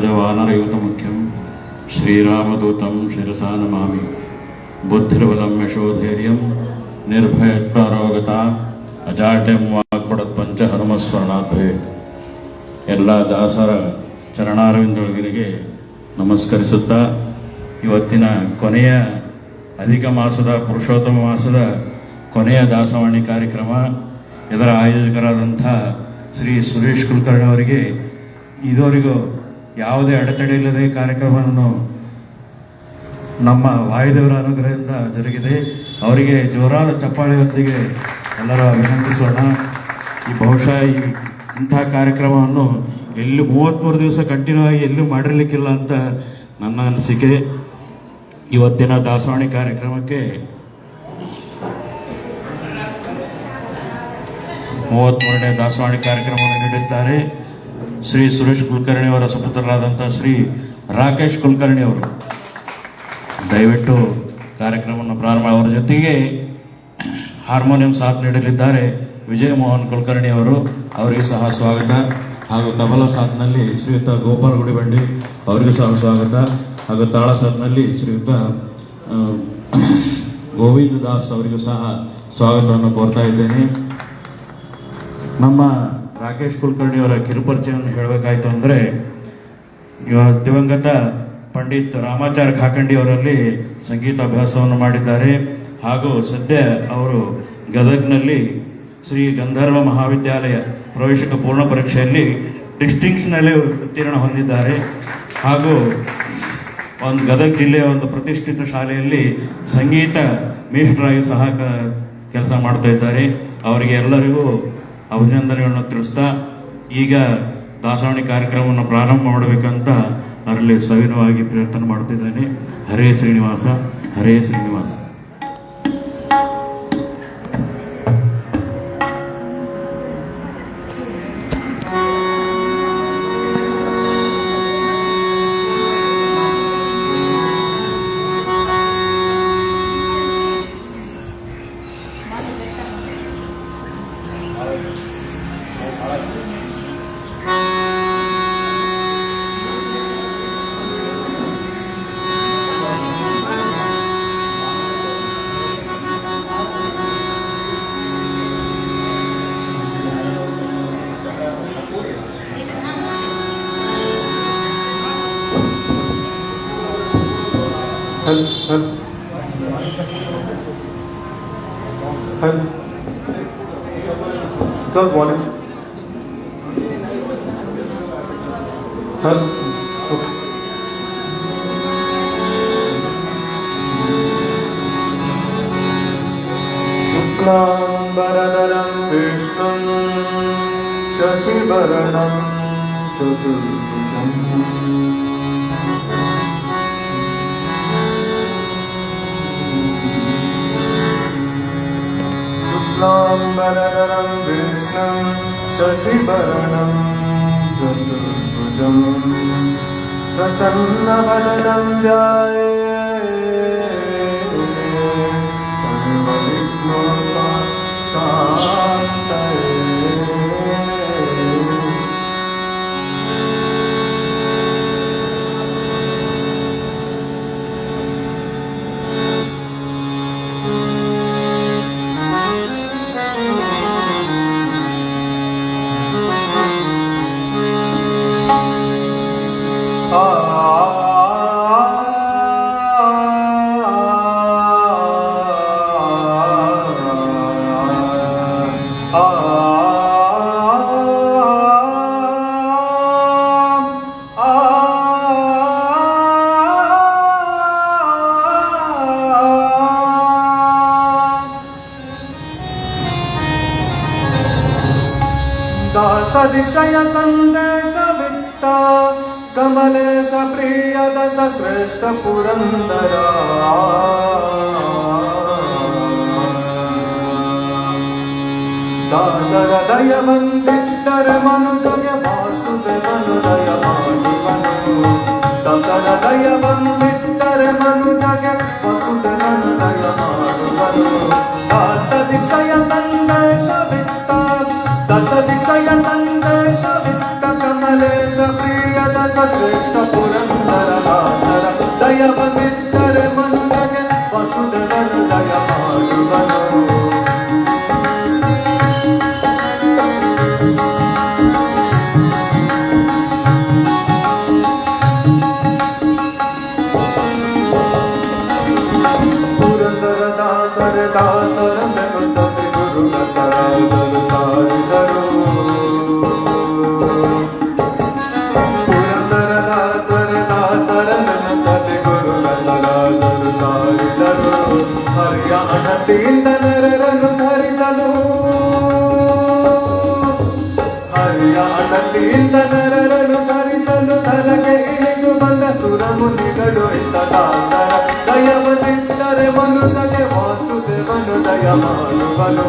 वानरयूतमुख्यं श्रीरामदूतं शिरसा नमामि। बुद्धिर्बलं यशोधैर्यं निर्भयत्वारोगता अजाड्यं वाग्बडत्पंच हनुमस्मरणात् भवेत्। ಎಲ್ಲ ದಾಸರ ಚರಣಾರವಿಂದಗಳಿಗೆ ನಮಸ್ಕರಿಸುತ್ತಾ ಇವತ್ತಿನ ಕೊನೆಯ ಅಧಿಕ ಮಾಸದ ಪುರುಷೋತ್ತಮ ಮಾಸದ ಕೊನೆಯ ದಾಸವಾಣಿ ಕಾರ್ಯಕ್ರಮ, ಇದರ ಆಯೋಜಕರಾದಂಥ ಶ್ರೀ ಸುರೇಶ್ ಕುಲಕರ್ಣಿ ಅವರಿಗೆ ಇದುವರೆಗೂ ಯಾವುದೇ ಅಡೆತಡೆ ಇಲ್ಲದೆ ಕಾರ್ಯಕ್ರಮವನ್ನು ನಮ್ಮ ವಾಯುದೇವರ ಅನುಗ್ರಹದಿಂದ ಜರುಗಿದೆ. ಅವರಿಗೆ ಜೋರಾದ ಚಪ್ಪಾಳೆಯೊಂದಿಗೆ ಎಲ್ಲರೂ ಅಭಿನಂದಿಸೋಣ. ಬಹುಶಃ ಇಂಥ ಕಾರ್ಯಕ್ರಮವನ್ನು ಎಲ್ಲೂ 33 ದಿವಸ ಕಂಟಿನ್ಯೂ ಆಗಿ ಎಲ್ಲೂ ಮಾಡಿರಲಿಕ್ಕಿಲ್ಲ ಅಂತ ನನ್ನ ಅನಿಸಿಕೆ. ಇವತ್ತಿನ ದಾಸವಾಣಿ ಕಾರ್ಯಕ್ರಮಕ್ಕೆ 33ನೇ ದಾಸವಾಣಿ ಕಾರ್ಯಕ್ರಮವನ್ನು ನೀಡಿದ್ದಾರೆ ಶ್ರೀ ಸುರೇಶ್ ಕುಲಕರ್ಣಿ ಅವರ ಸುಪುತ್ರರಾದಂಥ ಶ್ರೀ ರಾಕೇಶ್ ಕುಲಕರ್ಣಿ ಅವರು. ದಯವಿಟ್ಟು ಕಾರ್ಯಕ್ರಮವನ್ನು ಪ್ರಾರಂಭ. ಅವರ ಜೊತೆಗೆ ಹಾರ್ಮೋನಿಯಂ ಸಾಥ್ ನೀಡಲಿದ್ದಾರೆ ವಿಜಯ ಮೋಹನ್ ಕುಲಕರ್ಣಿ ಅವರು, ಅವರಿಗೂ ಸಹ ಸ್ವಾಗತ. ಹಾಗೂ ತಬಲಾ ಸಾಥ್ನಲ್ಲಿ ಶ್ರೀಯುತ ಗೋಪಾಲ್ ಗುಡಿಬಂಡಿ ಅವರಿಗೂ ಸಹ ಸ್ವಾಗತ. ಹಾಗೂ ತಾಳ ಸಾಥ್ನಲ್ಲಿ ಶ್ರೀಯುತ ಗೋವಿಂದ ದಾಸ್ ಅವರಿಗೂ ಸಹ ಸ್ವಾಗತವನ್ನು ಕೋರ್ತಾ ಇದ್ದೇನೆ. ನಮ್ಮ ರಾಕೇಶ್ ಕುಲಕರ್ಣಿ ಅವರ ಕಿರುಪರಿಚಯವನ್ನು ಹೇಳಬೇಕಾಯ್ತು ಅಂದರೆ, ಇವಾಗ ದಿವಂಗತ ಪಂಡಿತ್ ರಾಮಾಚಾರ್ಯ ಖಾಕಂಡಿ ಅವರಲ್ಲಿ ಸಂಗೀತ ಅಭ್ಯಾಸವನ್ನು ಮಾಡಿದ್ದಾರೆ. ಹಾಗೂ ಸದ್ಯ ಅವರು ಗದಗ್ನಲ್ಲಿ ಶ್ರೀ ಗಂಧರ್ವ ಮಹಾವಿದ್ಯಾಲಯ ಪ್ರವೇಶಕ ಪೂರ್ಣ ಪರೀಕ್ಷೆಯಲ್ಲಿ ಡಿಸ್ಟಿಂಕ್ಷನಲ್ಲಿ ಉತ್ತೀರ್ಣ ಹೊಂದಿದ್ದಾರೆ. ಹಾಗೂ ಒಂದು ಗದಗ ಜಿಲ್ಲೆಯ ಒಂದು ಪ್ರತಿಷ್ಠಿತ ಶಾಲೆಯಲ್ಲಿ ಸಂಗೀತ ಮೇಷ್ಟ್ರಾಗಿ ಸಹ ಕೆಲಸ ಮಾಡ್ತಾ ಇದ್ದಾರೆ. ಅವರಿಗೆ ಎಲ್ಲರಿಗೂ ಅಭಿನಂದನೆಗಳನ್ನು ತಿಳಿಸ್ತಾ ಈಗ ದಾಸವಾಣಿ ಕಾರ್ಯಕ್ರಮವನ್ನು ಪ್ರಾರಂಭ ಮಾಡಬೇಕಂತ ಅವರಲ್ಲಿ ಸವಿನವಾಗಿ ಪ್ರಯತ್ನ ಮಾಡ್ತಿದ್ದೇನೆ. ಹರೇ ಶ್ರೀನಿವಾಸ, ಹರೇ Srinivasa. Sir, volume. Okay. Shuklambaradharam Vishnum Shashivaranam Chaturbhujam Shuklambaradharam Vishnum Shashivaranam Chaturbhujam Prasannavadhanam Jayate Sarvavighnopaಶಾಂತಯೇ. दासदीक्षय संदेशवित्त Kamlesh प्रियदस श्रेष्ठ पुरंदरा दासहृदय वंदितर मनुजय वासुदेवनुदय माधवनु दासहृदय वंदितर मनुजय वासुदेवनुदय माधवनु दासदीक्षय संदेशवित्त दशदीक्षय संदेशवित्त कमलेश प्रियदस ಶ್ರೇಷ್ಠ ಪುರಂದರ ದಾಸರ ದಯ ಬಂದಿದ್ದರೆ ಮನುಜಗೆ ವಸುದೇವನು ದಯ ಮಾಡುವನು. ಪುರಂದರ ದಾಸರ ದಾಸರಂದ ಕೃತವಿ ಗುರು ದಸರಾದರು ಸಾರಿದರು. ಪುರಂದರ ದಾಸರ ದಾಸರಂದ ಕೃತವಿ ಗುರು ದಸರಾದರು ಸಾರಿದರು. ಹರಿಯ ಅನತಿಯಿಂದ ನರರನ್ನು ಧರಿಸಲು, ಹರಿಯ ಅನತಿಯಿಂದ ನರರನ್ನು ಧರಿಸಲು ಧರಗೆ ಇಳಿದು ಬಂದ ಸುರಮುನಿಗಳು ಇದ್ದ ದಾಸರ ದಯ ಬಂದಿದ್ದರೆ ಮನುಜಗೆ ವಾಸುದೇವನು ದಯ ಮಾಡುವನು.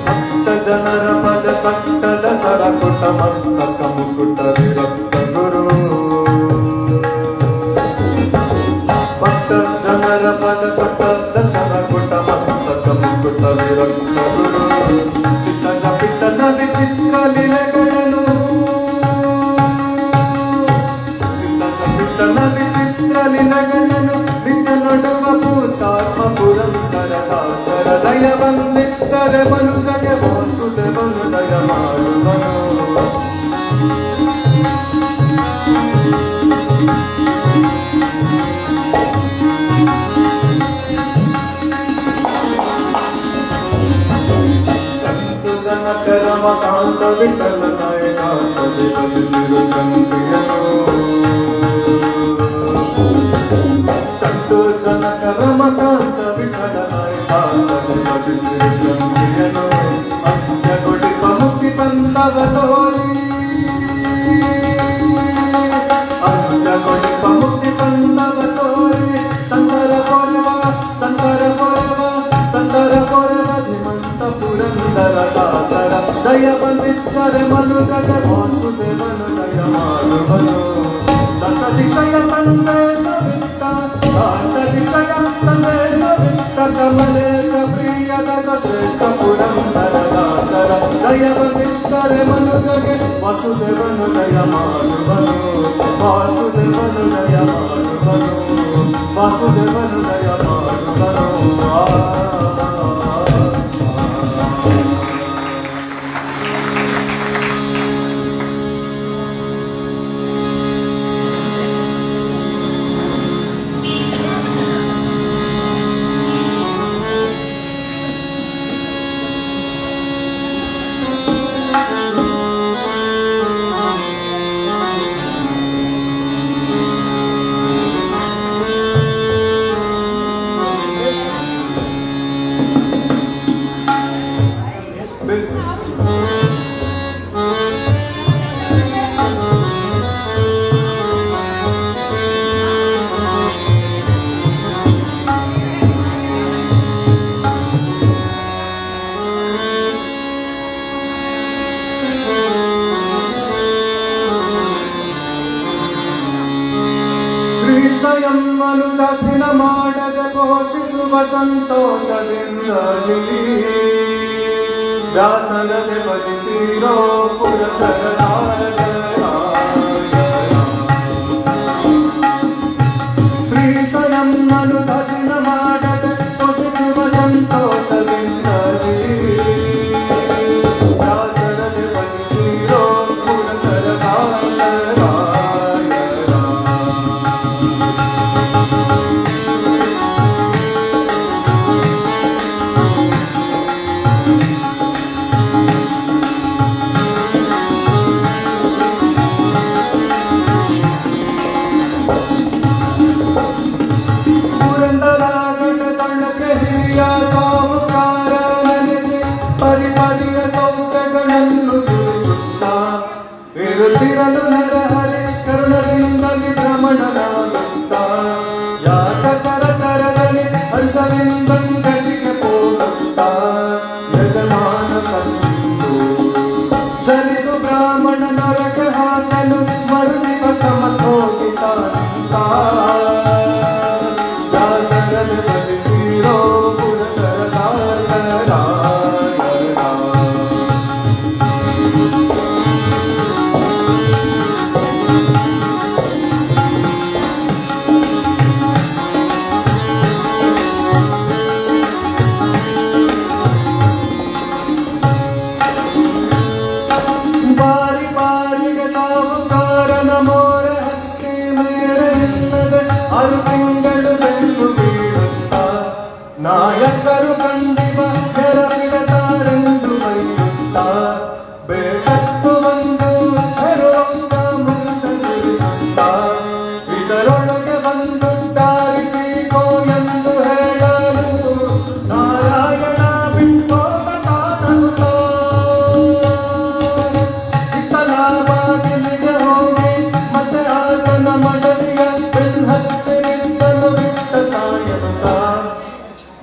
ಭಕ್ತ ಜನರ ಪದ ಸಟ್ಟದ ಸರಕುಟ ಮಸ್ತಕ ಮುಕುಟ ವಿರಕ್ತ ಗುರು. ಭಕ್ತ ಜನರ ಪದ ಸಟ್ಟದ ಸರಕುಟ ಮಸ್ತಕ ಮುಕುಟ ವಿರಕ್ತ ಗುರು. ಚಿತ್ತ ಜಪಿತನ ವಿಚಿತ್ರ ಲೀಲೆಗಳನ್ನು, ಚಿತ್ತ ಜಪಿತನ ವಿಚಿತ್ರ ಲೀಲೆಗಳನ್ನು ನಿತ್ಯ ನಡುವ ಭೂತಾತ್ಮ ಪುರಂದರ ದಾಸರ ದಯ ಬಂದಿದ್ದರೆ ಮನುಜಗೆ ವಾಸುದೇವನು ದಯ ಮಾಡುವನು. ಕಂತು ಜನಕ ರಮಕಾಂತ ವಿಠಲ ನಾಯಕಾಂತ ವಿಭಜಿಸಿರು ಕಂತಿಯನು. ಕಂತು ಜನಕ ರಮಕಾಂತ ವಿಠಲ ನಾಯಕಾಂತ ವಿಭಜಿಸಿರು ಕಂತಿಯನು. ಅಂತ್ಯಗೊಳಿಪ ಮುಕ್ತಿ ಪಂಥವ ತೋರಿ, ಅಂತ್ಯಗೊಳಿಪ ಮುಕ್ತಿ ಪಂಥವ ತೋರಿ ಸಂತರ ಕೊರವ, ಸಂತರ ಕೊರವ, ಸಂತರ ಕೊರವ ಧೀಮಂತ ಪುರಂದರ ದಾಸರ ದಯ ಬಂದಿದ್ದರೆ ಮನುಜಗೆ ವಾಸುದೇವನು ದಯ ಮಾಡುವನು. ದಸ ದಿಕ್ಷಯ ಸಂದೇಶವಿತ್ತ, ದಾಸ ದಿಕ್ಷಯ ಸಂದೇಶವಿತ್ತ ಕಮಲೇಶ ಪ್ರಿಯ ದಸ ಶ್ರೇಷ್ಠ ಪುರಂದರ ದಾಸರ ದಯ ಬಂದಿದ್ದರೆ ಮನುಜಗೆ ವಾಸುದೇವನು ದಯ ಮಾಡುವನು. ವಾಸುದೇವನು ದಯ ಮಾಡುವನು. ವಾಸುದೇವನು ದಯ ಮಾಡುವನು. ಶ್ರೀಶಯಂ ಮನುದಾಸಿನ ಮಾಡದ ಪೋಷಿಸುವ ಸಂತೋಷದಿಂದಲೇ ದಾಸರದೆ ಭಜಿಸಿರೋ ಪುರಂದರ ದಾಸರ. ಶ್ರೀಶಯಂ ಮನುದಾಸಿನ ಮಾಡದ ಪೋಷಿಸುವ ಸಂತೋಷದಿಂದಲೇ ದಾಸರದೆ ಭಜಿಸಿರೋ ಪುರಂದರ ದಾಸರ. ಪರಿಪರಿಯ ಸೌಖ್ಯಗಳನ್ನು ಸುರಿಸುತ್ತ ಇರುತ್ತಿರಲು ನರಹರಿ ಕರುಣದಿಂದಲಿ ಭ್ರಮಣನಾಗುತ್ತ ಯಾಚಕರ ಕರದಲ್ಲಿ ಹರ್ಷದಿಂದ ಗತಿಗೆ ಹೋಗುತ್ತ ಯಜಮಾನ ಕಂಡು ಜನಿತು ಬ್ರಾಹ್ಮಣ ನರಕ ಹಾಕಲು ಮರುದಿವಸ ಮತೋಗಿತ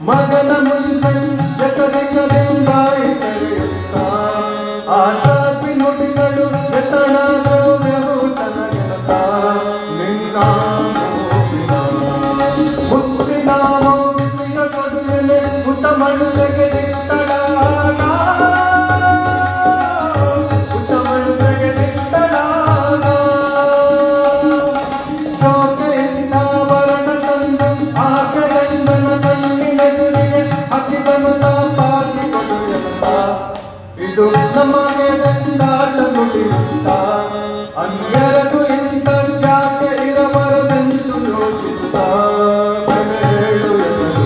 ಮಗನ ಮುಂಜಾಯಿ ಕರೆಯುತ್ತ ಆಶಾಪಿ ನುಡಿಗಳು ಎತ್ತಣ ದ್ರವ್ಯವು ತನಗೆನತ ನಿನ್ನ ಮುತ್ತಿನ ಮೌಲ್ಯ ಕೊಡುವೆನೆ ಮುತ್ತ ಮಳುಗೆಗೆ ದಿಟ್ಟಳಾಗ ಮುತ್ತ ಮಳುಗೆಗೆ ದಿಟ್ಟಳಾಗ ಜೋಕೆಯಿಂದ ಬರಣ ತಂದು ಆಕೆ ಗಂಡನ ಕಣ್ಣಿನೆದುರಿಗೆ ಹಾಕಿದನು ತಾಪಾಗಿ ಕೊಡುವೆನತ ಇದು ನಮಗೆ ದಂಡಾಟ ನುಡಿಯುತ್ತ ಅನ್ಯರದು ಇಂಥ ಯಾಕೆ ಇರಬಾರದೆಂದು ಯೋಚಿಸುತ್ತ ಹೇಳುವೆನು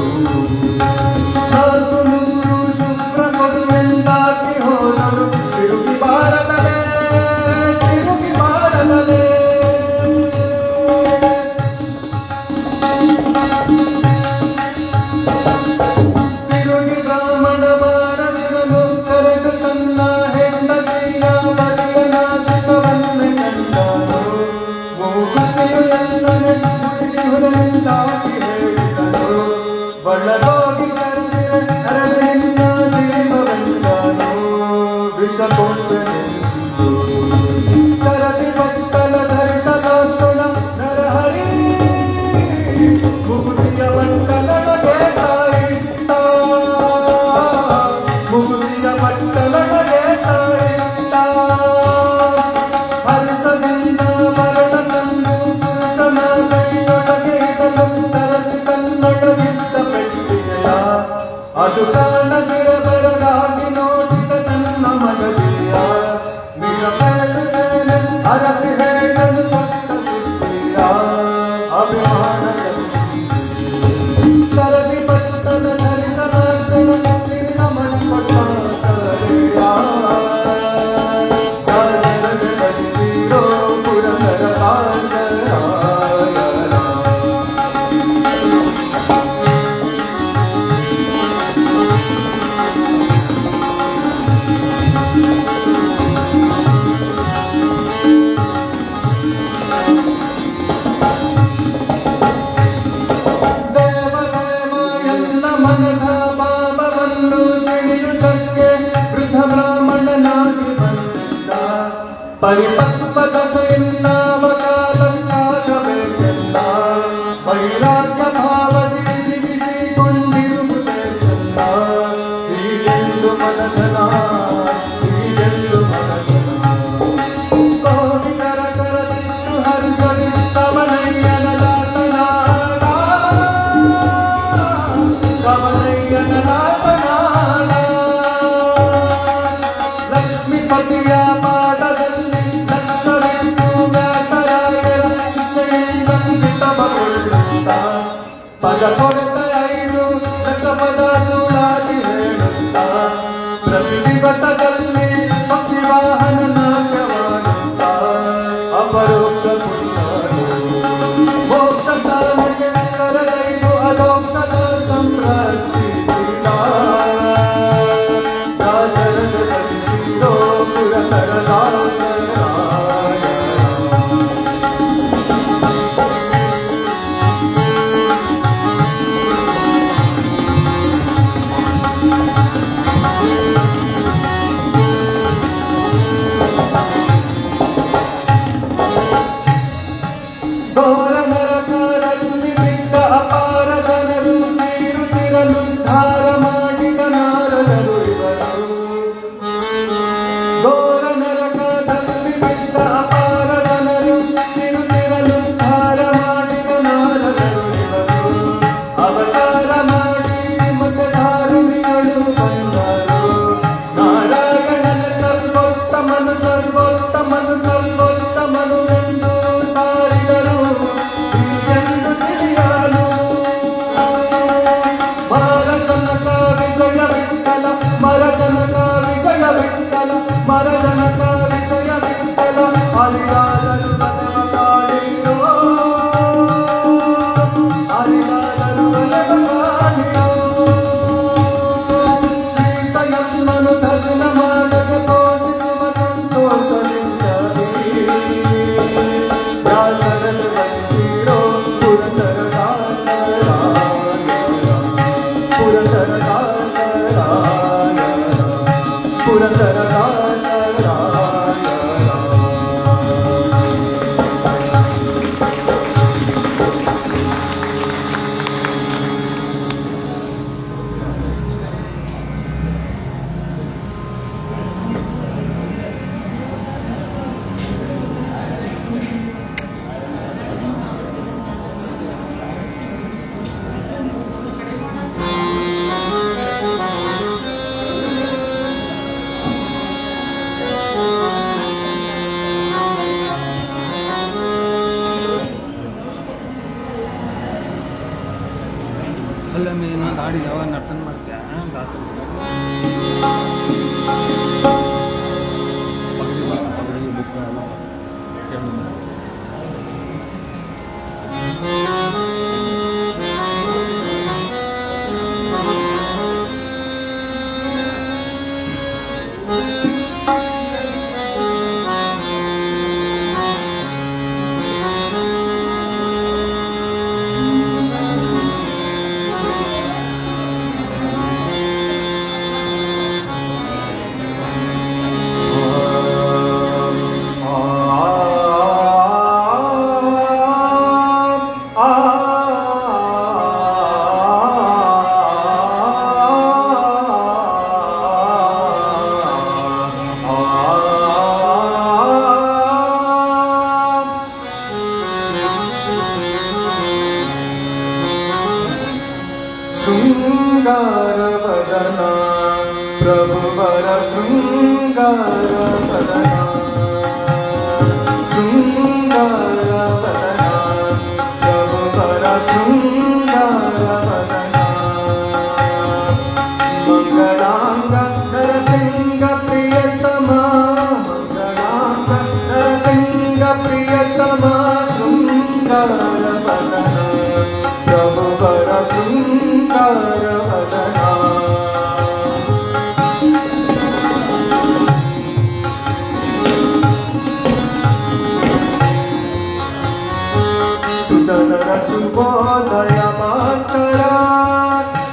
400 ಶುಕ್ರ ಕೊಡುವೆಂದಾಕಿ ಹೋದಳು ತಿರುಗಿ ಬಾರದಲೇ ತಿರುಗಿ ಬಾರದಲೇ ತಿರುಗಿ ಬ್ರಾಹ್ಮಣ ಬಾರದಿರಲು ಕರೆದು ತನ್ನ ಹೆಂಡತಿಯ ಬಲಿಯ ನಾಶಕವನ್ನೇ ಕಂಡನು ಮೂಗುತಿಯು ಎಂದರೆ ಮುಡಿಯುವುದೆಂದಾಗಿ ಹೇಳಿದನು ಬಳ್ಳದೋಗಿ ಕರೆದಿರೆ ಅರಳಿನ ಜೀವವೆಂದನು ವಿಷ ಕೊಟ್ಟೆನೆಂದು ಕರದಿ ಬಟ್ಟಲ ಧರಿಸಲಾಕ್ಷಣ ನರಹರಿ ಮುಗುತಿಯ ಬಟ್ಟಲೊಳಗೆ ತಾಯಿಟ್ಟ ಮುಗುತಿಯ ಬಟ್ಟಲೊಳಗೆ ತಾಯಿಟ್ಟ ಹರ್ಷದಿಂದ ಮರಣ ತಂದು ಪುರುಷನ ಕೈಯೊಳಗೆ ಇಡಲು ತರಸಿ ತನ್ನೊಳಗಿದ್ದ ಪೆಟ್ಟಿಗೆಯ ಅದು ಕಾಣದಿರಬರಗಾಗಿ ನೋಡಿದ ನನ್ನ ಮನದಿಯ ನಿಜ ಅರಸಿ ಹೇಳಲು ಕೊಟ್ಟ ಸುದ್ದಿಯ ಅಭಿಮಾನದಲ್ಲಿ ಕರದಿ ಪಟ್ಟದ ಧರಿಸಲಾಕ್ಷಣ ಸಿಡಿದ ಮಣಿಪಟ್ಟ ಬಡಿಸಿರೋ ಪುರಂದರ ದಾಸರಾಯರ ದೇವ ದೇವ ಎಲ್ಲ ಮನದ ಭಾವವನ್ನು ತಿಳಿಯುವುದಕ್ಕೆ ವೃದ್ಧ ಬ್ರಾಹ್ಮಣನಾಗಿ ಬಂದಿದ್ದ ಪರಿಪಕ್ವ ದಶೆಯಿಂದ ಕಾಲಕ್ಕಾಗಬೇಕೆಂದ ವೈರಾಗ್ಯ ಭಾವದಿ ಜೀವಿಸಿಕೊಂಡಿರುವುದೇ ಚಂದ ಹೀಗೆಂದು ಮನಜನ ಹೀಗೆಂದು ಮನಜನ ಕೋವಿದರ ಕರದಿತ್ತು ಹರಿಸಲಿ ಕವನಯ್ಯನ ದಾಸನಾಗ ಕವನಯ್ಯನ ದಾಸನಾಗ ಲಕ್ಷ್ಮೀಪತಿಯ ಪಾದದಲ್ಲಿ ಲಕ್ಷವಿಟ್ಟು ವ್ಯಾಸರಾಯರ ಶಿಕ್ಷೆಯಿಂದ ಬಿಟ್ಟಬರುತ್ತ ಪದ ಕೊರತ 5 ಲಕ್ಷ ಪದ ಸುಳಾಗಿ ಹೇಳುತ್ತ ಪ್ರತಿ ದಿವಸದಲ್ಲಿ ಪಕ್ಷಿ ವಾಹನ ನಾಟ್ಯವಾಡುತ್ತ ಅಪರೋಕ್ಷ ಪುಣ್ಯರು ಮೋಕ್ಷ ಧಾಮಕ್ಕೆ ಕರೆದೊಯ್ದು ಅದೋಕ್ಷದ ಸಂರಕ್ಷಿಸಿದ ದಾಸರನ್ನು ಬದಿಸಿರೋ ಪುರಂದರ ದಾಸರಾಯರ ಘೋರ ನರಕದಲ್ಲಿ ಬಿದ್ದ ಅಪಾರ ಜನರು ತೀರುತ್ತಿರಲು ಧಾರ ಮಾಡಿದ ನಾರದರು ಇವರು ಘೋರ ನರಕದಲ್ಲಿ ಬಿದ್ದ ಅಪಾರ ಜನರು ಚಿರುತಿರಲು ಧಾರ ಮಾಡಿದ ನಾರದರು ಇವರು ಅವತಾರ ಮಾಡಿ ಮತ್ತೆ ಧಾರುಣಿಗಳು ಬಂದರು ನಾರಾಯಣನ ಸರ್ವೋತ್ತಮನು ಸರ್ವೋತ್ತಮನು ಸರ್ವೋತ್ತಮನು ಎಂದು ಸಾರಿದರು ಎಂದು ತಿಳಿಯಲು ಮರ ಜನಕ ವಿಜಯ ವಿಠಲ ಮರ ಜನಕ ವಿಜಯ ವಿಠಲ ಮರ ಜನಕ ವಿಜಯ ವಿಠಲ ಹರಿದಾಸರು ಬಲವ ಕಾಣಿರೋ ಹರಿದಾಸರು ಬಲವ ಕಾಣಿರೋ ಶ್ರೀಶಯಮ್ಮನು ದರ್ಶನ ಮಾಡದೆ ಪೋಷಿಸುವ ಸಂತೋಷದಿಂದಲೇ ದಾಸರನ್ನು ಬಯಸಿರೋ ಪುರಂದರ ದಾಸರಾಯರ ಅಲ್ಲೊಮ್ಮೆ ಇನ್ನೊಂದು ಹಾಡಿದಾವ ನರ್ತನ ಮಾಡ್ತೀಯ ದಾಸರು ಪಗಡಿ ಬುಕ್ ಎಲ್ಲ ಕೇಳಿ ಶೃಂಗಾರವದನ ಪ್ರಭುವರ ಶೃಂಗಾರವದನ ಶೃಂಗಾರವದನ ಪ್ರಭುವರ ಶೃಂಗಾರವದನ ಮಂಗಳಾಂಗ ನರಸಿಂಗ ಪ್ರಿಯತಮ ಮಂಗಳಾಂಗ ನರಸಿಂಗ ಪ್ರಿಯತಮ ಶೃಂಗಾರವದನ ಪ್ರಭುವರ ಶೃಂಗಾರವದನ ಸುಜನರ ಶುಭೋದಯ ಭಾಸ್ಕರ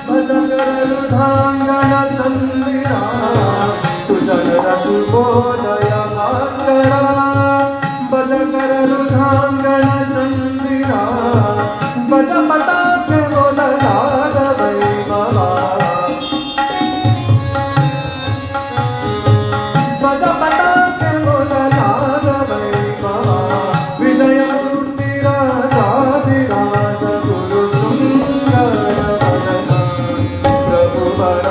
ಭಜಕರ ರುಧಾಂಗಣ ಚಂದಿರ ಸುಜನರ ಶುಭೋದಯ ಭಾಸ್ಕರ ಭಜಕರ ರುಧಾಂಗಣ ಚಂದಿರ ಭಜ ಪತಾಕೆ ಮೊದಲಾದ ವೈಭವ ಭಜ ಪತಾಕೆ ಮೊದಲಾದ ವೈಭವ ವಿಜಯಮೂರ್ತಿ ರಾಜಾಧಿರಾಜ ಗುರು ಶೃಂಗಾರವದನ ಪ್ರಭುವರ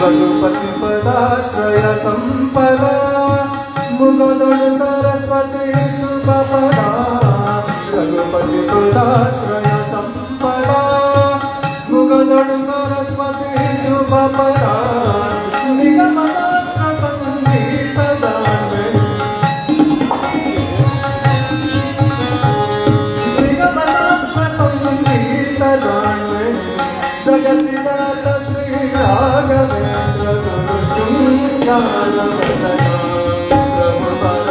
ರಘುಪತಿ ಪದಾಶ್ರಯ ಸಂಪದ ಮುಗದೊಳು ಸರಸ್ವತಿ ಶುಭ ಪದ ರಘುಪತಿ ಪದಾಶ್ರಯ ಸಂಪದ ಮುಗದೊಳು ಸರಸ್ವತಿ ಶುಭ ಪದ ನಿಗಮ ಶಾಸ್ತ್ರ ಸಂಗೀತದ ನಿಗಮ ಶಾಸ್ತ್ರ ಸಂಗೀತದ ಜಗತ್ತಿದಾತ ಶ್ರೀ ರಾಘವೇಂದ್ರ ಗುರು ಶೃಂಗಾರವದನ ಪ್ರಭುವರ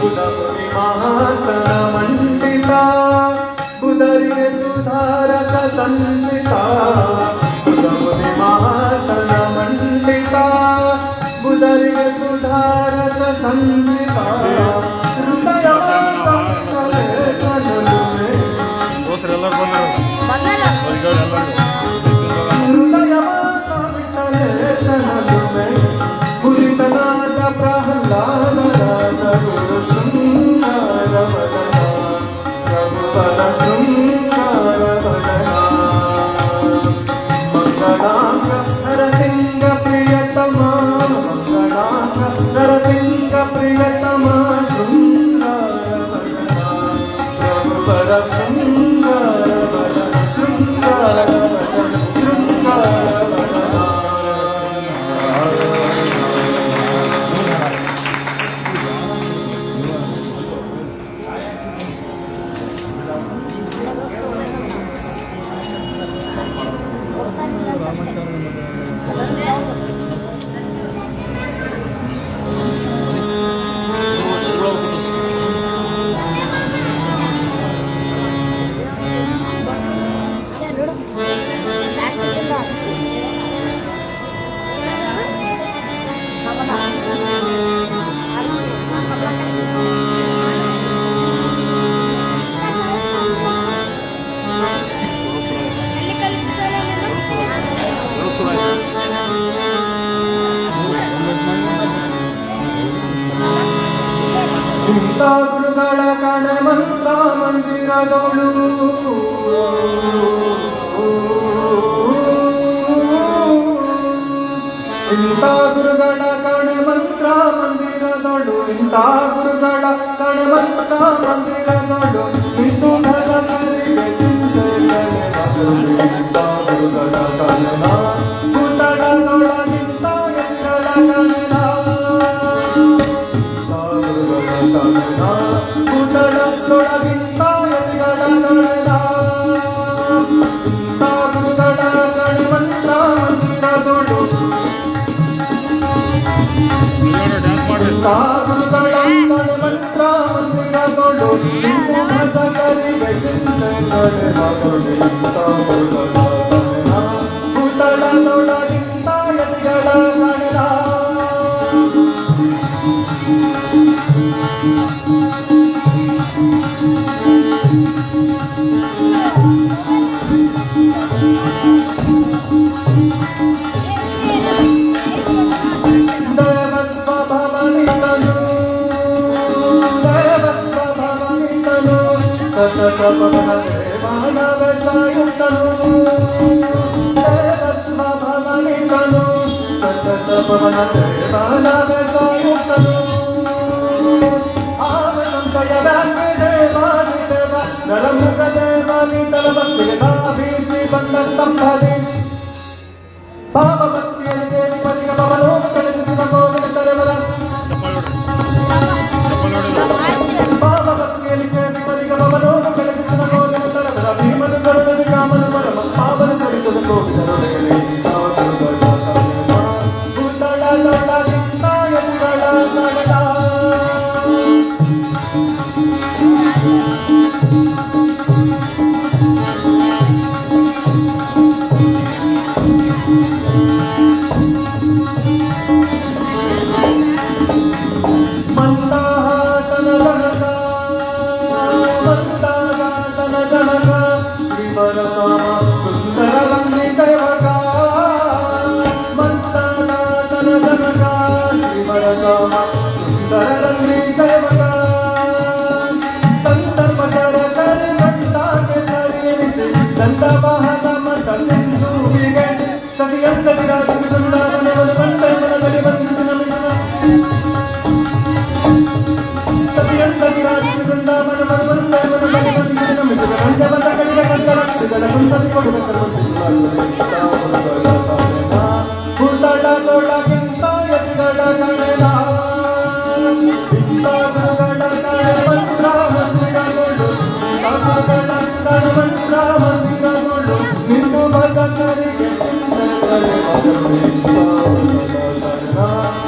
ಬುಧಮುನಿ ಮಹಾಸನ ಮಂಡಿತ ಬುಧರಿಗೆ ಸುಧಾರಕ ಸಂಚಿತ ಬುಧಮುನಿ ಮಹಾಸನ ಮಂಡಿತ ಬುಧರಿಗೆ ಸುಧಾರಕ ಸಂಚಿತ ಹೃದಯ ಸಂಕಲೇಶನಲುವೆ ದೋಸ್ತರೆಲ್ಲರೂ ಬಂದರು ಹೃದಯ ಸಂಕಲೇಶನಲುವೆ ಪುರಿತನಾದ ಪ್ರಹ್ಲಾದ ರಾಜ ಗುರು ಶೃಂಗಾರವದನ ಪ್ರಭುವರ ಶೃಂಗಾರವದನ ಮಂಗಳಾಂಗ ನರಸಿಂಗ ಪ್ರಿಯತಮ ಮಂಗಳಾಂಗ ನರಸಿಂಗ ಪ್ರಿಯತಮ ಶೃಂಗಾರವದನ ಪ್ರಭುವರ ಶೃಂಗಾರವದನ ಶೃಂಗಾರವದನ ಶೃಂಗಾರವದನ ಮಂದಿರದೊಳು ಇಂಥ ಗುರುಗಳ ಕಣೆ ಮಂತ್ರ ಮಂದಿರದೊಳು ಇಂಥ ಗುರುಗಳ ಕಣೆ ಮಂತ್ರ ಮಂದಿರದೊಳು ಇಂದು ಭಜಕರಿಗೆ ಚಿಂತೆ ಇಂಥ ಗುರುಗಳ ಕಣೆನ ಭೂತಳದೊಳಗಿಂತ ಎತ್ತಿಗಳ ಕಣೆನ ಇಂಥ ಗುರುಗಳ ಕಣೆನ ಭೂತಳದೊಳಗಿಂತ ಎತ್ತಿಗಳ ಕಣೆನ ಇಂಥ ಗುರುಗಳ ಕಣೆ ಮಂತ್ರ ಮಂದಿರದೊಳು ಗುರುಗಳ ಕಣೆ ಮಂತ್ರ ಮಂದಿರದೊಳು ಇಂದು ಭಜಕರಿಗೆ ಚಿಂತೆ ಕಣೆನದೊಳು ಇಂಥ ಗುರುಗಳ ಕಣೆನ ಭೂತಳದೊಳಗಿಂತ ಎತ್ತಿಗಳ ಕಣೆನ ದೇವಸ್ವಭವನಿತನು ದೇವಸ್ವಭವನಿತನು ಸತತ ಪವನ ದೇವಾನವ ಸಾಯುತ್ತನು ದೇವಸ್ವಭವನಿತನು ಸತತ ಪವನ ದೇವಾನವ ಸಾಯುತ್ತನು ಆವ ಸಂಶಯ ವ್ಯಾಪ್ತಿ ದೇವಾನಿ ದೇವ ನರಮುಖ ದೇವಾನಿ ತಲಭಕ್ತಿಗೆ ತಾಬೀಸಿ ಬಂದಂತಂಬದಿ ಭಾವಭಕ್ತಿಯಲ್ಲಿ ಸೇರಿ ಪರಿಗ ಭವನೋಮ ಕಳೆದಿಸಿದ ಗೋವಿನ ತರವರ ಭಾವಭಕ್ತಿಯಲ್ಲಿ ಸೇರಿ ಪರಿಗ ಭವನೋಮ ಕಳೆದಿಸಿದ ಗೋವಿನ ತರವರ ಭೀಮನ ಕರುಣದ ಕಾಮನ ಪರಮ ಪಾವನ ಚರಿತದ ಗೋವಿನ ಹೃದಯದಲ್ಲಿ ಭೂತಳದೊಳಗಿಂತ ಎತ್ತುಗಳ ಕಣೆನ ಮಂದಾಸನ ಜನಕ ಮಂದಾಸನ ಜನಕ ಶ್ರೀವರ ಸ್ವಾಮ ಸುಂದರ ರಂಗಿ ಸೇವಕ ಮಂದಾಸನ ಜನಕ ಶ್ರೀವರ ಸ್ವಾಮ ಸುಂದರ ರಂಗಿ ಸೇವಕ ಸಂದರ್ಭ ಶರಕರಿ ಗಂಟಾಗೆ ಸರಿಸಿ ದಂಡ ವಾಹನ ಮತ ಸಿಂಧುವಿಗೆ ಶಶಿಯಂತ ವಿರಾಜಿಸಿ ಬೃಂದಾವನವನ್ನು ಕಂಡ ಮನದಲ್ಲಿ ಬಂಧಿಸಿ ನಮಿಸಿದ ಶಶಿಯಂತ ವಿರಾಜಿಸಿ ಬೃಂದಾವನವನ್ನು ಕಂಡ ಮನದಲ್ಲಿ ಬಂಧಿಸಿ ನಮಿಸಿದ ರಂಗವದ ಕಡಿದ ಕಂಡ ಲಕ್ಷಗಳ ಕುಂದದಿ ಕೊಡುವ ಭೂತಳದೊಳಗಿಂತ ಎತ್ತಿಗಳ ಕಣೆನ ಇಂಥ ಗುರುಗಳ ಕಣೆ ಮಂತ್ರ ಮಂದಿರದೊಳು ಗುರುಗಳ ಕಣೆ ಮಂತ್ರ ಮಂದಿರದೊಳು ನಿಂದು ಭಜಕರಿಗೆ ಚಿಂತೆ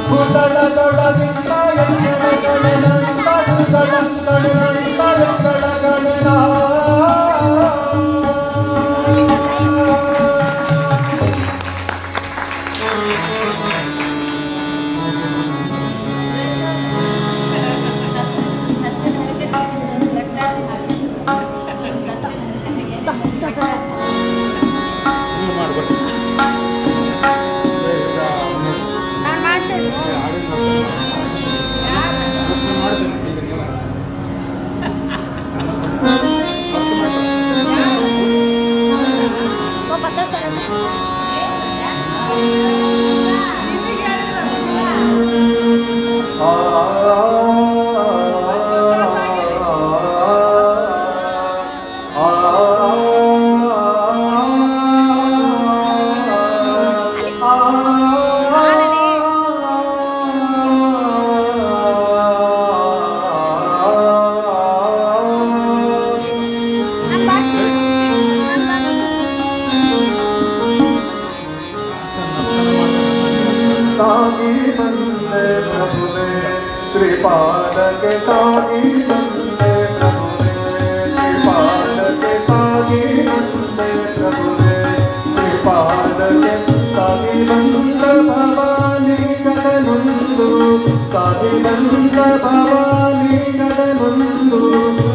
ಭೂತಳದೊಳಗಿಂತ ಎತ್ತಿಗಳ ಕಣೆನ ಇಂಥ ಗುರುಗಳ ಕಣೆನ ಇಂಥ ಎತ್ತಿಗಳ ಕಣೆನ सागी बंदे प्रभुवे श्रीपाद के सागी बंदे प्रभुवे श्रीपाद के सागी बंदे प्रभुवे श्रीपाद के सागी बंद भवानी गदनुंदु सागी बंद भवानी गदनुंदु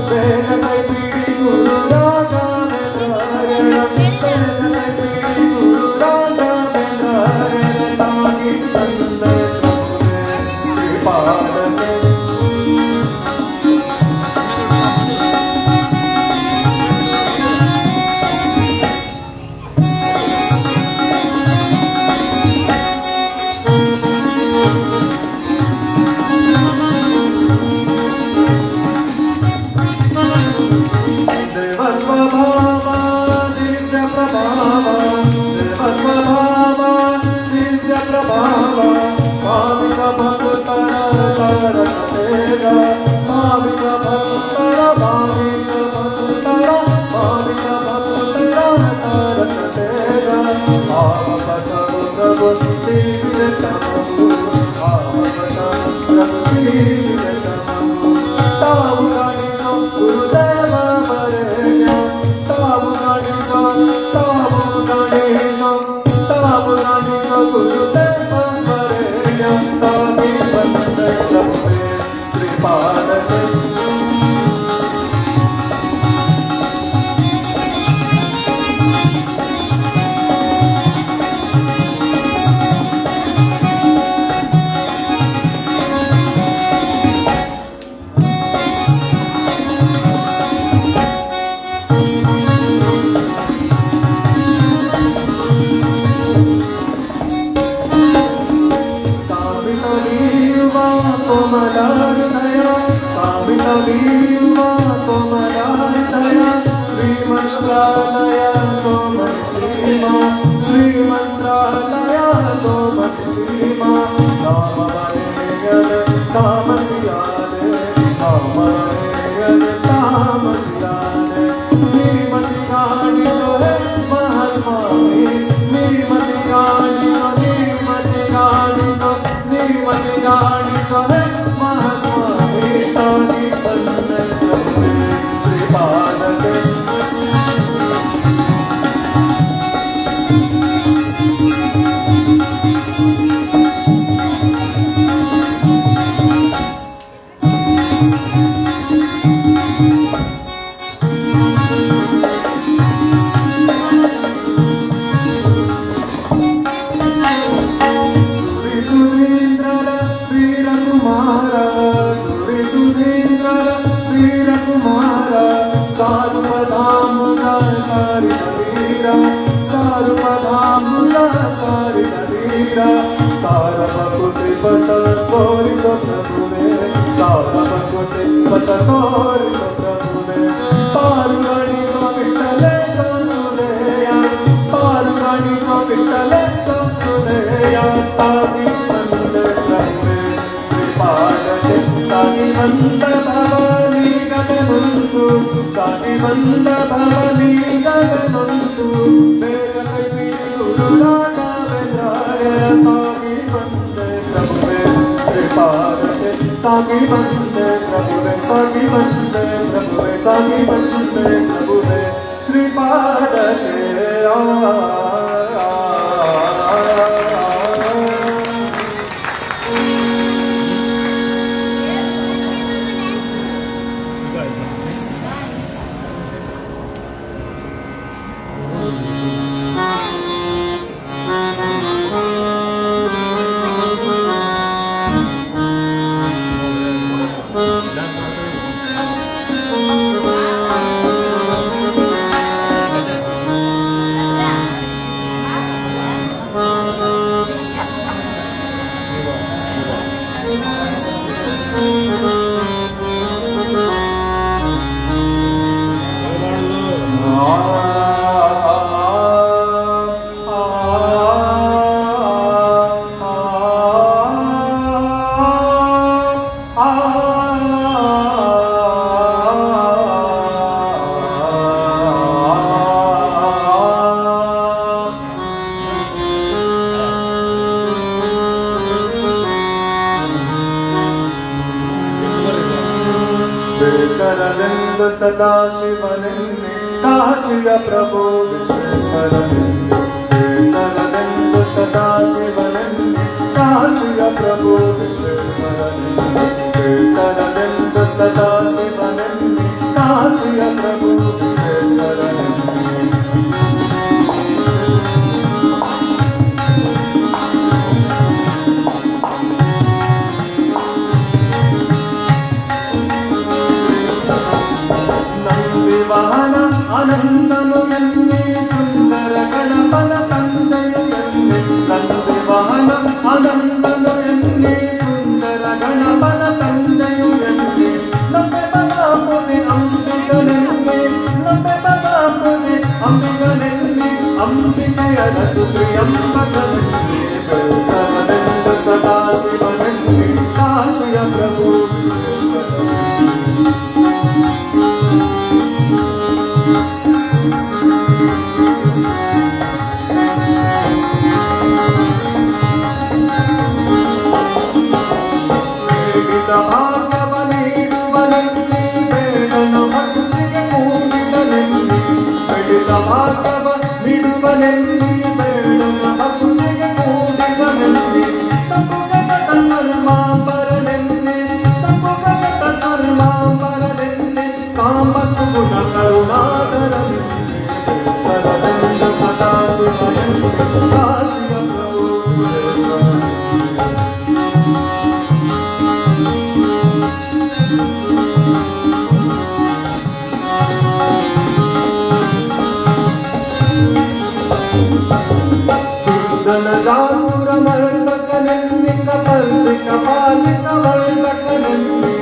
वेद कೈ पीಡಿ गुरु राजा गुरु राजा सागी बंदे प्रभुवे श्रीपाद के सोमनाथय श्रीमन्त्रालय सोमसीमा श्रीमन्त्रालय सोमसीमा नामवरेयले तामसियाले नामवरेयले तामसियाले नीमति गानि जो है महास्वामी नीमति गानि जो नीमति गानि जो नीमति गानि जो है महास्वामी तानि बन्ने श्रीपादते सुरेन्द्र वीर कुमार सुरे सुरेन्द्र वीर कुमार चारु पदामुला सारि वीरा चारु पदामुला सारि वीरा सारवकुति पत तोरि सो प्रभुवे सारवकुति पत तोरि सो प्रभुवे पारुगणि सो विठ्ठले संसुदेया पारुगणि सो विठ्ठले संसुदेया सानि बन्द प्रभुवे श्रीपादते सानि बन्द भवनि गगनुंतु सानि बन्द भवनि गगनुंतु ಬೇಗ ಕೈ ಬಿಡಿ ರಾಘವೇಂದ್ರಾಯ ಸಾಗಿ ಬಂದೆ ಪ್ರಭುವೆ ಶ್ರೀಪಾದತೆ ಸಾಗಿ ಬಂದೆ ಪ್ರಭುವೆ ಸಾಗಿ ಬಂದೆ ಪ್ರಭುವೆ ಸಾಗಿ ಬಂದೆ ಪ್ರಭುವೆ ಶ್ರೀಪಾದತೆ ಬೇಸರದಿಂದ ಸದಾಶಿವನೆನ್ನೆ ಕಾಶಿಯ ಪ್ರಭು ವಿಶ್ವೇಶ್ವರನೆನ್ನೆ ಬೇಸರದಿಂದ ಸದಾಶಿವನೆನ್ನೆ ಕಾಶಿಯ ಪ್ರಭು ವಿಶ್ವೇಶ್ವರನೆನ್ನೆ ಬೇಸರದಿಂದ ಸದಾಶಿವನೆನ್ನೆ ಕಾಶಿಯ ಪ್ರಭು ವಿಶ್ವೇಶ್ವರನೆನ್ನೆ ವಾಹನ ಆನಂದನು ಎನ್ನಿ ಸುಂದರ ಗಣಪನ ತಂದೆಯು ಎನ್ನಿ ನಂದಿ ವಾಹನ ಆನಂದನು ಎನ್ನಿ ಸುಂದರ ಗಣಪನ ತಂದೆಯು ಎನ್ನಿ ನಂಬೆ ಬದಾಪುರಿ ಅಂಬಿಗನೆನ್ನಿ ನಂಬೆ ಬದಾಪುರಿ ಅಂಬಿಗನೆನ್ನಿ ಅಂಬಿಕೆಯರ ಸುಪ್ರಿಯಂಬಕನೆನ್ನಿ ಬೇಸರನೆಂದು ಸದಾಶಿವನೆನ್ನಿ ಕಾಶಿಯ ಪ್ರಭು ಭಾಗ್ಯವ ನೀಡುವನೆನ್ನಿ ಬೇಡನು ಭಕ್ತಿಗೆ ಕೂಡಿದನೆನ್ನಿ ಬೆಳೆದ ಭಾಗ್ಯವ ನೀಡುವನೆನ್ನಿ ಬೇಡನು ಭಕ್ತಿಗೆ ಕೂಡಿದನೆನ್ನಿ ಶಂಭುಗಜತ ಧರ್ಮಾಂಬರನೆನ್ನಿ ಶಂಭುಗಜತ ಧರ್ಮಾಂಬರನೆನ್ನಿ ಸಾಂಬ ಸುಗುಣ ಕರುಣಾಕರನೆನ್ನಿ ಸರದಂಡ ಸದಾಶಿವನೆನ್ನಿ ಕಾಶಿಯ ಪ್ರಭು ಧನಜಾಸುರ ಮರ್ದಕನೆನ್ನಿ ಕಪರ್ದಿಕ ಪಾಲಿಕ ವರ್ಧಕನೆನ್ನಿ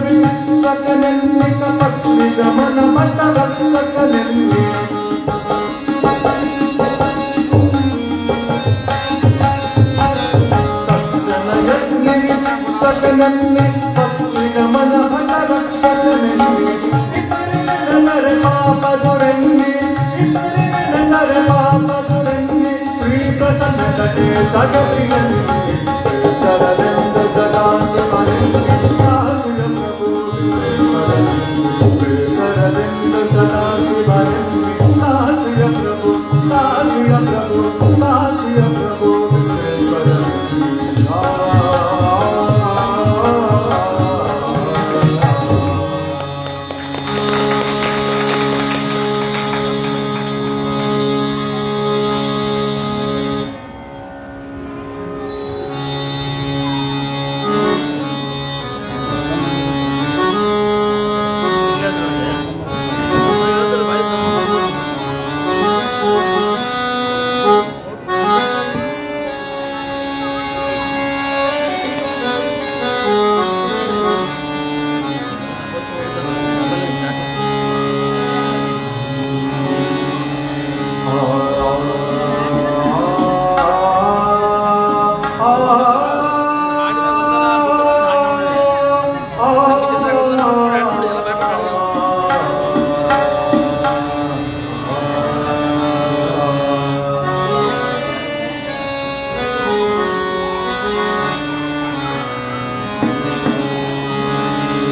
ವಿಶಿಕ್ಷಕನೆನ್ನಿ ಪಕ್ಷಿ ಗಮನ ಮತ ರಕ್ಷಕನೆನ್ನಿ ತಕ್ಷಣ ಯಜ್ಞ ವಿಶಿಕ್ಷಕನೆನ್ನಿ ಪಕ್ಷಿ ಗಮನ ಮತ ರಕ್ಷಕನೆನ್ನಿ ಇತರೆ ನರೆ ಪಾಪದುರೆನ್ನಿ ಇತರೆ ನರೆ ಪಾಪದುರೆನ್ನಿ ಶ್ರೀ ಪ್ರಸನ್ನ ತಟೆ ಸಗಪ್ರಿಯನ್ನಿ ಸರದೆಂದ ಸದಾ ಶಿವನೆನ್ನಿ ಕಾಶಿಯ ಪ್ರಭು ಸರದೆಂದ ಸದಾ ಶಿವನೆನ್ನಿ ಕಾಶಿಯ ಪ್ರಭು ಕಾಶಿಯ ಪ್ರಭು ಕಾಶಿಯ ಪ್ರಭು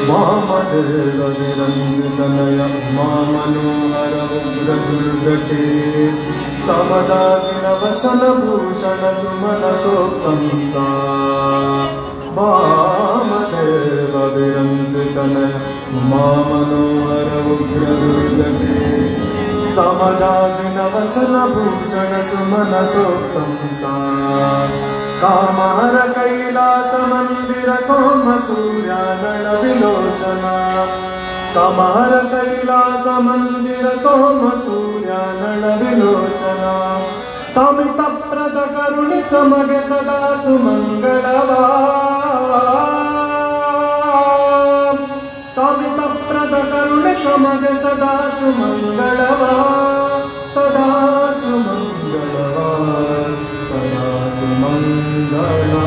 वामदेव निरञ्जितनय मामनोहर उग्रदुर्जटे समजातिनवसनभूषण सुमनसोत्तंसा वामदेव विरञ्जितनय मामनोहर उग्रदुर्जटे समजातिनवसनभूषण सुमनसोत्तंसा कामहर कैलास मंदिर सोम सूर्यानल विलोचना कामहर कैलास मंदिर सोम सूर्यानल विलोचना तमित प्रद करुणि समगे सदा सुमंगलवा तमित प्रद करुणि समगे सदा सुमंगलवा सदा सुमंगलवा सदा सुमंगलवा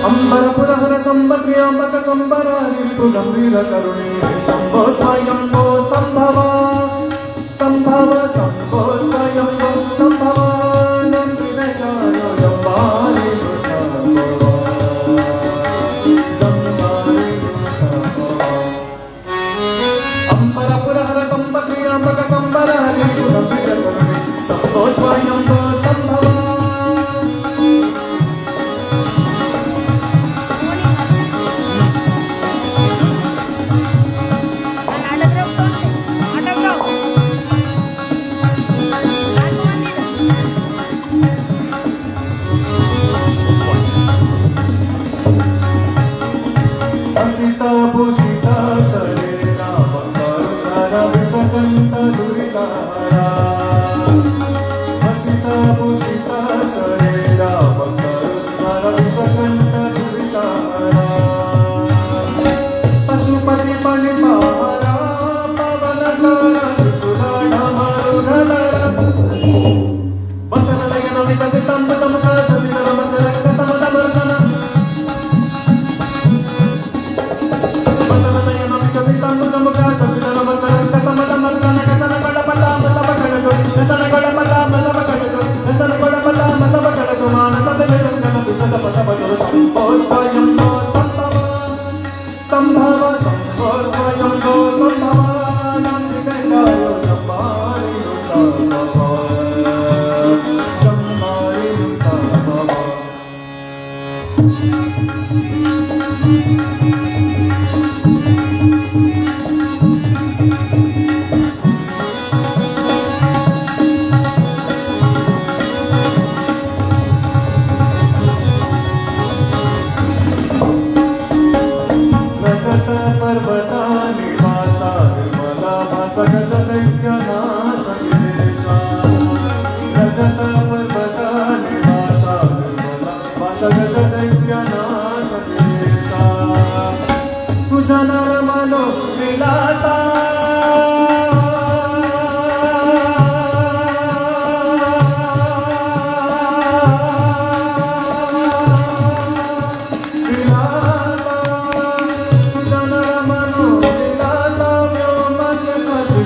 अंबर पुरहर संबत्रियांबक संबरारि गंभीर करुणे शंभो स्वयंभो संभवा संभव शंभो स्वयंभो संभवा शंभो स्वयंभो संभवा असिता भूषिता शरीरा वक्रधर विषकंठ दुरितारा असिता भूषिता शरीरा वक्रधर विषकंठ दुरितारा पशुपति पणिपारा पवनकारा त्रिशूलाढ मरुधरा वसनलयन विकसितं समका शशिधर मकरक्त समदमर्दन संभव शंभो स्वयंभो संभवा नंदिगंगायो जम्बारि जम्बारि पर्वता निवासा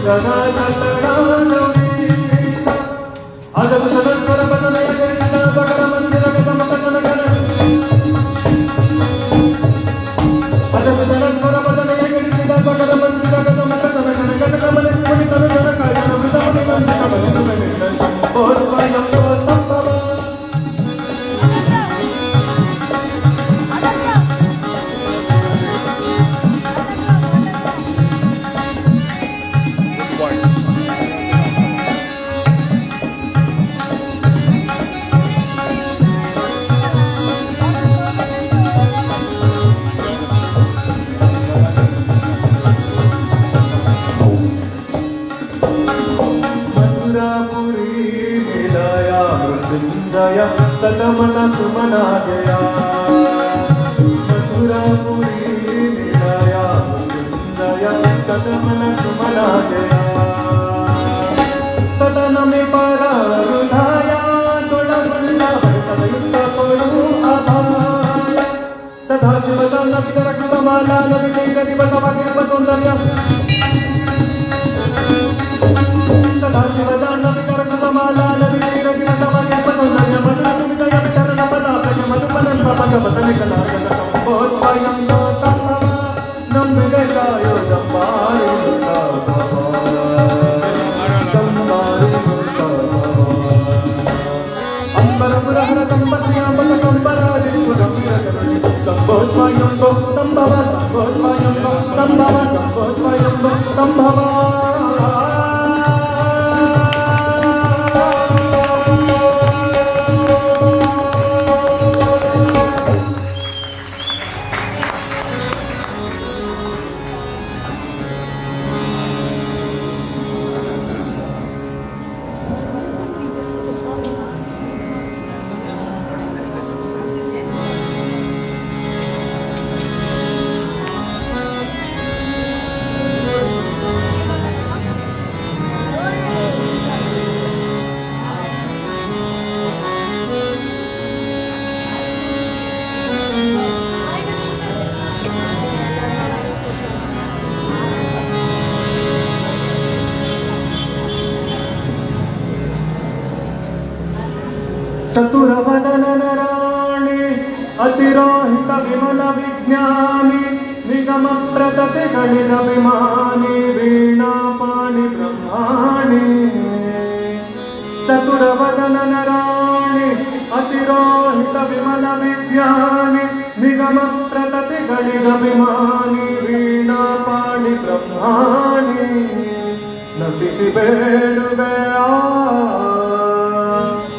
ಜಗದೀಶ ಅಜಸ ಜಗತ್ವರ ಪದನಯ ಜಗದ ಭಗರ ಮಂದಿರ ಗದ ಮತ ಜನಗಣ ಅಜಸ ಜಗತ್ವರ ಪದನಯ ಜಗದ ಭಗರ ಮಂದಿರ ಗದ ಮತ ಜನಗಣ ಗಜ ಮನೆ ಕುಣಿತನ ಜನ ಕಾಯನ ವಿಧಮನಿ ಮಂದಿರ ಬಲಿಸುವೆ ನಿನ್ನ ಶಂಭೋ ಸ್ವಯಂ ಸಂಭವ ಮಧುರಾಪುರಿ ನಿಲಯ ಮೃತ್ಯುಂಜಯ ಸತಮನ ಸುಮನಾದಯ ಮಧುರಾಪುರಿ ನಿಲಯ ಮೃತ್ಯುಂಜಯ ಸತಮನ ಸುಮನಾದಯ ಸದನ ಮೇ ಪರ ಹೃದಯ ತೊಡಗೊಂಡ ಸದಯುಕ್ತ ಕೊಡು ಅಭಯ ಸದಾಶಿವದ ನವಿತರ ಕೃತಮಾಲ ನದಿ ತೀರ ದಿವಸವಾಗಿರುವ ಸೌಂದರ್ಯ ಸದಾಶಿವಜಾನ ವಿಕರಕೃತಮಾಲ ನದಿ ತೀರ ದಿವಸವಾಗಿರುವ ಸೌಂದರ್ಯ ಮಧುರ ವಿಜಯ ವಿಠಲನ ಪದಾರ್ಥಕ್ಕೆ ಮಧುಪನಂ ಪ್ರಪಂಚಪತನೆ ಕಲಾಜನ ಶಂಭೋ ಸ್ವಯಂ ಸಂಭವ ನಂಬಿದೆ ಕಾಯೋ ಜಂಬಾರಿ ಅಂಬರಪುರಹರ ಸಂಪತ್ರಿಯ ಬಲ ಸಂಬರಾರಿ ಶಂಭೋ ಸ್ವಯಂ ಸಂಭವ ಶಂಭೋ ಸ್ವಯಂ ಸಂಭವ ಶಂಭೋ ಸ್ವಯಂ ಸಂಭವ ಚತುರವದನರಾಣಿ ಅತಿರೋಹಿತ ವಿಮಲ ವಿಜ್ಞಾನಿ ನಿಗಮ ಪ್ರತತಿ ಗಣಿತ ವಿಮಾನಿ ವೀಣಾಪಾಣಿ ಬ್ರಹ್ಮಾಣಿ ಚತುರವದನರಾಣಿ ಅತಿರೋಹಿತ ವಿಮಲ ವಿಜ್ಞಾನಿ ನಿಗಮ ಪ್ರತತಿ ಗಣಿತ ವಿಮಾನಿ ವೀಣಾಪಾಣಿ ಬ್ರಹ್ಮಾಣಿ ನಟಿಸಿ ಬೇಡುವೆ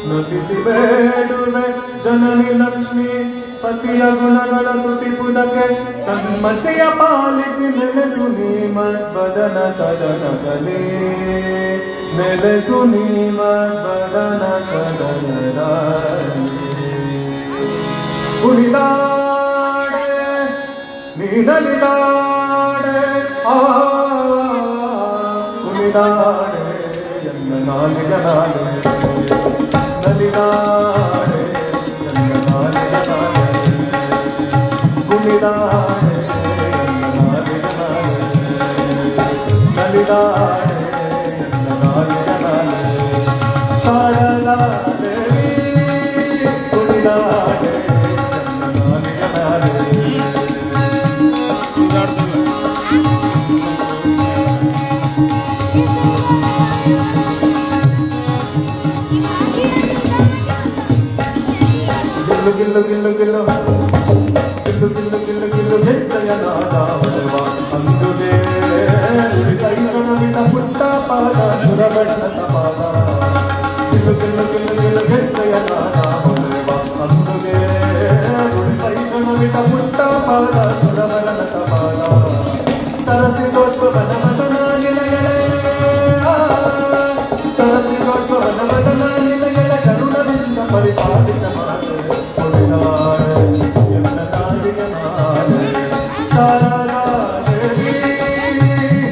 ನಟಿಸಿ ಬೇಡುವೆ ಜನನಿ ಲಕ್ಷ್ಮಿ ಪತಿಯ ಗುಣಗಳ ತುತಿಪುದಕ್ಕೆ ಸನ್ಮತಿಯ ಪಾಲಿಸಿ ನೆಲೆಸು ನೀ ಮದ್ವದನ ಸದನದಲ್ಲಿ ನೆಲೆಸು ನೀ ಮದ್ವದನ ಸದನದಲ್ಲಿ ಕುಣಿದಾಡೆ ನೀನಲಿದಾಡೆ ಕುಣಿದಾಡೆ ಎನ್ನ ನಾಲಿಗ ನಾಡೆ ನಲಿದಾಡೆ ಎನ್ನ ನಾಲಿಗ ನಾಡೆ ಕುಣಿದಾಡೆ ಎನ್ನ ನಾಲಿಗ ನಾಡೆ ನಲಿದಾಡೆ ಎನ್ನ ನಾಲಿಗ ನಾಡೆ ಶಾರದಾ ದೇವಿ ಕುಣಿದಾಡೆ ಎನ್ನ ನಾಲಿಗ ನಾಡೆ ಗಿಲ್ಲು ಗಿಲ್ಲು ಗಿಲ್ಲು ಗಿಲ್ಲು ಗಿಲ್ಲು ಗಿಲ್ಲು ಗಿಲ್ಲು ಗೆಜ್ಜೆಯ ನಾದ ಹೊರವ ಅಂದುಗೆ ಕೈ ಚೊಣವಿದ ಪುಟ್ಟ ಪಾದ ಸುರಬಣ್ಣದ ಪಾದ ಗಿಲ್ಲು ಗಿಲ್ಲು ಗಿಲ್ಲು ಗಿಲ್ಲು ಗೆಜ್ಜೆಯ ನಾದ ಹೊರವ ಅಂದುಗೆ ಕೈ ಚೊಣವಿದ ಪುಟ್ಟ ಪಾದ ಸುರಬಣ್ಣದ ಪಾದ ಸರಸಿ ಚೋಟ್ವ ಬನಮದನ ನಿಲಯಳೆ ಸರಸಿ ಚೋಟ್ವ ಬನಮದನ ನಿಲಯಳೆ ಕರುಣದಿಂದ ಪರಿಪಾಲಿತ ಮಾತೆ ಶಾರದಾ ದೇವಿ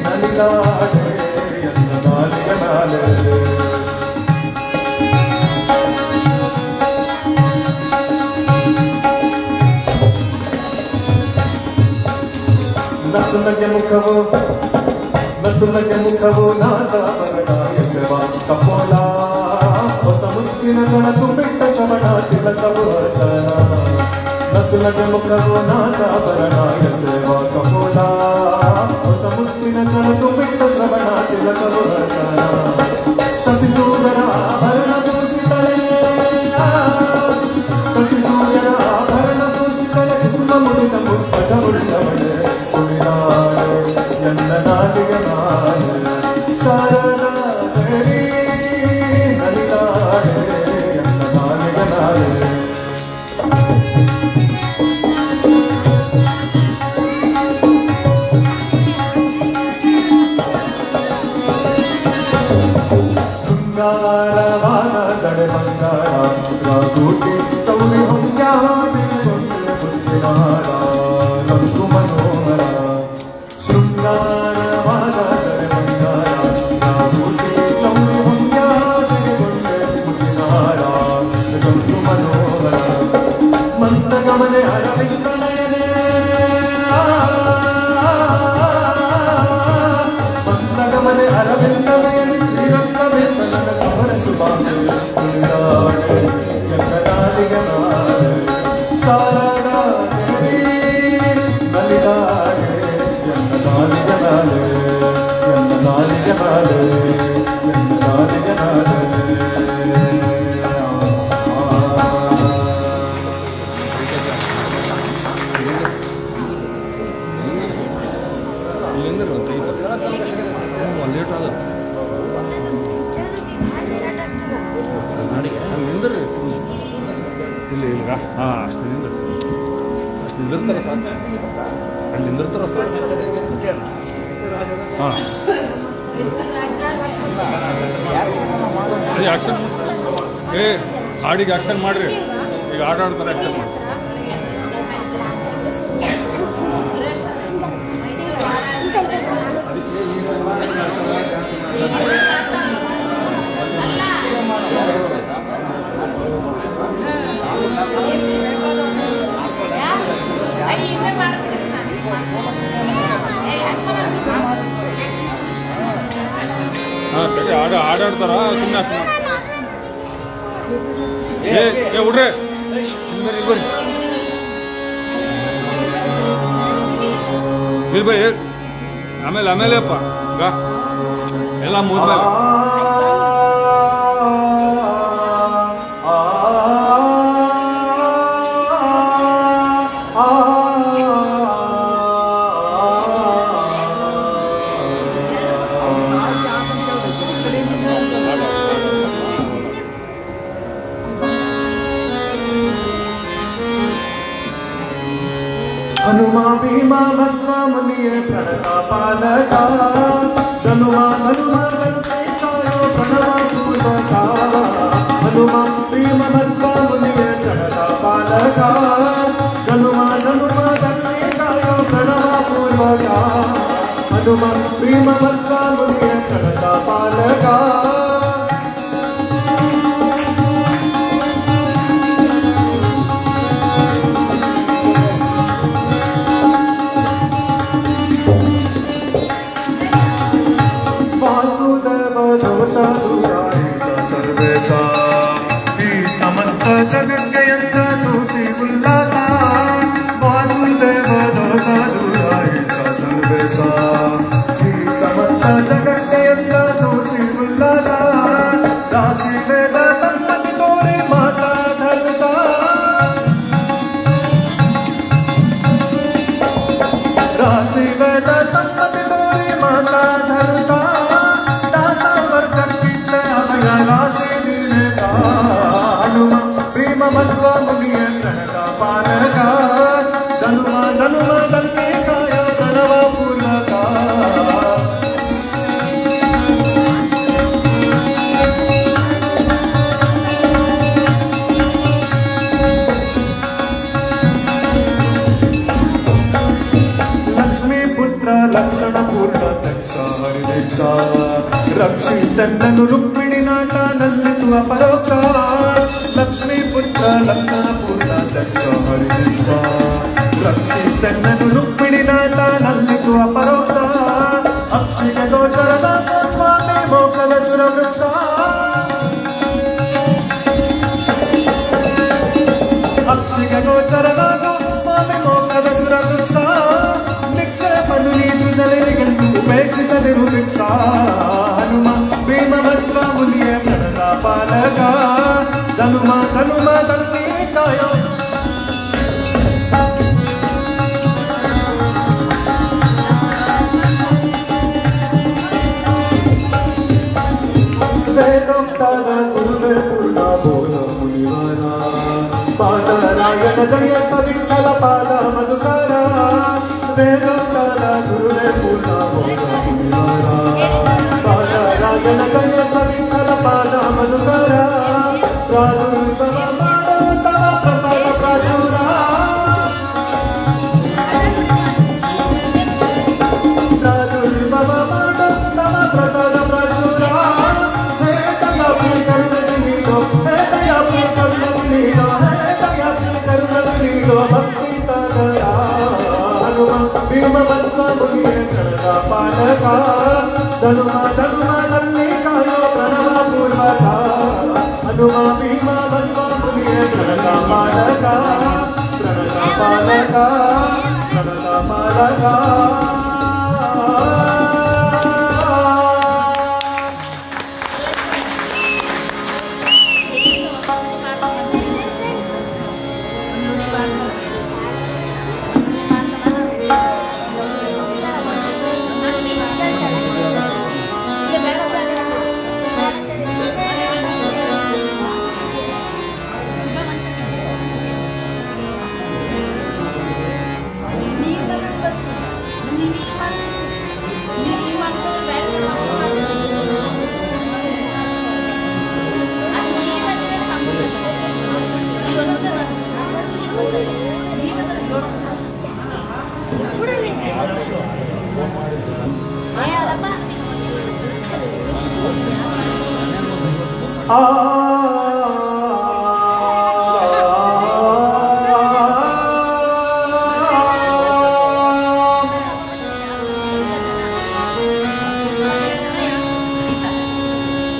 ನಲಿದಾಡೆ ಎನ್ನ ನಾಲಿಗ ನಾಡೆ ನಸುನಗೆ ಮುಖವು ನಸುನಗೆ ಮುಖವು ನಾಸಾಭರಣ ಎಸೆವ ಕಪೋಲ ಹೊಸ ಮುತ್ತಿನ ಕಣಕು ಬಿಟ್ಟ ಶ್ರವಣ ತಿಲಕವು ಹಸನ ನಸುನಗೆ ಮುಖವು ನಾಸಾಭರಣ ಎಸೆವ ಕಪೋಲ ಹೊಸ ಮುತ್ತಿನ ಕಣಕು ಬಿಟ್ಟ ಶ್ರವಣ ತಿಲಕವು ಹಸನ ಶಶಿಸೂದರ ಆಭರಣ ದೂಷಿತಳೆ ಶಶಿಸೂರ್ಯರ ಆಭರಣ ದೂಷಿತಳೆ ಕುಸುಮ ಮುಡಿದ ಮುಪ್ಪಟ ಉಳ್ಳವಳೆ ಕುಣಿದಾಳೆ ನನ್ನ ನಾಲಿಗೆ ನಾಳೆ ಶಾರದಾ ದೇವಿ ನಲಿದಾಳೆ ನನ್ನ ನಾಲಿಗೆ ನಾಳೆ ಶೃಂಗಾರವಾದ ಜಡೆ ಬಂಗಾರ ಮುದ್ರಾಗೂಟಿ ಚೌರಿ ಹೊಂದ್ಯಾದಿ ಗೊಂಡೆ ಬುದ್ಧಿನಾರ ನಂದು ಮನೋಹರ ಶೃಂಗಾರವಾದ ಜಡೆ ಬಂಗಾರ ಮುದ್ರಾಗೂಟಿ ಚೌರಿ ಹೊಂದ್ಯಾದಿ ಗೊಂಡೆ ಬುದ್ಧಿನಾರ ನಂದು ಮನೋಹರ ಮಂದ ಗಮನೆ ಅರವಿಂದ ನಯನೆ ಮಂದ ಗಮನೆ ಅರವಿಂದ ನಯನೆ ಶ್ರೀರಂಗವೆಂದ ನನ್ನ ಕಮಲ ಶುಭಾಂಗ ಕುಣಿದಾಡೆ ನನ್ನ ನಾಲಿಗೆ ನಾಳೆ ಶಾರದಾ ದೇವಿ ನಲಿದಾಡೆ ನನ್ನ ನಾಲಿಗೆ ನಾಳೆ ನನ್ನ ನಾಲಿಗೆ ನಾಳೆ ನನ್ನ ನಾಲಿಗೆ ನಾಳೆ ಲೇಟ್ ಆಗುತ್ತೆ ನಿಂದ್ರಿ ಇಲ್ಲಿ ಈಗ ಹಾಂ ಅಷ್ಟು ನಿಂದ್ರಿ ಅಷ್ಟು ನಿಂದಿರ್ತಾರ ಸಾಕು ಅಲ್ಲಿ ನಿಂದಿರ್ತಾರ ಸಾಕು ಹಾಂ ಆ್ಯಕ್ಷನ್ ಹಾಡಿಗೆ ಆ್ಯಕ್ಷನ್ ಮಾಡಿರಿ ಈಗ ಆಡ್ತಾರೆ ಆ್ಯಕ್ಷನ್ ಮಾಡಿ ಹಾಂ ಸರಿ ಆಡಾಡ್ತಾರ ಸುಮ್ಮನೆ ಅಷ್ಟು ಮಾಡಿ ಹುಡ್ರಿ ಬರ್ರಿ ಬರ್ರಿ ಇಲ್ಲಿ ಬರ್ರಿ ಆಮೇಲೆ ಅಪ್ಪ ಈಗ ಎಲ್ಲ ಮುಗಿದ್ಮೇಲೆ ಹನುಮ ಭೀಮ ಭದ್ರ ಮುನಿಯ ಪ್ರಣತ ಪಾಲಕ ಜನುಮ ದಂತೆ ಚಾಯೋ ಪ್ರಣವ ಪೂರ್ವಕ ಹನುಮ ಭೀಮ ಭದ್ರ ಮುನಿಯ ಪ್ರಣತ ಪಾಲಕ ಜನುಮ ದಂತೆ ಚಾಯೋ ಪ್ರಣವ ಪೂರ್ವಕ ಹನುಮ ಭೀಮ ಭದ್ರ ಮುನಿಯ ಪ್ರಣತ ಪಾಲಕ सर्वेशा समस्त जगज्ञयंत सूची उल्लासा वासुदेव दोष दूरायेशा सर्वेशा समस्त जगज्ञयंत सूची उल्लासा राशि वेद सम्मति तोरे माता धर्षा राशि वेद सम्मति तोरे माता धर्षा राशि दिनेशा हनुम भीम भद्र मुनिय प्रणत पालक जनुम ದಂತೆ ಕಾಯ ಪ್ರಣವ ಪೂರ್ವಕ ಲಕ್ಷ್ಮೀ ಪುತ್ರ ಲಕ್ಷಣ ಪೂರ್ಣ ದಕ್ಷ ಹರಿದೇಶ ರಕ್ಷಿಸನ್ನನು ರುಕ್ಮಿಣಿ ನಾಟನಲ್ಲಿತು ಅಪರೋಕ್ಷ ಲಕ್ಷ್ಮೀ ಪುತ್ರ ಲಕ್ಷಣ ಪೂರ್ಣ ದಕ್ಷ ಹರಿದೇಶ ರಕ್ಷಿಸನ್ನನು ರುಕ್ಮಿಣಿ ನಾಟನಲ್ಲಿತು ಅಪರೋಕ್ಷ ಅಕ್ಷಿಗೆ ಜನುಮದಲ್ಲಿ ಕಾಯೋ ವೇದೋಕ್ತಾದ ಗುರುವೇ ಪೂರ್ಣ ಬೋಧ ಮುನಿವರ ಪಾದರಾಯಣ ಜಯ ಸವಿಠಲ ಪಾದ ಮಧುಕರ ವೇದೋಕ್ತಾದ ಗುರುವೇ ಪೂರ್ಣ ಬೋಧ ಮುನಿವರ ಪಾದರಾಯಣ ಜಯ ಸವಿಠಲ ಪಾದ ಮಧುಕರ ಪ್ರಾದುರ್ಭವ ಮಾಡೋ ತವ ಪ್ರಸಾದ ಪ್ರಾಚುರ ಪ್ರಾದುರ್ಭವ ಮಾಡೋ ತವ ಪ್ರಸಾದ ಪ್ರಾಚುರ ಭಕ್ತಿ ಸಾಗರ ಹನುಮ ಭೀಮ ಬಂದ ಮುನಿಯ ಕಣದ ಪಾಲಕ ಜನುಮ ಜನುಮದಲ್ಲಿ ಕಾಯೋ ಪ್ರಣವ ಪೂರ್ವಕ ಹನುಮ ಭೀಮ ಬಂದ ಮುನಿಯ ಕಣದ ಪಾಲಕ ಪ್ರಣದ ಪಾಲಕ ಪ್ರಣದ ಪಾಲಕ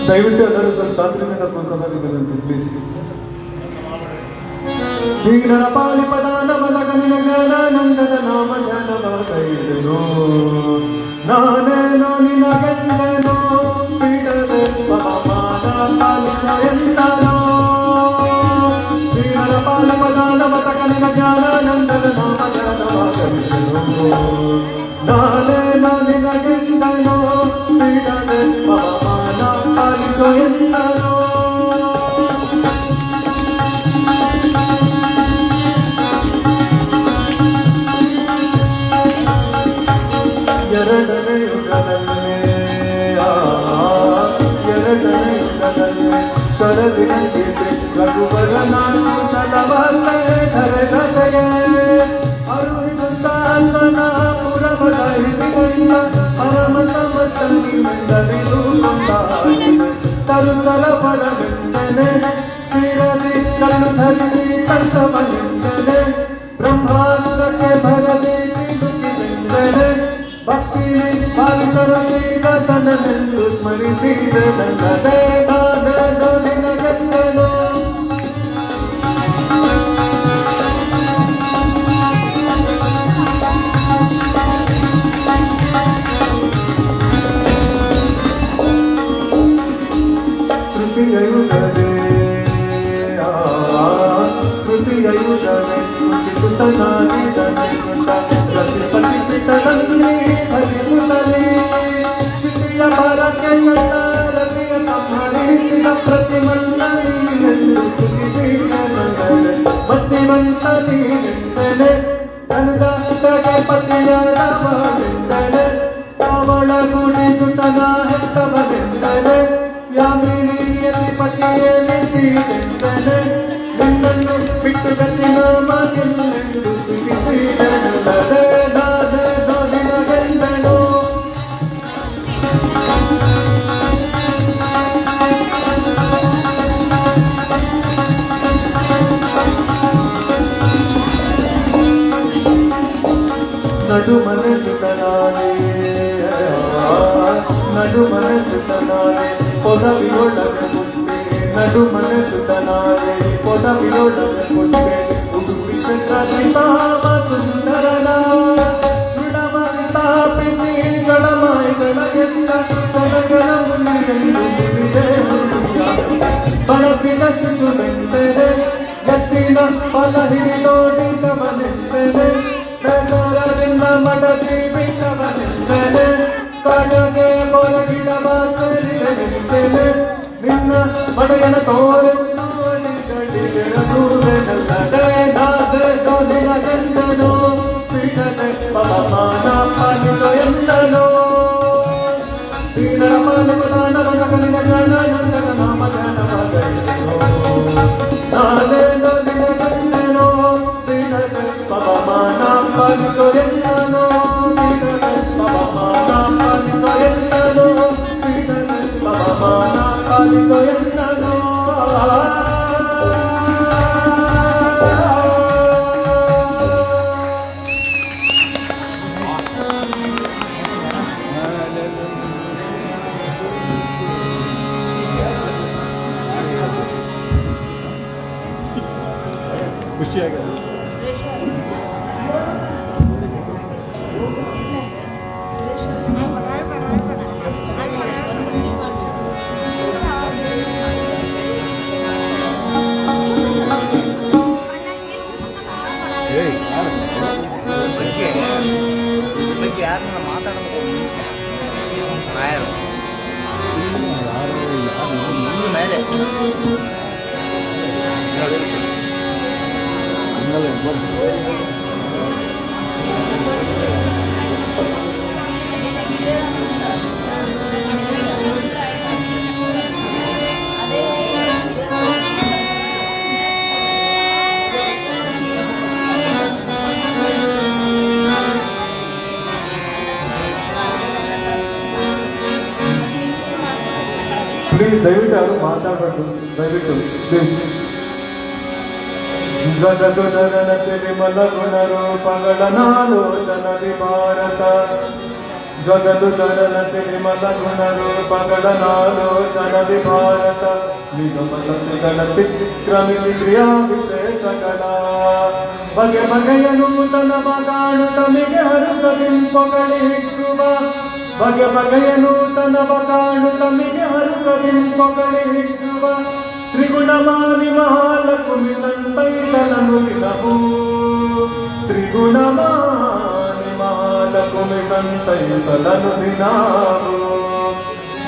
ದಯವಿಟ್ಟು ಎಲ್ಲರೂ ಸ್ವಲ್ಪ ಶಾಂತಿಯಿಂದ ಕೂತ್ಕೊಳ್ಳೋದಿದ್ದಂತೆ ಪ್ಲೀಸ್. ದೀನರ ಪಾಲಿಪದ ನವನಗನಿನ ಜ್ಞಾನಾನಂದದ ನಾಮ ಧ್ಯಾನವ ಕೈದನು ನಾನೇನೋ ನಿನಗೆಂದೆನೋ ಬಿಡದೆ ಪವಮಾನ ಪಾಲಿಸ ಎಂದನೋ ದೀನರ ಪಾಲಿಪದ ನವತಗನಿನ ಜ್ಞಾನಾನಂದದ ನಾಮ ಧ್ಯಾನವ ಕೈದನು ನಾನೇನೋ ನಿನಗೆಂದೆನೋ ಬಿಡದೆ ಪವಮಾನ ಪಾಲಿಸ ಎಂದನೋ ಎರಡನೇ ಯುಗದಲ್ಲೇ ಶರದಿನಲ್ಲಿ ರಘುವರ ನಾನು ಶಲವಲ್ಲೇ ಧರ ಜೊತೆಗೆ ಅರುಹಿತು ಶಾಸನ ಪುರವದಹಿಸಿಕೊಂಡ ಪರಮ ಸಮರ್ಥನಿಂದಲಿದು ಕೊಂಡಾಡಿದೆ ತರುಚಲ ಫಲವೆಂದನೆ ಶಿರದಿ ಕಲ್ಲು ಧರಿಸಿ ತಂತ್ರವನೆಂದನೆ ಬ್ರಹ್ಮಾಂಡಕ್ಕೆ ಭರದೆ ನುಗ್ಗಿದೆಂದನೆ ಭಕ್ತಿಲಿ ಭಾವಿಸವೀಗ ತನ್ನನೆಂದು ಸ್ಮರಿಸಿದೆ ನನ್ನದೇ ನಾನೇನೋ ನಿನಗೆಂದೆನೋ ತೃತೀಯುಗವೇ ಸುತನಾಗಿದನೆ ಸುತ ಪ್ರತಿಪಲಿಪಿತನಲ್ಲಿ ಹರಿಸುತ್ತಲೇ ಕ್ಷಿತಿಯ ಭಾರಕ್ಕೆ ನನ್ನ ರವಿಯ ಸಂಹರಿಸಿದ ಪ್ರತಿಮನ್ನೀನೆಂದು ತುಗಿಸಿದ ನನ್ನನೆ ಮತ್ತಿವಂತ ನೀನೆಂದನೆ ಅನುಜಾತಗೆ ಪತಿಯರವನೆಂದನೆ ಅವಳ ಗುಡಿಸುತನ ಹೆತ್ತವನೆಂದನೆ ಯಾಮಿನಿಯಲ್ಲಿ ಪತಿಯೆನಿಸಿದೆಂದನೆ ನಿನ್ನನ್ನು ಬಿಟ್ಟು ಗಟ್ಟಿನ ಮಾಗೆಲ್ಲೆಂದು ತುಗಿಸಿದೆ ನನ್ನದೇ ನಾನೇನೋ ನಿನಗೆಂದೆನೋ ನಡು ಮನಸ್ಸುತನಾನೆ ಪೊದವಿಯೊಳಗೆ ಕೊಟ್ಟೆ ನಡು ಮನಸ್ಸುತನಾನೆ ಪೊದವಿಯೊಳಗೆ ಕೊಟ್ಟೆ ಉಡುಪಿ ಕ್ಷೇತ್ರದಿ ಸಾಮ ಸುಂದರನ ದೃಢವಾಗಿ ಸ್ಥಾಪಿಸಿ ಜಡಮಾಯಿಗಳಗೆಲ್ಲ ಸೊರಗನ ಮುನಿಯನ್ನು ಮುಡಿದೆ ಮುಡಿಯ ಬಳಪಿದ ಶಿಶುವೆಂದರೆ ಕಾಟದಿ ಬಿಟ್ಟವನೆಂದೆನೆ ಕಾಟಗೆ ಕೊರಗಿಡ ಬಾಕಲಿಗೆ ನಿಂತೆನೆ ನಿನ್ನ ಒಡೆಯನ ತೋರೆಂದು ಅಡಿಗಡಿಗೆರದೂವೆನಲ್ಲದೆ ನಾದೆ ನಿನಗೆಂದನು ಬಿಡದೆ ಪವಮಾನ ಪಾಲಿಸೋ ಎಂದನು ದೀನರ ಪಾಲಕದಾನವ ಜಗಲಿನ ಜ್ಞಾನಾನಂದನ ನಾಮ ಜ್ಞಾನವಾದನು ನಾನೇನು ನಿನಗೆಂದನು ಬಿಡದೆ ಪವಮಾನ ಪಾಲಿಸೋ ಎಂದನು ಬಿಡದೆ ಪವಮಾನ ಪಾಲಿಸೋ ಎಂದನು ಬಿಡದೆ ಪವಮಾನ ಪಾಲಿಸೋ ಎಂದನು ಖುಷಿಯಾಗಿದೆ. ಬಗ್ಗೆ ಯಾರನ್ನ ಮಾತಾಡಬೇಕು ನಾಯರು ಮುಂದೆ ಮೇಲೆ ಪ್ಲೀಸ್ ದಯವಿಟ್ಟು ಯಾರು ಮಾತಾಡಬೇಕು ದಯವಿಟ್ಟು ಪ್ಲೀಸ್ ಜಗದು ನರನತೆ ವಿಮಲ ಗುಣರೂಪಗಳ ನಾಲೋಚನದಿ ಭಾರತ ಜಗದು ನರನತೆ ವಿಮಲ ಗುಣರೂಪಗಳ ನಾಲೋಚನದಿ ಭಾರತ ನಿಗಮಗಳ ತಿಕ್ರಮಿಸಿ ಕ್ರಿಯಾ ವಿಶೇಷಗಳ ಬಗೆ ಬಗೆಯ ನೂತನವ ಕಾಣುತ್ತ ಮಿಗೆ ಹರಸದಿಂಪೊಗಳಿ ಹಿಗ್ಗುವ ಬಗೆ ಬಗೆಯ ನೂತನವ ಕಾಣುತ್ತ ಮಿಗೆ ಹರಸದಿಂಪೊಗಳಿ ಹಿಗ್ಗುವ ತ್ರಿಗುಣಮಾನಿ ಮಹಾಲಕ್ಷ್ಮಿ ಸಂತೈಸಲನು ದಿನವು ತ್ರಿಗುಣಮಾನಿ ಮಹಾಲಕ್ಷ್ಮಿ ಸಂತೈಸಲನು ದಿನವು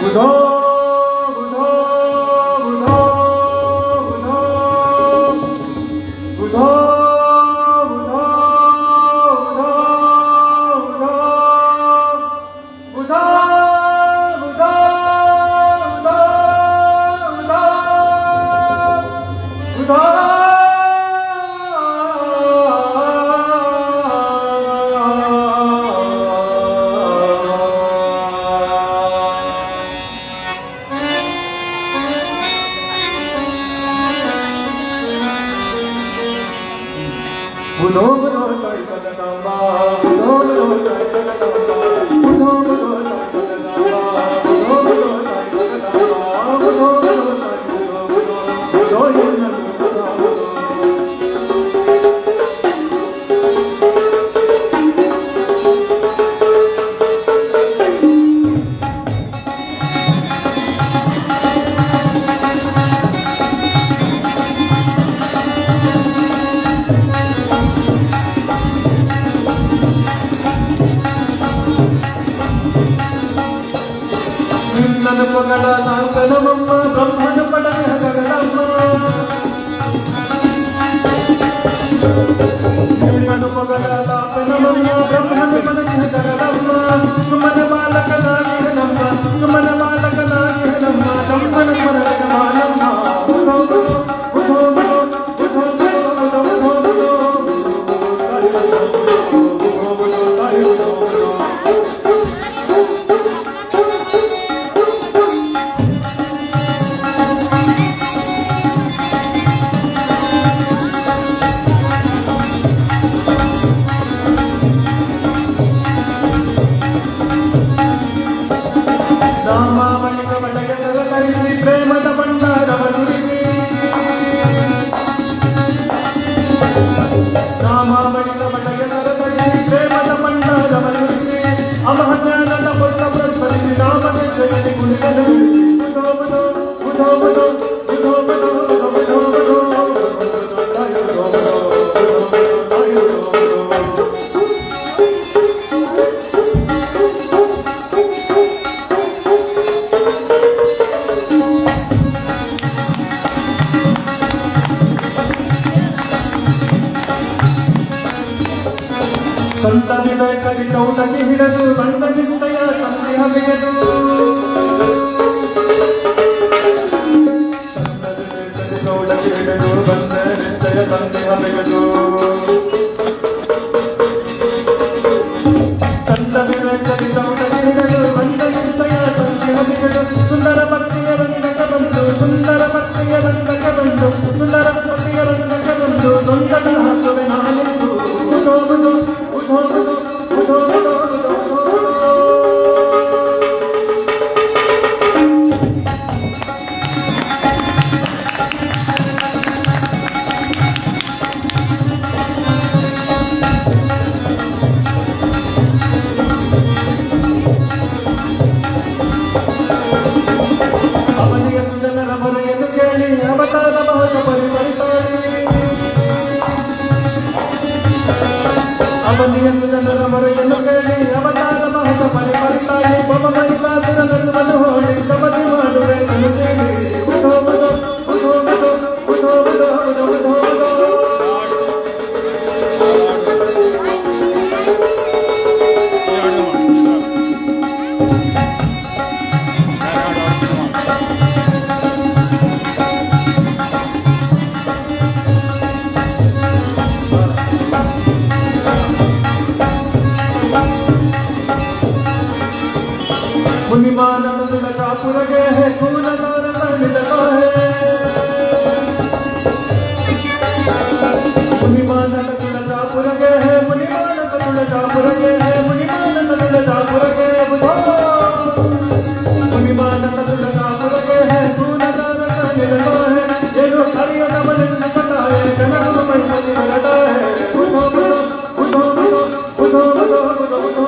ಬುಧೋ ಬುಧೋ ಬುಧೋ ಬುಧೋ ಬುಧೋ Budo budo tai jagadamba, budo budo tai jagadamba, budo budo tai jagadamba, budo budo tai jagadamba, budo budo tai budo budo yenna budo budo. ನಿನ್ನನು ಪೊಗಳ ನಾಲ್ಕನಮಮ್ಮ ಬ್ರಹ್ಮನ ಪಡನೆ ಜಗದಮ್ಮ ನಿನ್ನನು ಪೊಗಳ ನಾಲ್ಕನಮಮ್ಮ ಬ್ರಹ್ಮನ ಪಡನೆ ಜಗದಮ್ಮ ಸುಮನ ಬಾಲಕನಾಗಿ ನಮ್ಮ ಸುಮನ ಬಾಲಕನಾಗಿ ನಮ್ಮ ಜಮ್ಮನ ಮರಳಗ ಮಾನಮ್ಮ ಬುಧೋ ಬುಧೋ ಬುಧೋ ಬುಧೋ ಬುಧೋ ಬುಧೋ ಬುಧೋ ಬುಧೋ ಬುಧೋ ಚಂದ ವಿವೇಕದಿ ಚೌಟಕ್ಕೆ ಹಿಡಿದು ಬಂದ ನಿಷ್ಠೆಯ ತಂದೆ ಹಬೆಗೆದು ಚಂದ ವಿವೇಕದಿ ಚೌಟಕ್ಕೆ ಹಿಡಿದು ಬಂದ ನಿಷ್ಠೆಯ ತಂದೆ ಹಬೆಗೆದು ಚಂದ ವಿವೇಕದಿ ಚೌಟಕ್ಕೆ ಹಿಡಿದು ಬಂದ ನಿಷ್ಠೆಯ ತಂದೆ ಹಬೆಗೆದು ಸುಂದರ ಭಕ್ತಿಯ ರಂಗಕ ಬಂದು ಸುಂದರ ಭಕ್ತಿಯ ರಂಗಕ ಬಂದು ಸುಂದರ ಭಕ್ತಿಯ ರಂಗಕ ಬಂದು ದೊಂದದ ಹಾಕುವೆ ನಾನೆಂದು ಉದೋಗುದು ಉದೋಗುದು ಉದೋಗುದು ಅವಧಿಯ ಸುಜನರ ಮೊರೆಯನ್ನು ಕೇಳಿ ಅವತಾರ ಮಹಸ ಪರಿಪರಿತಾಳಿ ಅವಧಿಯ ಸುಜನರ ಮೊರೆಯನ್ನು ಕೇಳಿ ಅವತಾರ ಮಹಸ ಪರಿಪರಿತಾಳಿ ಒಬ್ಬ ಮಹಿಷಾಸುರ ನಸುವನ್ನು ಹೋಳಿ ಸಮಾಧಿ ಮಾಡುವೆ ಕನಸೇಳಿ ಉಧೋ ಉಧೋ ಉಧೋ ಉಧೋ ಉಧೋ ಉಧೋ ಉಧೋ ಉಧೋ ಉಧೋ मुनिमान तुला चापुर गे है खून तार सनित है मुनिमान तुला चापुर गे है मुनिमान तुला चापुर गे है मुनिमान तुला चापुर गे बुधो मुनिमान तुला चापुर गे है खून तार सनित है ये लो हरिय नमन नकटा है जन गुरु महिमति भरता है बुधो बुधो बुधो बुधो बुधो बुधो बुधो बुधो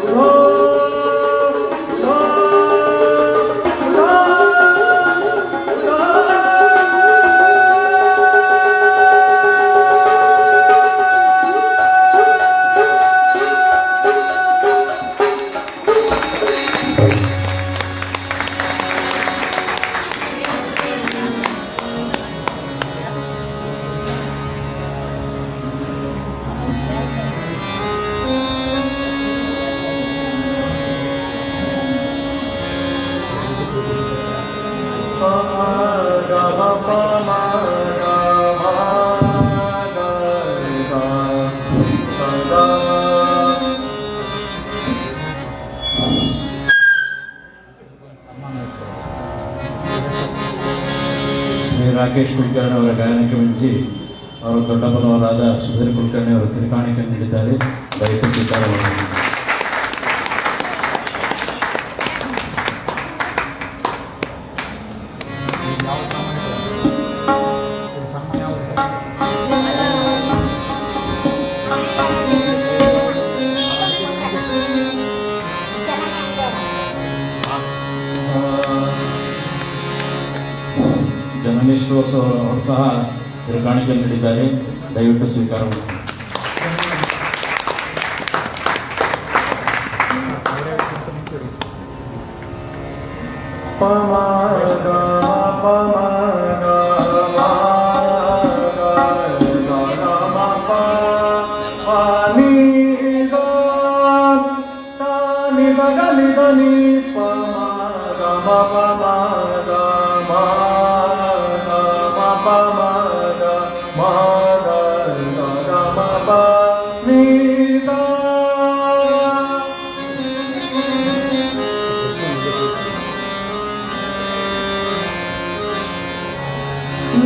बुधो ಶ್ರೀ ರಾಕೇಶ್ ಕುಲಕರ್ಣಿ ಅವರ ಗಾಯನಕ್ಕೆ ಮಿಂಚಿ ಅವರು ದೊಡ್ಡಪ್ಪನವರಾದ ಸುಧೀರ್ ಕುಲಕರ್ಣಿ ಅವರು ಕಿರುಕಾಣಿಕೆ ನೀಡಿದ್ದಾರೆ. ದಯವಿಟ್ಟು ಸ್ವೀಕಾರ ಮಾಡಿ. ಜನಮೇಶ್ವರ ಅವರು ಸಹ ಕಿರುಕಾಣಿಕೆ ನೀಡಿದ್ದಾರೆ. ದಯವಿಟ್ಟು ಸ್ವೀಕಾರ ಮಾಡಿ.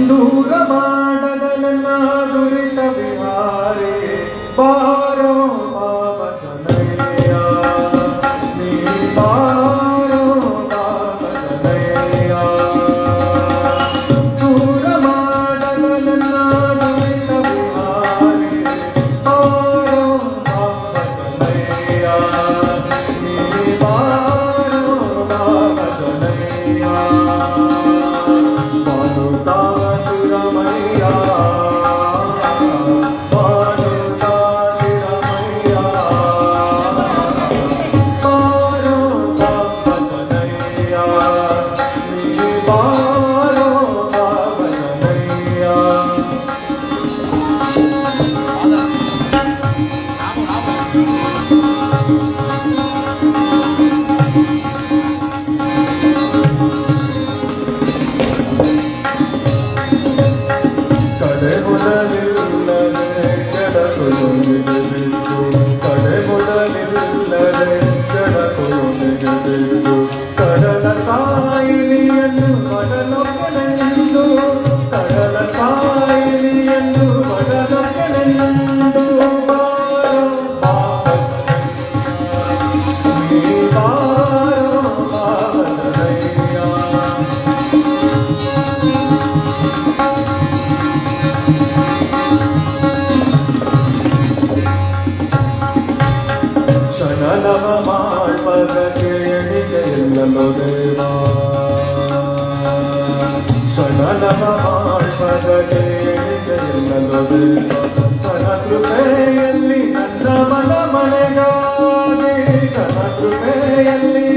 दूर ಮಾಡಗಲನ ದುರಿತ ವಿಹಾರೆ ಬಾರೋ ಬಾಬಾ ಕನಯ್ಯ ನೀ ಬಾರೋ ಬಾಬಾ ಕನಯ್ಯ ದೂರ ಮಾಡಗಲನ ದುರಿತ ವಿಹಾರೆ ಬಾರೋ ಬಾಬಾ ಕನಯ್ಯ ನೀ ಬಾರೋ ಬಾಬಾ ಕನಯ್ಯ ಸಾಸುರಮಯ್ಯ ಷಡನವ ಮಾಡ್ಪದಕ್ಕೆ ಎಣಿಕೆಯಿಲ್ಲಲೋ ದೇವ ಷಡನವ ಮಾಡ್ಪದಕ್ಕೆ ಎಣಿಕೆಯಿಲ್ಲಲೋ ದೇವ ತನ ಕೃಪೆಯಲ್ಲಿ ನನ್ನ ಮನ ಮನೆಗಾಗಿ ತನ ಕೃಪೆಯಲ್ಲಿ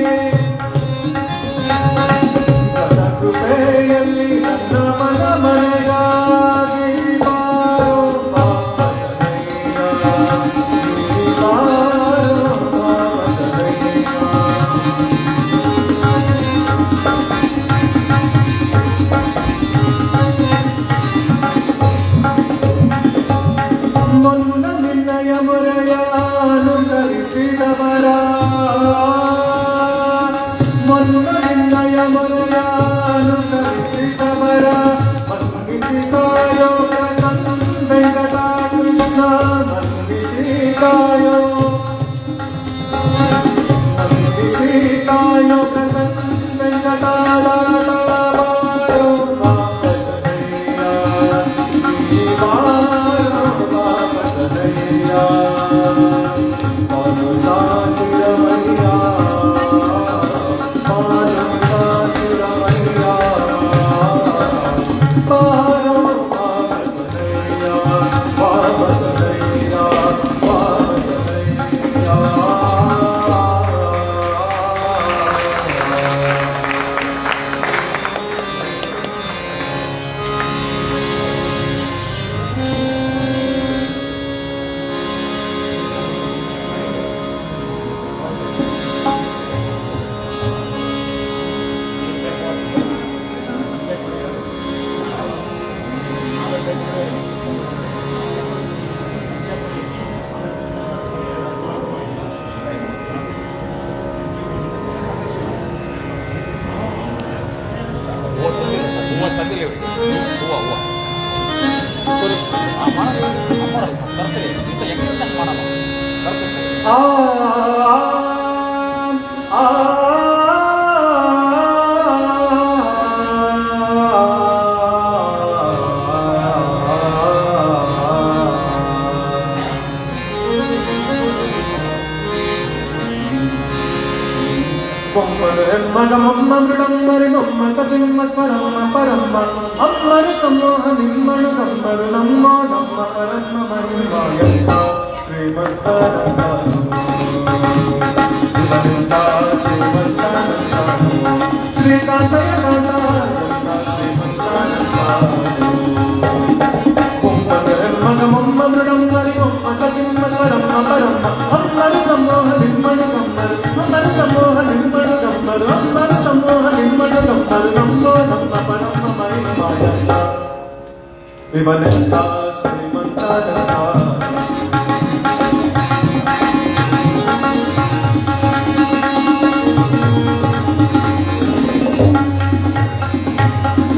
ನನ್ನ ಮನ ಮನೆಗಾಗಿ ಬಾರೋ ಪಾಪದನಯ್ಯ ಬಾರೋ ಪಾಪದನಯ್ಯ ಮೊನ್ನ ನಿನ್ನಯ ಮೊರೆಯ ಅನುಕರಿಸಿದವರ ಮೊನ್ನ ನಿನ್ನಯ ಮೊರೆಯ ಅನುಕರಿಸಿದವರ ಮನ್ನಿಸಿ ಕಾಯೋ ವೆಂಕಟ ಕೃಷ್ಣ ಮನ್ನಿಸಿ ಕಾಯೋ ವೆಂಕಟ మగమమ్మ మృడంబరి బొమ్మ సజిమ్మ స్వరమ్మ పరమ్మ అమ్మరు సమ్మోహ నిమ్మడు నమ్మరు నమ్మో నమ్మ పరమ్మ మహిమాయంత శ్రీమంతానందాను శ్రీమంతానందాను శ్రీకాంతయ కాంతానంద శ్రీమంతానందాను మగమమ్మ మృడంబరి బొమ్మ సజిమ్మ స్వరమ్మ పరమ్మ అమ్మరు సమ్మోహ నిమ్మడు నమ్మరు అమ్మరు సమ్మోహ నిమ్మడు అమ్మరు సమ్మోహ నిమ్మడు నమ్మరు నమ్మో నమ్మ పరమ్మ మహిమాయంత విమలంత శ్రీమంతానంద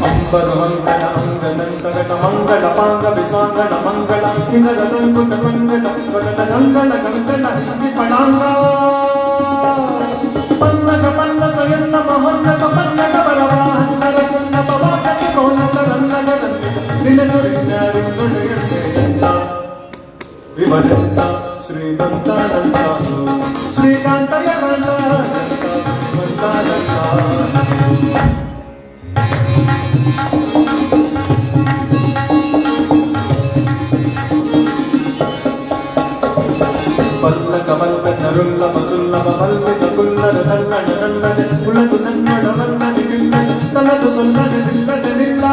అంబరమంగళ అంగనంతగట మంగళ పాంగ విశ్వాంగళ మంగళ సింగళ దంగుట సంగట కొడల గంగళ గంగళ హింది పడాంగ పన్నగ పన్న సయన్న మహన్నగ పన్నగ బలవాహన్నగ కున్న పవాకసి కోన్నగ రన్నగ రన్నిగ నిన్నదు రింగడు ఎంత విమలంత శ్రీమంతానందాను శ్రీకాంతయ కాంతానంద శ్రీమంతానందాను పల్లక వల్ల కరుల్ల పసుల్లవ వల్లిక కుల్లర తల్లడ తల్లడ ఉలగు నన్నడ వల్లది నిల్లడ తలదు సొల్లడ నిల్లడ నిల్లా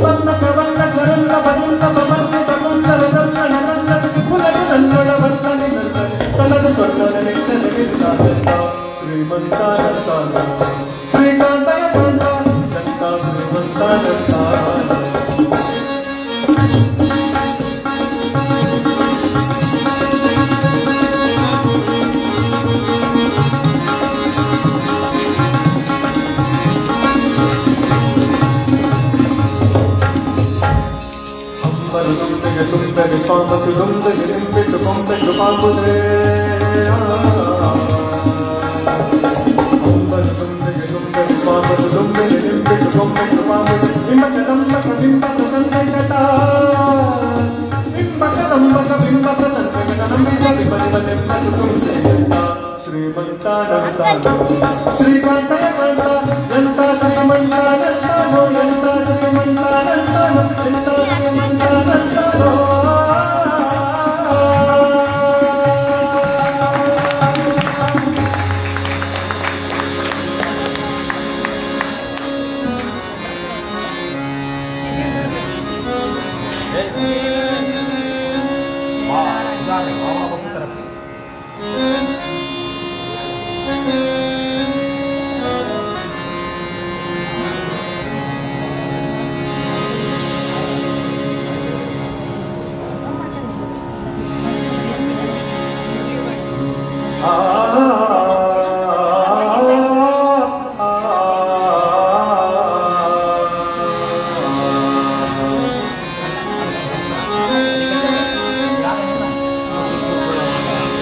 పల్లక వల్ల కరుల్ల పసుల్లవ వల్లిక కుల్లర తల్లడ తల్లడ ఉలగు నన్నడ వల్లది నిల్లడ తలదు సొల్లడ నిల్లడ నిల్లా శ్రీమంతానంద శ్రీకాంతయ కాంతానంద శ్రీమంతానంద తుంపెడు స్వామసు దుంపెడు నింపెడు కొంపెడు పాపులే తుంపెడు స్వామసు దుంపెడు నింపెడు కొంపెడు పాపులే ఇంబక దంబక బింబక సంకట ఇంబక దంబక బింబక సంకట నంబిక విపరిపదే ಬೆನ್ನಲು ತುಂಬಿ ಎಂತ ಶ್ರೀಮಂತ ಶ್ರೀಕಾಂತ ಎಂತ ಶ್ರೀಮಂತನಂತನೋ ಎಂತ ಶ್ರೀಮಂತನಂತನೋ ಎಂತ ಶ್ರೀಮಂತನಂತನೋ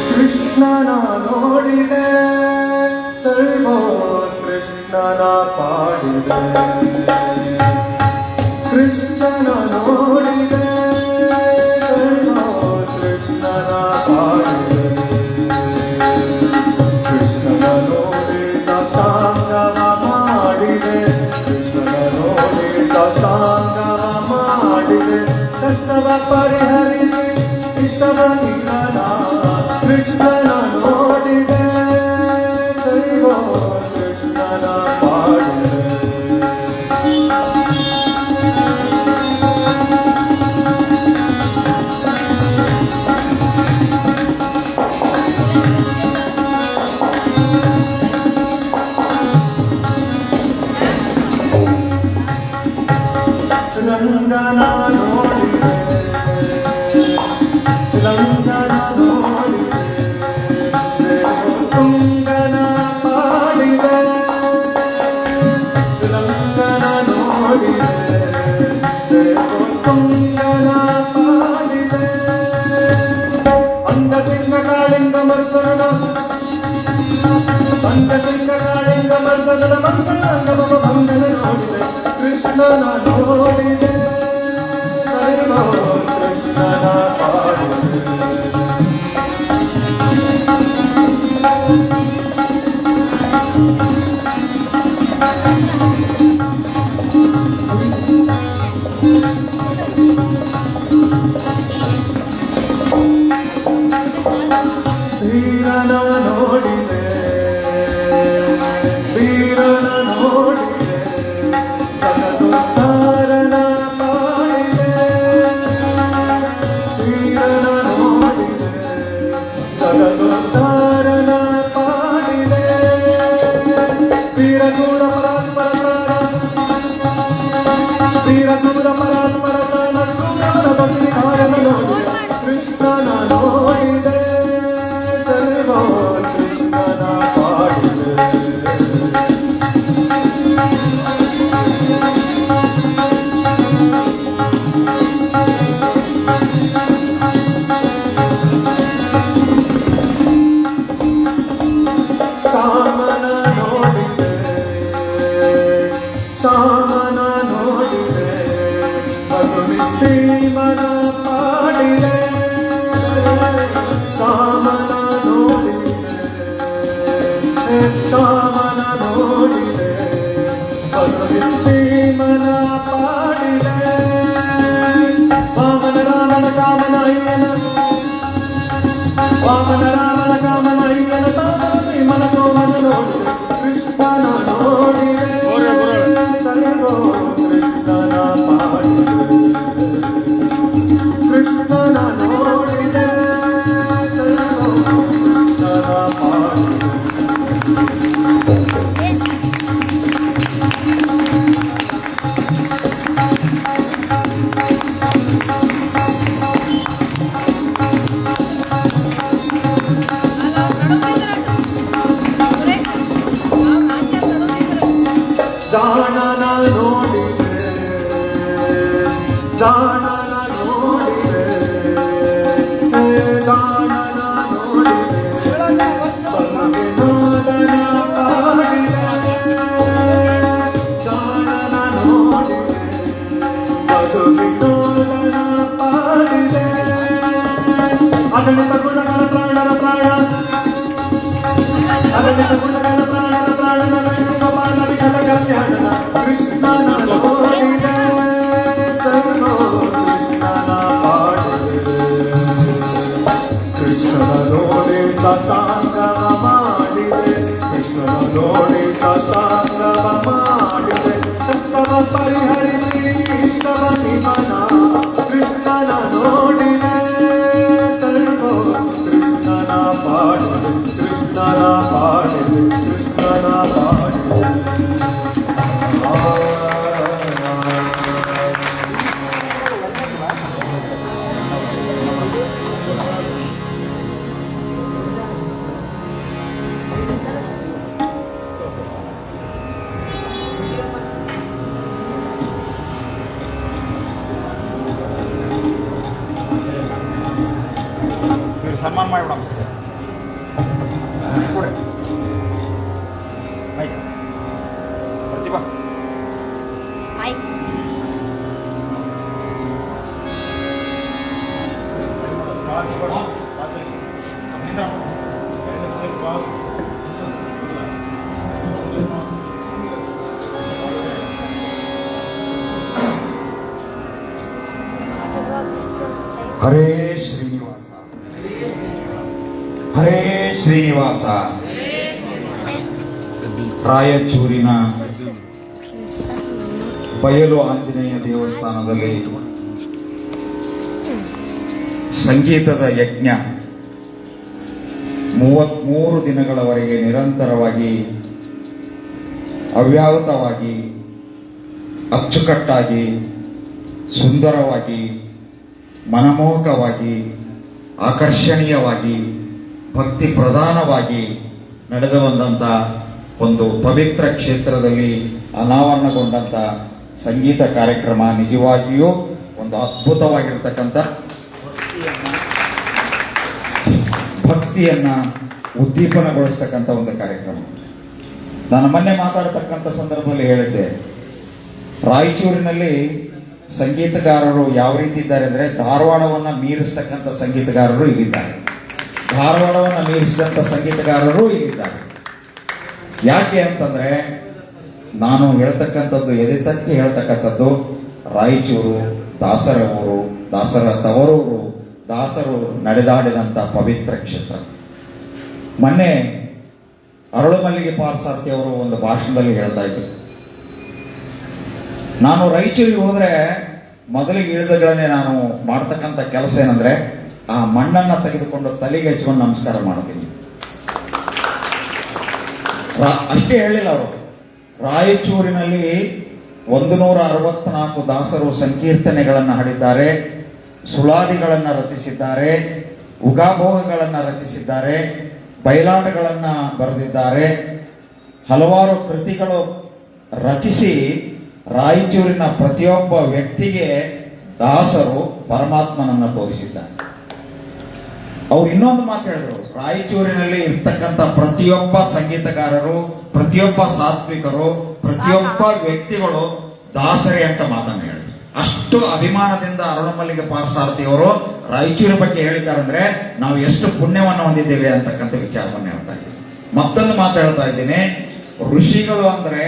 ಕೃಷ್ಣನ ನೋಡಿದೆ ಸರ್ವ ಕೃಷ್ಣನ ಪಾಡಿದೆ ಕೃಷ್ಣನ ನೋಡಿದೆ ಸರ್ವ ಕೃಷ್ಣನ ಪಾಡಿದೆ ಕೃಷ್ಣನ ನೋಡಿ ಸಾಷ್ಟಾಂಗವ ಮಾಡಿದೆ ಕೃಷ್ಣನ ನೋಡಿ ಸಾಷ್ಟಾಂಗವ ಮಾಡಿದೆ ಕಷ್ಟವ ಪರಿಹರಿಸಿ ಇಷ್ಟವ ನಿಲ್ಲನ ಕೃಷ್ಣನ ನೋಡಿದೆ ಸರ್ವ ಕೃಷ್ಣನ ಪಾಡಿದೆ ರಂಗನ ನೋಡಿದೆ ರಂಗನ ನೋಡಿದೆ ತುಂಗನ ಪಾಡಿದೆ ರಂಗನ ನೋಡಿದೆ ತುಂಗನ ಪಾಡಿದೆ ಅಂಗಸಿಂಗ ಕಾಳಿಂಗ ಮರ್ದನ ಅಂಗಸಿಂಗ ಕಾಳಿಂಗ ಮರ್ದನ ಮಂಗನ ಮಂಗನ ನೋಡಿದೆ ಕೃಷ್ಣನ ನೋಡಿದೆ ಸರ್ವ ಕೃಷ್ಣನ ಪಾಡಿದೆ ಧೀರನ ನೋಡಿದೆ ಧೀರನ ನೋಡಿದೆ ಜಗದೋದ್ಧಾರನ ಮಾಡಿದೆ ಧೀರನ ನೋಡಿದೆ ಜಗದೋದ್ಧಾರನ ಮಾಡಿದೆ ವೀರಶೂರ ವೀರಶೂರ ಪರಾತ್ಪರ ಭಕ್ತಿಹಾರನ ನೋಡಿದೆ ಕೃಷ್ಣನ ನೋಡಿದೆ ಸರ್ವ ಕೃಷ್ಣನ ಪಾಡಿದೆ ಶಾಮನ ನೋಡಿದೆ ಶಾಮನ ನೋಡಿದೆ ಮಧುನಿಸೀಮನ ಪಾಡಿದೆ ಶಾಮನ ನೋಡಿದೆ ಶಾಮನ ನೋಡಿದೆ ಮಧುನಿಸೀಮನ ಪಾಡಿದೆ ವಾಮನ ರಾಮನ ಕಾಮನ ಅಯ್ಯನ ವಾಮನ ರಾಮನ ಕಾಮನ ಅಯ್ಯನ ಸಾಮನ ಮನ ಸೋಮನ ನೋಡಿದೆ ಕೃಷ್ಣನ ನೋಡಿದೆ ಸರ್ವ ಕೃಷ್ಣನ ಪಾಡಿದೆ ಕೃಷ್ಣನ ನೋಡಿದೆ ಸರ್ವ ಕೃಷ್ಣನ ಪಾಡಿದೆ ಪ್ರಾಣರ ಪ್ರಾಣ ಅಗಣಿತ ಗುಣಗಳ ಪ್ರಾಣರ ಪ್ರಾಣನ ವೇಣುಗೋಪಾಲ ವಿಠಲ ಕಲ್ಯಾಣನ ಕೃಷ್ಣನ ನೋಡಿದೆ ಸರ್ವೋ ಕೃಷ್ಣನ ಪಾಡಿದೆ ಕೃಷ್ಣನ ನೋಡಿ ಸಾಷ್ಟಾಂಗವ ಮಾಡಿದೆ ಕೃಷ್ಣನ ನೋಡಿ ಸಾಷ್ಟಾಂಗವ ಮಾಡಿದೆ ಕಷ್ಟವ ಪರಿಹರಿಸಿ ಇಷ್ಟವ ನಿಮನ ಕೃಷ್ಣನ ನೋಡಿದೆ ಸರ್ವೋ ಕೃಷ್ಣನ ಪಾಡಿದೆ ಕೃಷ್ಣನ ಪಾಡಿದೆ ಕೃಷ್ಣನ ಪಾಡಿದೆ ಸನ್ಮಾನ ಮಾಡಿಬಿಡಮ್ ಸರ್ ಕೊಡಿ ಆಯ್ತು ಪ್ರತಿಭಾ ಹರೇ ಶ್ರೀನಿವಾಸ ಹರೇ ಶ್ರೀನಿವಾಸ. ರಾಯಚೂರಿನ ಬಯಲು ಆಂಜನೇಯ ದೇವಸ್ಥಾನದಲ್ಲಿ ಸಂಗೀತದ ಯಜ್ಞ 33 ದಿನಗಳವರೆಗೆ ನಿರಂತರವಾಗಿ ಅವ್ಯಾಹತವಾಗಿ ಅಚ್ಚುಕಟ್ಟಾಗಿ ಸುಂದರವಾಗಿ ಮನಮೋಹಕವಾಗಿ ಆಕರ್ಷಣೀಯವಾಗಿ ಭಕ್ತಿ ಪ್ರಧಾನವಾಗಿ ನಡೆದು ಬಂದಂಥ ಒಂದು ಪವಿತ್ರ ಕ್ಷೇತ್ರದಲ್ಲಿ ಅನಾವರಣಗೊಂಡಂಥ ಸಂಗೀತ ಕಾರ್ಯಕ್ರಮ ನಿಜವಾಗಿಯೂ ಒಂದು ಅದ್ಭುತವಾಗಿರ್ತಕ್ಕಂಥ ಭಕ್ತಿಯನ್ನ ಉದ್ದೀಪನಗೊಳಿಸ್ತಕ್ಕಂಥ ಒಂದು ಕಾರ್ಯಕ್ರಮ. ನಾನು ಮೊನ್ನೆ ಮಾತಾಡ್ತಕ್ಕಂಥ ಸಂದರ್ಭದಲ್ಲಿ ಹೇಳಿದ್ದೆ, ರಾಯಚೂರಿನಲ್ಲಿ ಸಂಗೀತಗಾರರು ಯಾವ ರೀತಿ ಇದ್ದಾರೆ ಅಂದರೆ ಧಾರವಾಡವನ್ನ ಮೀರಿಸ್ತಕ್ಕಂಥ ಸಂಗೀತಗಾರರು ಇಲ್ಲಿದ್ದಾರೆ, ಧಾರವಾಡವನ್ನ ಮೀರಿಸಿದಂಥ ಸಂಗೀತಗಾರರು ಇಲ್ಲಿದ್ದಾರೆ. ಯಾಕೆ ಅಂತಂದ್ರೆ ನಾನು ಹೇಳ್ತಕ್ಕಂಥದ್ದು ಎದೆತಟ್ಟಿ ಹೇಳ್ತಕ್ಕಂಥದ್ದು ರಾಯಚೂರು ದಾಸರ ಊರು, ದಾಸರ ತವರೂರು, ದಾಸರು ನಡೆದಾಡಿದಂಥ ಪವಿತ್ರ ಕ್ಷೇತ್ರ. ಮೊನ್ನೆ ಅರಳುಮಲ್ಲಿಗೆ ಪಾರ್ಸಾರ್ಥಿ ಅವರು ಒಂದು ಭಾಷಣದಲ್ಲಿ ಹೇಳ್ತಾ ಇದ್ರು, ನಾನು ರಾಯಚೂರಿಗೆ ಹೋದ್ರೆ ಮೊದಲಿಗೆ ಇಳಿದಗಳನ್ನೇ ನಾನು ಮಾಡ್ತಕ್ಕಂಥ ಕೆಲಸ ಏನಂದ್ರೆ ಆ ಮಣ್ಣನ್ನ ತೆಗೆದುಕೊಂಡು ತಲೆಗೆ ಹಚ್ಕೊಂಡು ನಮಸ್ಕಾರ ಮಾಡ್ತೀನಿ. ಅಷ್ಟೇ ಹೇಳಿಲ್ಲ ಅವರು, ರಾಯಚೂರಿನಲ್ಲಿ 164 ದಾಸರು ಸಂಕೀರ್ತನೆಗಳನ್ನು ಹಾಡಿದ್ದಾರೆ, ಸುಳಾದಿಗಳನ್ನು ರಚಿಸಿದ್ದಾರೆ, ಉಗಾಭೋಗಗಳನ್ನು ರಚಿಸಿದ್ದಾರೆ, ಬಯಲಾಟಗಳನ್ನ ಬರೆದಿದ್ದಾರೆ, ಹಲವಾರು ಕೃತಿಗಳು ರಚಿಸಿ ರಾಯಚೂರಿನ ಪ್ರತಿಯೊಬ್ಬ ವ್ಯಕ್ತಿಗೆ ದಾಸರು ಪರಮಾತ್ಮನನ್ನ ತೋರಿಸಿದ್ದಾರೆ. ಅವ್ರು ಇನ್ನೊಂದು ಮಾತು ಹೇಳಿದ್ರು, ರಾಯಚೂರಿನಲ್ಲಿ ಇರ್ತಕ್ಕಂಥ ಪ್ರತಿಯೊಬ್ಬ ಸಂಗೀತಗಾರರು, ಪ್ರತಿಯೊಬ್ಬ ಸಾತ್ವಿಕರು, ಪ್ರತಿಯೊಬ್ಬ ವ್ಯಕ್ತಿಗಳು ದಾಸರೇ ಅಂತ ಮಾತನ್ನು ಹೇಳಿದ್ರು. ಅಷ್ಟು ಅಭಿಮಾನದಿಂದ ಅರುಣಮಲ್ಲಿಗೆ ಪಾರ್ಸಾರ್ಥಿ ಅವರು ರಾಯಚೂರು ಬಗ್ಗೆ ಹೇಳಿದ್ದಾರೆ ಅಂದ್ರೆ ನಾವು ಎಷ್ಟು ಪುಣ್ಯವನ್ನು ಹೊಂದಿದ್ದೇವೆ ಅಂತಕ್ಕಂಥ ವಿಚಾರವನ್ನು ಹೇಳ್ತಾ ಇದ್ದೀವಿ. ಮತ್ತೊಂದು ಮಾತು ಹೇಳ್ತಾ ಇದ್ದೀನಿ, ಋಷಿಗಳು ಅಂದ್ರೆ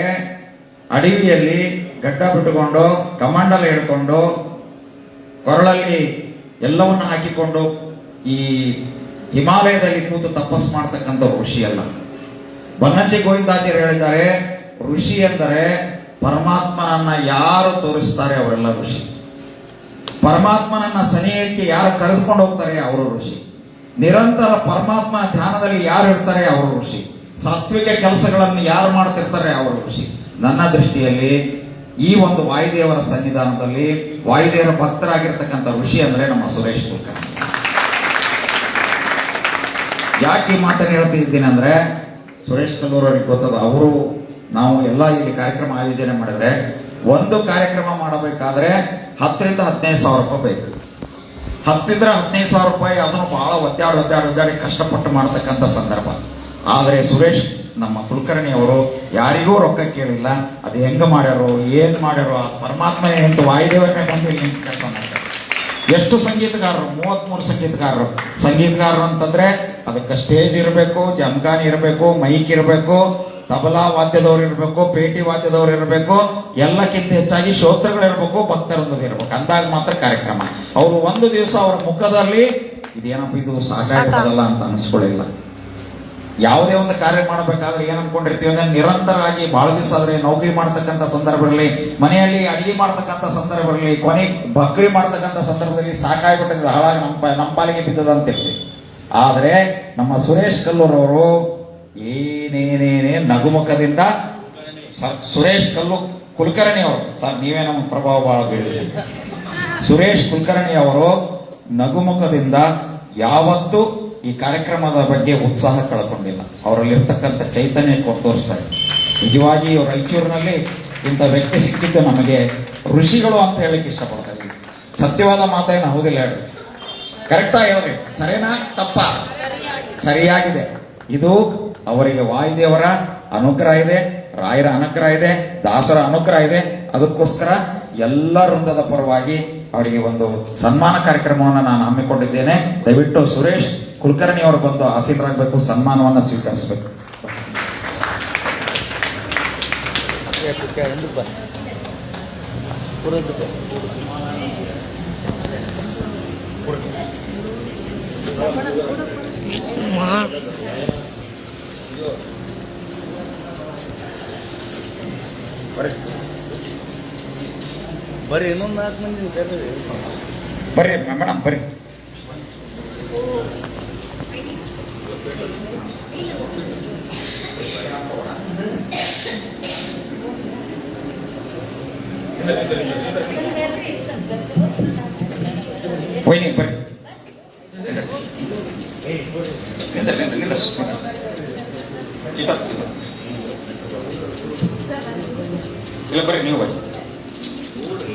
ಅಡವಿಯಲ್ಲಿ ಗಡ್ಡ ಬಿಟ್ಟುಕೊಂಡು ಕಮಂಡಲ ಹಿಡ್ಕೊಂಡು ಕೊರಳಲ್ಲಿ ಎಲ್ಲವನ್ನ ಹಾಕಿಕೊಂಡು ಈ ಹಿಮಾಲಯದಲ್ಲಿ ಕೂತು ತಪಸ್ ಮಾಡ್ತಕ್ಕಂಥ ಋಷಿ ಅಲ್ಲ. ಬನ್ನಂಜಿ ಗೋವಿಂದಾಚಾರ್ಯ ಹೇಳಿದ್ದಾರೆ, ಋಷಿ ಎಂದರೆ ಪರಮಾತ್ಮನನ್ನ ಯಾರು ತೋರಿಸ್ತಾರೆ ಅವರೆಲ್ಲ ಋಷಿ, ಪರಮಾತ್ಮನನ್ನ ಸನಿಹಕ್ಕೆ ಯಾರು ಕರೆದುಕೊಂಡು ಹೋಗ್ತಾರೆ ಅವರು ಋಷಿ, ನಿರಂತರ ಪರಮಾತ್ಮನ ಧ್ಯಾನದಲ್ಲಿ ಯಾರು ಇರ್ತಾರೆ ಅವರು ಋಷಿ, ಸಾತ್ವಿಕ ಕೆಲಸಗಳನ್ನು ಯಾರು ಮಾಡ್ತಿರ್ತಾರೆ ಅವರು ಋಷಿ. ನನ್ನ ದೃಷ್ಟಿಯಲ್ಲಿ ಈ ಒಂದು ವಾಯುದೇವರ ಸನ್ನಿಧಾನದಲ್ಲಿ ವಾಯುದೇವರ ಭಕ್ತರಾಗಿರ್ತಕ್ಕಂಥ ಋಷಿ ಅಂದ್ರೆ ನಮ್ಮ ಸುರೇಶ್ ಕುಲಕರ್ಣಿ. ಯಾಕೆ ಈ ಮಾತನ್ನು ಹೇಳ್ತಿದ್ದೀನಿ ಅಂದ್ರೆ ಸುರೇಶ್ ಕಲ್ಲೂರ್ ಅವ್ರಿಗೆ ಗೊತ್ತದ, ಅವರು ನಾವು ಎಲ್ಲ ಇಲ್ಲಿ ಕಾರ್ಯಕ್ರಮ ಆಯೋಜನೆ ಮಾಡಿದ್ರೆ ಒಂದು ಕಾರ್ಯಕ್ರಮ ಮಾಡಬೇಕಾದ್ರೆ 10,000 to 15,000 ರೂಪಾಯಿ ಬೇಕು. 10,000 to 15,000 ರೂಪಾಯಿ ಅದನ್ನು ಬಹಳ ಒದ್ದಾಡಿ ಕಷ್ಟಪಟ್ಟು ಮಾಡತಕ್ಕಂಥ ಸಂದರ್ಭ. ಆದರೆ ಸುರೇಶ್ ನಮ್ಮ ಕುಲಕರ್ಣಿ ಅವರು ಯಾರಿಗೂ ರೊಕ್ಕ ಕೇಳಿಲ್ಲ, ಅದು ಹೆಂಗ ಮಾಡ್ಯಾರೋ ಏನ್ ಮಾಡ್ಯಾರೋ ಆ ಪರಮಾತ್ಮ ನಿಂತು ವಾಯುದೇವರನ್ನೇ ಬಂದು ಇಲ್ಲಿ ನಿಂತು ಕೆಲಸ ಮಾಡ್ತಾರೆ. ಎಷ್ಟು ಸಂಗೀತಗಾರರು? 33 ಸಂಗೀತಗಾರರು. ಸಂಗೀತಗಾರರು ಅಂತಂದ್ರೆ ಅದಕ್ಕೆ ಸ್ಟೇಜ್ ಇರಬೇಕು, ಜಮಖಾನಿ ಇರಬೇಕು, ಮೈಕ್ ಇರಬೇಕು, ತಬಲಾ ವಾದ್ಯದವ್ರು ಇರಬೇಕು, ಪೇಟಿ ವಾದ್ಯದವ್ರು ಇರಬೇಕು, ಎಲ್ಲಕ್ಕಿಂತ ಹೆಚ್ಚಾಗಿ ಶ್ರೋತೃಗಳಿರ್ಬೇಕು, ಭಕ್ತರೊಂದಿಗೆ ಇರಬೇಕು. ಅಂದಾಗ ಮಾತ್ರ ಕಾರ್ಯಕ್ರಮ. ಅವರು ಒಂದು ದಿವಸ ಅವರ ಮುಖದಲ್ಲಿ ಇದೇನಪ್ಪ ಇದು ಸಾಕಾಗಿರೋದಲ್ಲ ಅಂತ ಅನಿಸ್ಕೊಳ್ಳಿಲ್ಲ. ಯಾವುದೇ ಒಂದು ಕಾರ್ಯ ಮಾಡಬೇಕಾದ್ರೆ ಏನ್ ಅನ್ಕೊಂಡಿರ್ತೀವಿ ಅಂದ್ರೆ ನಿರಂತರವಾಗಿ ಬಹಳ ದಿವಸ ಆದ್ರೆ ನೌಕರಿ ಮಾಡ್ತಕ್ಕಂಥ ಸಂದರ್ಭ ಇರಲಿ, ಮನೆಯಲ್ಲಿ ಅಡಿಗೆ ಮಾಡ್ತಕ್ಕಂಥ ಸಂದರ್ಭ ಇರಲಿ, ಕೊನೆ ಬಕ್ರಿ ಮಾಡ್ತಕ್ಕಂಥ ಸಂದರ್ಭದಲ್ಲಿ ಸಾಕಾಗ್ಬಿಟ್ಟಿದ್ರೆ ಹಾಳಾಗಿ ನಮ್ಮ ಪಾಲಿಗೆ ಬಿದ್ದದ ಅಂತ ಹೇಳ್ತೀವಿ. ಆದ್ರೆ ನಮ್ಮ ಸುರೇಶ್ ಕಲ್ಲೂರ್ ಅವರು ಏನೇನೇನೇ ನಗುಮುಖದಿಂದ ಸುರೇಶ್ ಕುಲಕರ್ಣಿ ಅವರು ಸರ್, ನೀವೇ ನಮ್ಮ ಪ್ರಭಾವ ಬಹಳ ಬೀಳಿದೆ. ಸುರೇಶ್ ಕುಲಕರ್ಣಿ ಅವರು ನಗುಮುಖದಿಂದ ಯಾವತ್ತೂ ಈ ಕಾರ್ಯಕ್ರಮದ ಬಗ್ಗೆ ಉತ್ಸಾಹ ಕಳ್ಕೊಂಡಿಲ್ಲ. ಅವರಲ್ಲಿರ್ತಕ್ಕಂಥ ಚೈತನ್ಯ ಕೊಟ್ಟು ತೋರಿಸ್ತಾರೆ. ನಿಜವಾಗಿ ರಾಯಚೂರಿನಲ್ಲಿ ಇಂಥ ವ್ಯಕ್ತಿ ಸಿಕ್ಕಿದ್ದು ನಮಗೆ ಋಷಿಗಳು ಅಂತ ಹೇಳಲಿಕ್ಕೆ ಇಷ್ಟಪಡ್ತಾ ಇದ್ದೀವಿ. ಸತ್ಯವಾದ ಮಾತೇನು ಹೌದಿಲ್ಲ ಹೇಳ್ರಿ, ಕರೆಕ್ಟಾಗಿ ಹೇಳ್ರಿ. ಸರಿನಾ ತಪ್ಪ? ಸರಿಯಾಗಿದೆ. ಇದು ಅವರಿಗೆ ವಾಯುದೇವರ ಅನುಗ್ರಹ ಇದೆ, ರಾಯರ ಅನುಗ್ರಹ ಇದೆ, ದಾಸರ ಅನುಗ್ರಹ ಇದೆ. ಅದಕ್ಕೋಸ್ಕರ ಎಲ್ಲ ವೃಂದದ ಪರವಾಗಿ ಅವರಿಗೆ ಒಂದು ಸನ್ಮಾನ ಕಾರ್ಯಕ್ರಮವನ್ನು ನಾನು ಹಮ್ಮಿಕೊಂಡಿದ್ದೇನೆ. ದಯವಿಟ್ಟು ಸುರೇಶ್ ಕುಲಕರ್ಣಿ ಅವರು ಬಂದು ಆಸೀನರಾಗಬೇಕು, ಸನ್ಮಾನವನ್ನು ಸ್ವೀಕರಿಸಬೇಕು. ಬರ್ರಿ, ಇನ್ನೊಂದು 4 ಮಂದಿ ಬರ್ರಿ ಮೇಡಮ್, ಬರ್ರಿ. ವೈನಿ ಬರ್ರಿ. ಇಲ್ಲ ಬರ್ರಿ, ನೀವು ಬರ್ರಿ.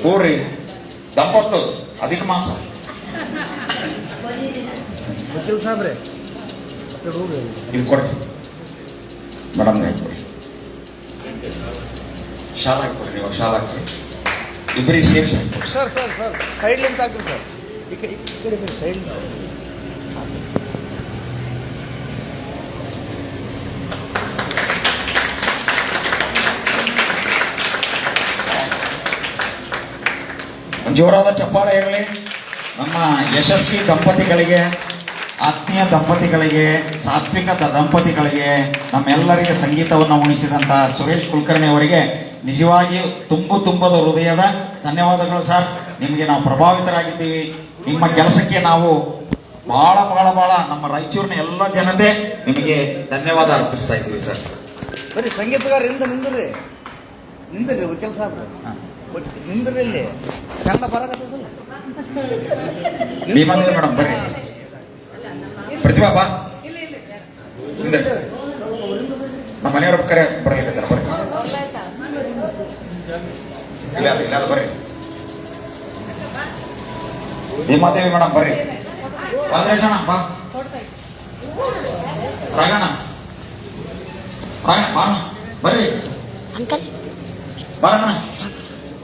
ಕೂರ್ರಿ, ದಂಪತ್ತು ಅಧಿಕ ಮಾಸ. ವಕೀಲ್ ಸಾಬ್ರೆ ಇದು ಕೊಡ್ರಿ ಮೇಡಮ್, ಹಾಕ್ಕೊಡ್ರಿ. ಶಾಲಾ ಹಾಕ್ಕೊಡ್ರಿ, ನೀವು ಶಾಲಾ ಹಾಕ್ರಿ. ಇಬ್ಬರಿಗೆ ಸೇರಿಸಿ ಹಾಕ್ಕೊಡ್ರಿ. ಸರ್ ಸರ್ ಸರ್ ಸೈಡ್ಲಿಂದ ಹಾಕ್ರಿ ಸರ್. ಈ ಕಡೆ ಸೈಡ್ ಜೋರಾದ ಚಪ್ಪಾಳೆ ಇರಲಿ. ನಮ್ಮ ಯಶಸ್ವಿ ದಂಪತಿಗಳಿಗೆ, ಆತ್ಮೀಯ ದಂಪತಿಗಳಿಗೆ, ಸಾತ್ವಿಕ ದಂಪತಿಗಳಿಗೆ, ನಮ್ಮೆಲ್ಲರಿಗೆ ಸಂಗೀತವನ್ನು ಉಣಿಸಿದಂಥ ಸುರೇಶ್ ಕುಲಕರ್ಣಿ ಅವರಿಗೆ ನಿಜವಾಗಿಯೂ ತುಂಬದ ಹೃದಯದ ಧನ್ಯವಾದಗಳು ಸರ್. ನಿಮಗೆ ನಾವು ಪ್ರಭಾವಿತರಾಗಿದ್ದೀವಿ. ನಿಮ್ಮ ಕೆಲಸಕ್ಕೆ ನಾವು ಬಹಳ ನಮ್ಮ ರಾಯಚೂರಿನ ಎಲ್ಲ ಜನತೆ ನಿಮಗೆ ಧನ್ಯವಾದ ಅರ್ಪಿಸ್ತಾ ಇದ್ದೀವಿ ಸರ್. ಬರೀ ಸಂಗೀತಗಾರರಿಂದ ನಿಂದ್ರಿ ವಕೀಲ್ ಸಾಬ್ರೆ, ನಿಂದ್ರಿ. ಇಲ್ಲಿ ಕನ್ನಡ ಬರಕತ್ತದಲ್ಲ. ಭೀಮಂದಿರ ಮೇಡಮ್ ಬರ್ರಿ. ಪ್ರತಿಭಾ ಬಾ, ನಮ್ಮ ಮನೆಯವ್ರ ಕರೆ ಬರಲಿಕ್ಕೆ ಬರ್ರಿ. ಇಲ್ಲ ಬರ್ರಿ. ಭೀಮಾದೇವಿ ಮೇಡಮ್ ಬರ್ರಿ. ವಾದ್ರೇಶಣ್ಣ ಬಾ. ರಾಗಣ್ಣ ಬಾಣ ಬರ್ರಿ. ಬಾರಣ್ಣ.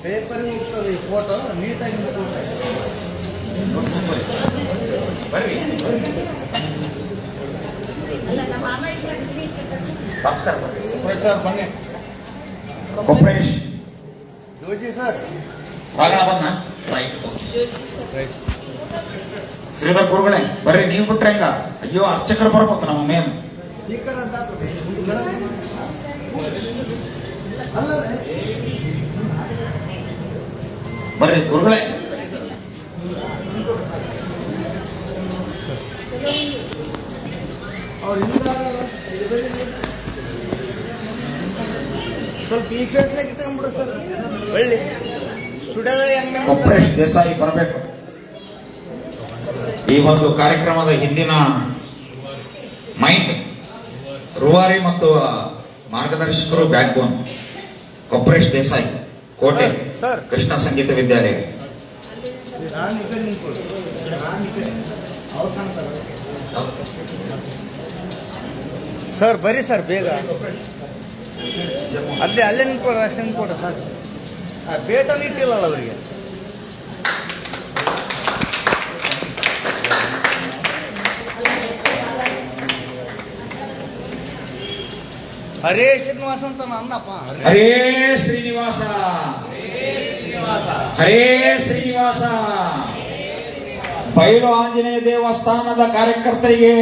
ಪೇಪರ್ ಫೋಟೋ ನೀಟಾಗಿ ಬರ್ರಿ. ಕೊಪ್ರೇಶ್ ಜೋಜಿ ಸರ್. ರಾಗಣ ಬಂದ. ಶ್ರೀಧರ್ ಗುರುಗಳೇ ಬರ್ರಿ. ನೀವು ಬಿಟ್ರೆ ಹೆಂಗ? ಅಯ್ಯೋ, ಅರ್ಚಕರು ಬರ್ಬೇಕು ನಮ್ಮ ಮೇಮ್. ಸ್ಪೀಕರ್ ಅಂತ ಅಲ್ಲ ಬರ್ರಿ ಗುರುಗಳೇ. ಅವ್ರು ಸ್ವಲ್ಪ ಈ ಫೇಸ್ನಾಗ ಇಟ್ಕೊಂಡ್ಬಿಡ್ರಿ ಸರ್. ಒಳ್ಳೆ ಸ್ಟುಡಿಯೋದಾಗ ಹೆಂಗ ಕೊಪ್ರೇಶ್ ದೇಸಾಯಿ ಬರಬೇಕು. ಈ ಒಂದು ಕಾರ್ಯಕ್ರಮದ ಹಿಂದಿನ ಮೈಂಡ್, ರೂವಾರಿ ಮತ್ತು ಮಾರ್ಗದರ್ಶಕರು ಬ್ಯಾಕ್ ಬೋನ್ ಕೊಪ್ರೇಶ್ ದೇಸಾಯಿ, ಕೋಟೆ ಸರ್. ಕೃಷ್ಣ ಸಂಗೀತ ವಿದ್ಯಾಲಯ. ಸರ್ ಬರ್ರಿ ಸರ್ ಬೇಗ. ಅಲ್ಲೇ ನಿಂತ್ಕೊಡ್ರಿ, ಅಷ್ಟೇ ನಿಂತ್ಕೊಡ್ರಿ ಸರ್. ಬೇಟಲ್ಲಿ ಇಟ್ಟಿಲ್ಲಲ್ಲ ಅವರಿಗೆ. ಹರೇ ಶ್ರೀನಿವಾಸ ಅಂತ ನನ್ನಪ್ಪ. ಹರೇ ಶ್ರೀನಿವಾಸ, ಹರೇ ಶ್ರೀನಿವಾಸ. ಬಯಲು ಆಂಜನೇಯ ದೇವಸ್ಥಾನದ ಕಾರ್ಯಕರ್ತರಿಗೆ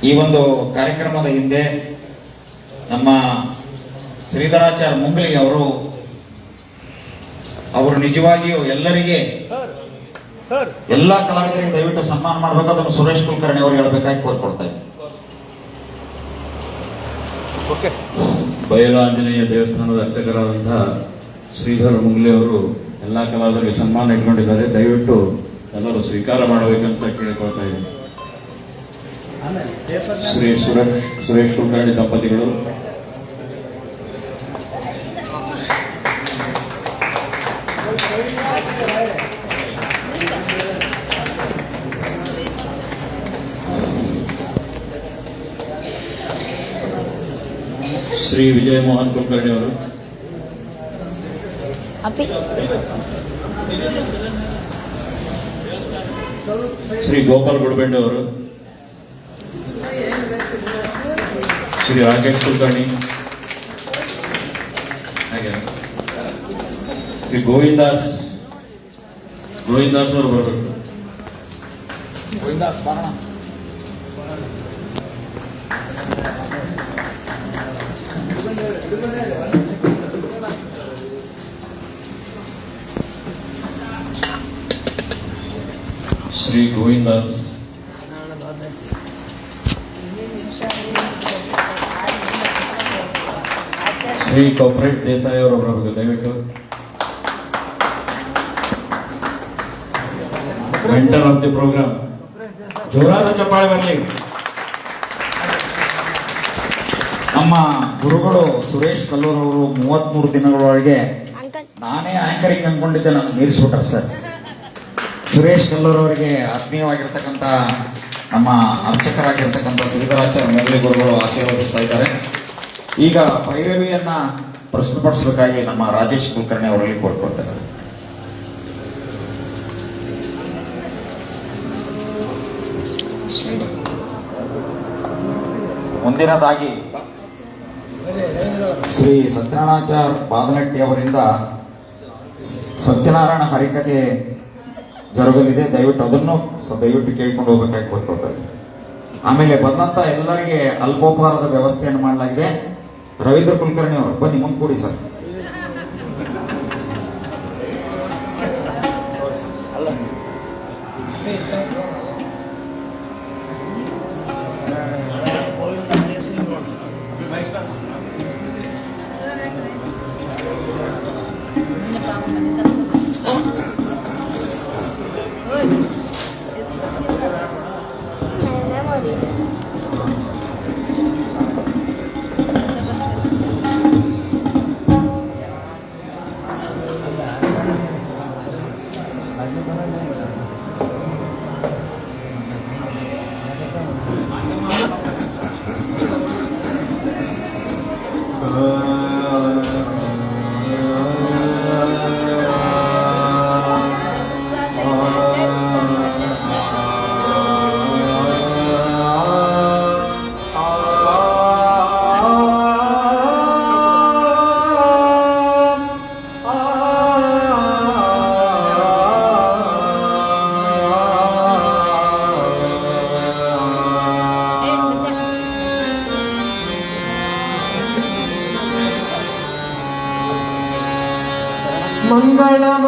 ಈ ಒಂದು ಕಾರ್ಯಕ್ರಮದ ಹಿಂದೆ ನಮ್ಮ ಶ್ರೀಧರಾಚಾರ್ಯ ಮುಂಗಲಿ ಅವರು ನಿಜವಾಗಿಯೂ ಎಲ್ಲರಿಗೆ, ಸರ್ ಎಲ್ಲಾ ಕಲಾವಿದರಿಗೆ ದಯವಿಟ್ಟು ಸನ್ಮಾನ ಮಾಡಬೇಕು. ಅದನ್ನು ಸುರೇಶ್ ಕುಲಕರ್ಣಿ ಅವರು ಹೇಳಬೇಕಾಗಿ ಕೋರ್ಕೊಡ್ತಾ ಇದ್ದಾರೆ. ಓಕೆ. ಬಯಲು ಆಂಜನೇಯ ದೇವಸ್ಥಾನದ ಅರ್ಚಕರಾದಂತಹ ಶ್ರೀಧರ ಮುಂಗ್ಲಿ ಅವರು ಎಲ್ಲ ಕಲಾವಿದರಿಗೆ ಸನ್ಮಾನ ಇಟ್ಕೊಂಡಿದ್ದಾರೆ. ದಯವಿಟ್ಟು ಎಲ್ಲರೂ ಸ್ವೀಕಾರ ಮಾಡಬೇಕಂತ ಕೇಳಿಕೊಳ್ತಾ ಇದ್ದೀನಿ. ಶ್ರೀ ಸುರೇಶ್ ಕುಲಕರ್ಣಿ ದಂಪತಿಗಳು ಶ್ರೀ ವಿಜಯ ಮೋಹನ್ ಕುಲಕರ್ಣಿ ಅವರು, ಶ್ರೀ ಗೋಪಾಲ್ ಗುಡಬೆಂಡೆ ಅವರು, ಶ್ರೀ ರಾಕೇಶ್ ಕುಲಕರ್ಣಿ, ಹಾಗೆ ಶ್ರೀ ಗೋವಿಂದಾಸ್ ಅವರು ಬರಬೇಕು. ಶ್ರೀ ಗೋವಿಂದಾಸ್, ಶ್ರೀ ಕಾಪರೇಟ್ ದೇಸಾಯಿ ಅವರು ಬರಬೇಕು ದಯವಿಟ್ಟು. ಮೆಂಟರ್ ಆಫ್ ದಿ ಪ್ರೋಗ್ರಾಮ್, ಜೋರಾದ ಚಪ್ಪಾಳೆ ಬರಲಿ. ನಮ್ಮ ಗುರುಗಳು ಸುರೇಶ್ ಕಲ್ಲೂರ್ ಅವರು 33 ದಿನಗಳೊಳಗೆ ನಾನೇ ಆಂಕರಿಂಗ್ ಅನ್ಕೊಂಡಿದ್ದೆ, ನಾನು ಮೀರಿಸ್ಬಿಟ್ರೆ ಸರ್. ಸುರೇಶ್ ಕಲ್ಲೂರ್ ಅವರಿಗೆ ಆತ್ಮೀಯವಾಗಿರ್ತಕ್ಕಂಥ ನಮ್ಮ ಅರ್ಚಕರಾಗಿರ್ತಕ್ಕಂಥ ಶ್ರೀಧರಾಚಾರ್ಯ ಮೊದಲೇ ಗುರುಗಳು ಆಶೀರ್ವದಿಸ್ತಾ ಇದ್ದಾರೆ. ಈಗ ಭೈರವಿಯನ್ನ ಪ್ರಸ್ತುತಪಡಿಸಬೇಕಾಗಿ ನಮ್ಮ ರಾಜೇಶ್ ಕುಲಕರ್ಣಿ ಅವರಲ್ಲಿ ಕೋರ್ಕೊಳ್ತಾರೆ. ಮುಂದಿನದಾಗಿ ಶ್ರೀ ಸತ್ಯನಾರಾಯಣಾಚಾರ್ಯ ಬಾದಲಟ್ಟಿ ಅವರಿಂದ ಸತ್ಯನಾರಾಯಣ ಹರಿಕತೆ ಜರುಗಲಿದೆ. ದಯವಿಟ್ಟು ಅದನ್ನು ದಯವಿಟ್ಟು ಕೇಳಿಕೊಂಡು ಹೋಗಬೇಕಾಗಿ ಕೋರ್ಕೊಳ್ತಾರೆ. ಆಮೇಲೆ ಬಂದಂತ ಎಲ್ಲರಿಗೆ ಅಲ್ಪೋಪಹಾರದ ವ್ಯವಸ್ಥೆಯನ್ನು ಮಾಡಲಾಗಿದೆ. ರವೀಂದ್ರ ಕುಲಕರ್ಣಿ ಅವರು ಬನ್ನಿ ಮುಂದೆ ಕೂಡಿ ಸರ್.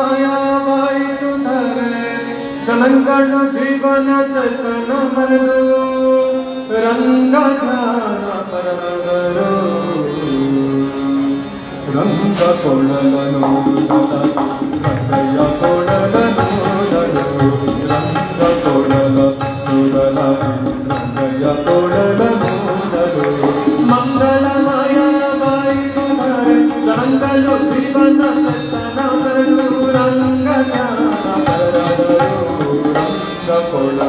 ಮಂಗಳಮಯವಾಯಿತು ಧರೆ ಜಲಂಕಣ ಜೀವನ ಚೇತನ ಮರೆದು ರಂಗ ಧ್ಯಾನ ಪರನಗರು ರಂಗ ಕೊಡಲನು ರಂಗಯ್ಯ ಕೊಡಲನು ರಂಗ ಕೊಡಲ ರಂಗಯ್ಯ ಕೊಡಲನು ಮಂಗಳಮಯವಾಯಿತು ಧರೆ ಜಲಂಕಣ ಜೀವನ ಚೇತನ ಮರೆದು ರಂಗ ಧ್ಯಾನ ಪರನಗರು ರಂಗ ಕೊಡಲ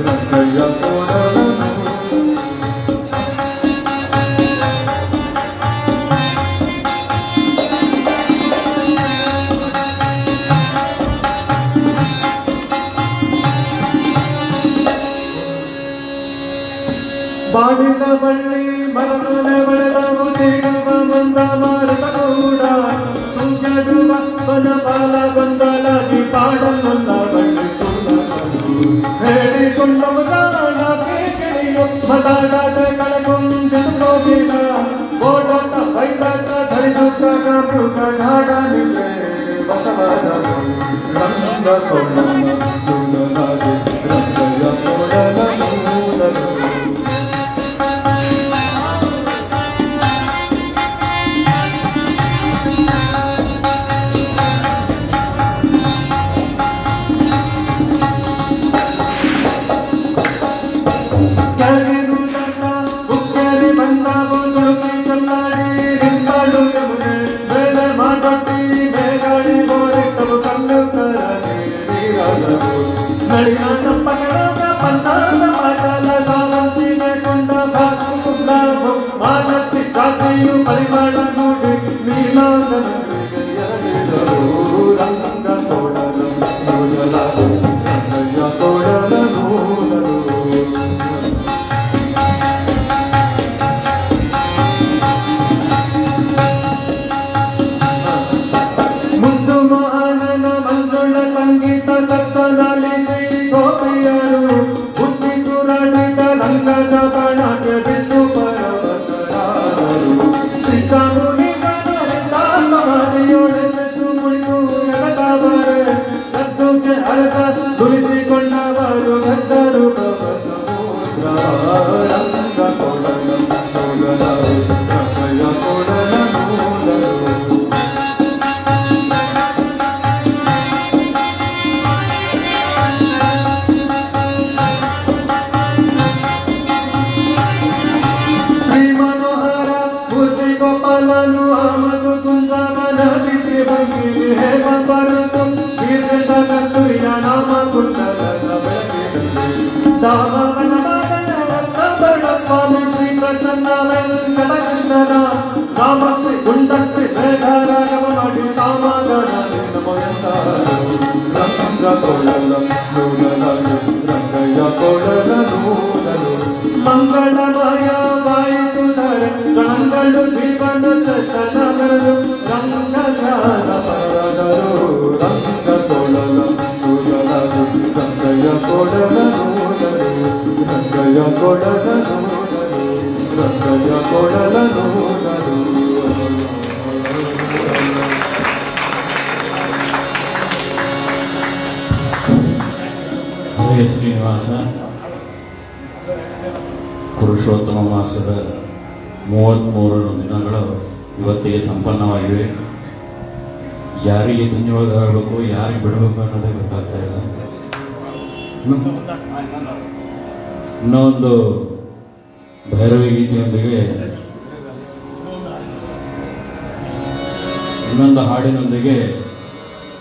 ರಂಗಯ್ಯ ಕೊಡಲನು. ಬಾಡಿನ ಬಳ್ಳಿ ಮರಮನೆ ಬೆಳೆದವು ತಿಳುವ ಬಂದ ಮಾರುತ ಕೂಡ ತುಂಗೆಡುವ ಬನಪಾಲ ಗೊಂಚಲಾಗಿ ಪಾಡಲೊಲ್ಲ ಬಳ್ಳಿ ಹೇಳಿಕೊಂಡವು ಜಾಣ ಕೇಳಿಯು ಮತಾಡಾಟ ಕಳಕೊಂದಿಲ್ಲ ಓಡಾಟ ಬೈದಾಟ ಚಳಿದುತ್ತ ಕಾಮೃತ ಗಾಢ ನಿದ್ರೆ ವಶವಾದ ರಂಗ ಕೊಂಡನ ಸುಂದರಾಗಿ ರಂಗಯ ಕೊಡಲ ಮೂಲಲು ಪರಿಮಾಣ ನೋಡಿ ನೀಲಾದ ರಂಗ ಕೊಡಲ ರಂಗಯ್ಯ ಕೊಡಲ ನೂಲಲು ಮುದ್ದು ಮಹಾನನ ಮಂಜುಳ ಸಂಗೀತ ಸತ್ತಲಾಲಿಸಿ ಗೋಪಿಯರು ಬುದ್ಧಿ ಸುರಾಡಿದ ರಂಗ ಜಪಣಕ್ಕೆ ಬಿದ್ದು ಪರವಶರಾದರು ಶ್ರೀಕಾಮುನಿ ಜನರಿಂದ ಸಮಾಧಿಯೊಡೆದ್ದು ಮುಳಿದು ಎಗಟಾವರೆ ಗದ್ದುಗೆ ಅರಸ ತುಳಿಸಿಕೊಂಡವರು ಗದ್ದರು ಸಮುದ್ರ ರಂಗ ಕೊಡಲ ರಂಗಯ್ಯ ಕೊಡಲ ನೂಲಲು ಗೋಪಾಲನು ಆಮದು ಕುಂಜಾಮನ ಬಿಟ್ರಿ ಬಂಗಿರಿ ಹೇಮ ಬರುತ್ತು ವೀರ್ಗಂಡ ಕಸ್ತೂರಿಯ ನಾಮ ಕುಂಡಲದ ಬೆಳಗಿನಲ್ಲಿ ದಾಮವನ ಮಾತೆಯ ರತ್ನಾಭರಣ ಸ್ವಾಮಿ ಶ್ರೀ ಪ್ರಸನ್ನ ವೆಂಕಟ ಕೃಷ್ಣನ ರಾಮಕ್ರಿ ಗುಂಡಕ್ರಿ ಮೇಘಾರಾಗಮ ಮಾಡಿ ಸಾಮಾಗನ ರಂಗ ಕೊಡಲ ನೂಲಲು ರಂಗಯ್ಯ ಕೊಡಲ ನೂಲಲು ಮಂಗಳಮಯವಾಯಿತು ಧರೆ ಜನಗಳು ಜೀವನ ಚೇತನ ಮೆರೆದು ರಂಗ ಧ್ಯಾನ ಪರದರು ರಂಗ ಕೊಡಲ ನೂಲಲು ರಂಗಯ್ಯ ಕೊಡಲ ನೂಲಲು ರಂಗಯ್ಯ ಕೊಡಲ ನೂಲಲು ರಂಗಯ್ಯ ಕೊಡಲ ನೂಲಲು ಹರೇ ಶ್ರೀನಿವಾಸ. ಪುರುಷೋತ್ತಮ ಮಾಸದ 33 ದಿನಗಳು ಇವತ್ತಿಗೆ ಸಂಪನ್ನವಾಗಿವೆ. ಯಾರಿಗೆ ಧನ್ಯವಾದ ಹೇಳಬೇಕು, ಯಾರಿಗೆ ಬಿಡಬೇಕು ಅನ್ನೋದೇ ಗೊತ್ತಾಗ್ತಾ ಇಲ್ಲ. ಇನ್ನೊಂದು ಭೈರವಿ ಗೀತೆಯೊಂದಿಗೆ, ಇನ್ನೊಂದು ಹಾಡಿನೊಂದಿಗೆ